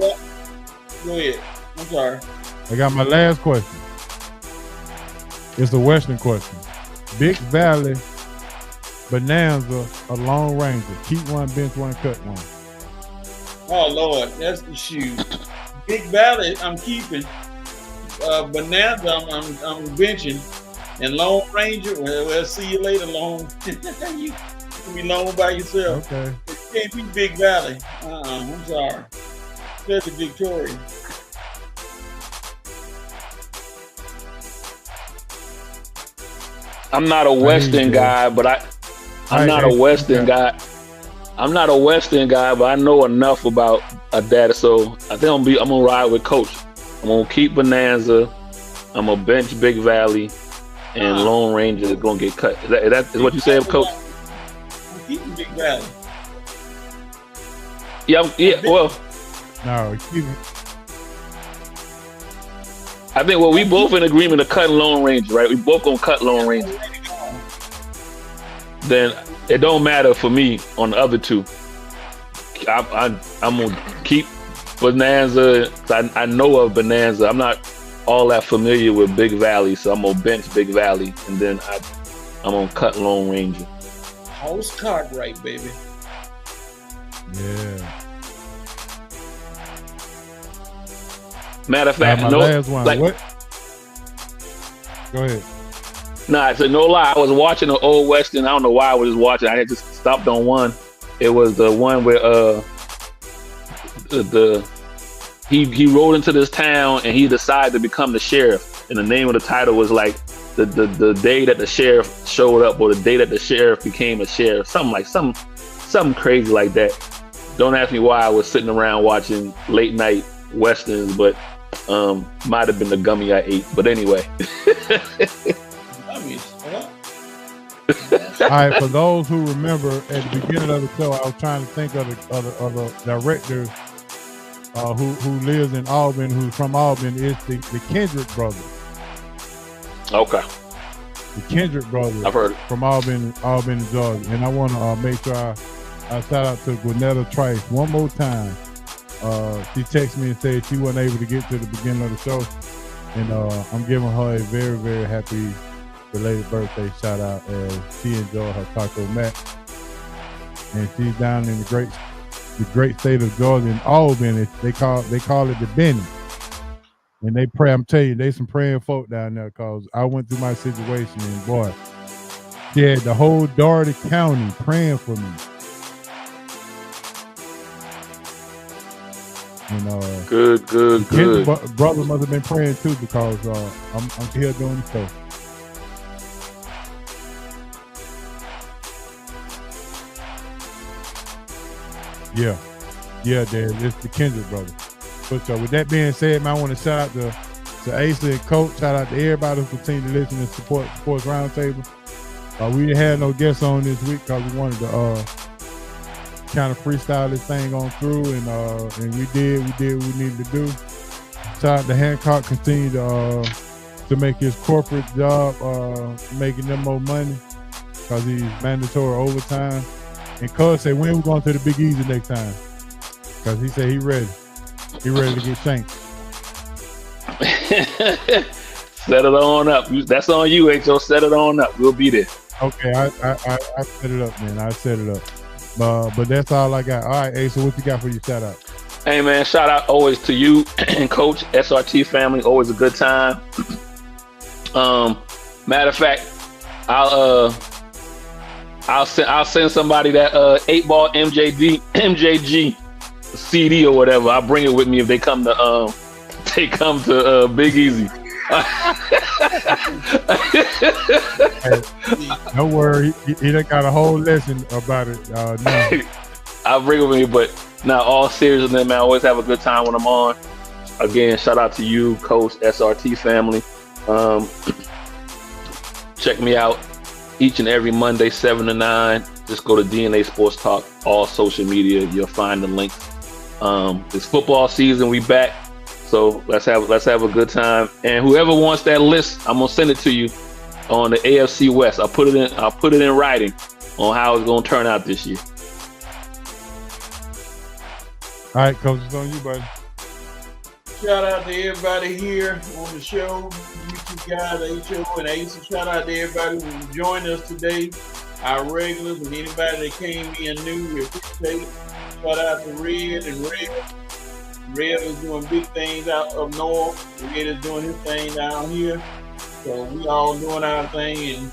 Go ahead. I'm sorry.
I got my last question. It's a Western question. Big Valley, Bonanza, a Lone Ranger. Keep one, bench one, cut one.
Oh Lord, that's the shoe. Big Valley, I'm keeping. Bonanza, I'm benching. And Lone Ranger, well, see you later, Lone. You can be lone by yourself.
Okay.
You can't be Big Valley. I'm sorry. Especially Victoria.
I'm not a Western guy, but I'm not a Western guy. I'm not a Western guy, but I know enough about a data. So I think I'm gonna ride with Coach. I'm gonna keep Bonanza. I'm gonna bench Big Valley, and Lone Ranger is gonna get cut. Is that what you said, Coach?
I'm keeping Big Valley.
Yeah. Well,
no, keep it.
I think we both in agreement to cut Lone Ranger, right? We both gonna cut Lone Ranger. Then it don't matter for me on the other two. I'm gonna keep Bonanza. I know of Bonanza. I'm not all that familiar with Big Valley, so I'm gonna bench Big Valley, and then I'm gonna cut Lone Ranger.
Host Cartwright, baby.
Yeah.
Matter of fact,
last one.
like,
what? Go ahead.
Nah, I said no lie. I was watching an old Western. I don't know why I was just watching. I had just stopped on one. It was the one where he rode into this town and he decided to become the sheriff. And the name of the title was like the day that the sheriff showed up, or the day that the sheriff became a sheriff. Something crazy like that. Don't ask me why I was sitting around watching late night Westerns, but might have been the gummy I ate. But anyway.
All right, for those who remember, at the beginning of the show, I was trying to think of the director who lives in Auburn, who's from Auburn. Is the Kendrick brothers.
Okay.
The Kendrick brothers.
I've heard it.
From Auburn, Georgia. And I want to make sure I shout out to Gwinnetta Trice one more time. She texted me and said she wasn't able to get to the beginning of the show. And I'm giving her a very, very happy belated birthday shout out as she enjoyed her Taco Mac. And she's down in the great state of Georgia in Albany. They call it the Benny. And they pray, I'm telling you, they some praying folk down there, because I went through my situation and boy, she had the whole Dougherty County praying for me. And
good.
Brother must have been praying too, because I'm here doing the show. Yeah, Dad, it's the Kendrick brothers. But with that being said, man, I want to shout out to Asa and Coach. Shout out to everybody who continue to listen and support Sports Roundtable. We didn't have no guests on this week because we wanted to kind of freestyle this thing on through, and we did what we needed to do. Shout out to Hancock, continue to make his corporate job, making them more money because he's mandatory overtime. And Cuz said, when we going to the Big Easy next time? Because he said he ready. He ready to get shanked.
Set it on up. That's on you, H.O. Set it on up. We'll be there.
Okay, I set it up, man. I set it up. But that's all I got. All right, Ace, so what you got for your shout out?
Hey, man, shout out always to you and Coach, SRT family. Always a good time. Matter of fact, I'll send somebody that 8-ball MJG CD or whatever. I'll bring it with me if they come to Big Easy.
Don't worry, he done got a whole lesson about it now.
I'll bring him in, but now all seriousness, man, I always have a good time when I'm on. Again, shout out to you, Coach, SRT family. Check me out each and every Monday, 7 to 9. Just go to DNA Sports Talk, all social media. You'll find the link. It's football season. We back, so let's have a good time. And whoever wants that list, I'm gonna send it to you on the AFC West. I'll put it in writing on how it's gonna turn out this year.
All right, Coach, it's on you, buddy.
Shout out to everybody here on the show, YouTube guys, HO and Ace. Shout out to everybody who joined us today, our regulars and anybody that came in new. We appreciate it. Shout out to Red and Red. Red is doing big things out up north. Red is doing his thing down here. So we all doing our thing, and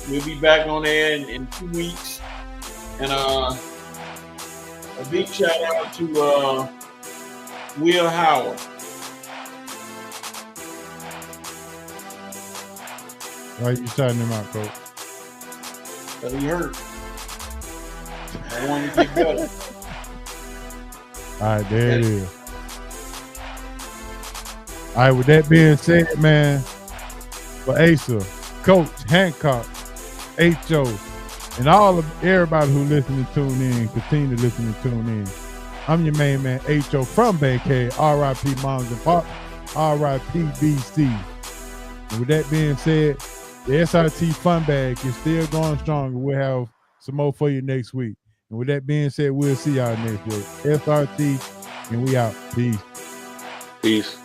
we'll be back on there in 2 weeks. And a big shout out to Will Howard.
Why you shouting him out, Coach?
Because he hurt. I want to get better.
All right, there it is. All right, with that being said, man, for Asa, Coach Hancock, HO, and everybody who listen and tune in, continue to listen and tune in. I'm your main man, HO from Bankhead, RIP Moms and Pop, RIP BC. And with that being said, the SRT Fun Bag is still going strong. We'll have some more for you next week. And with that being said, we'll see y'all next week. SRT, and we out. Peace.
Peace.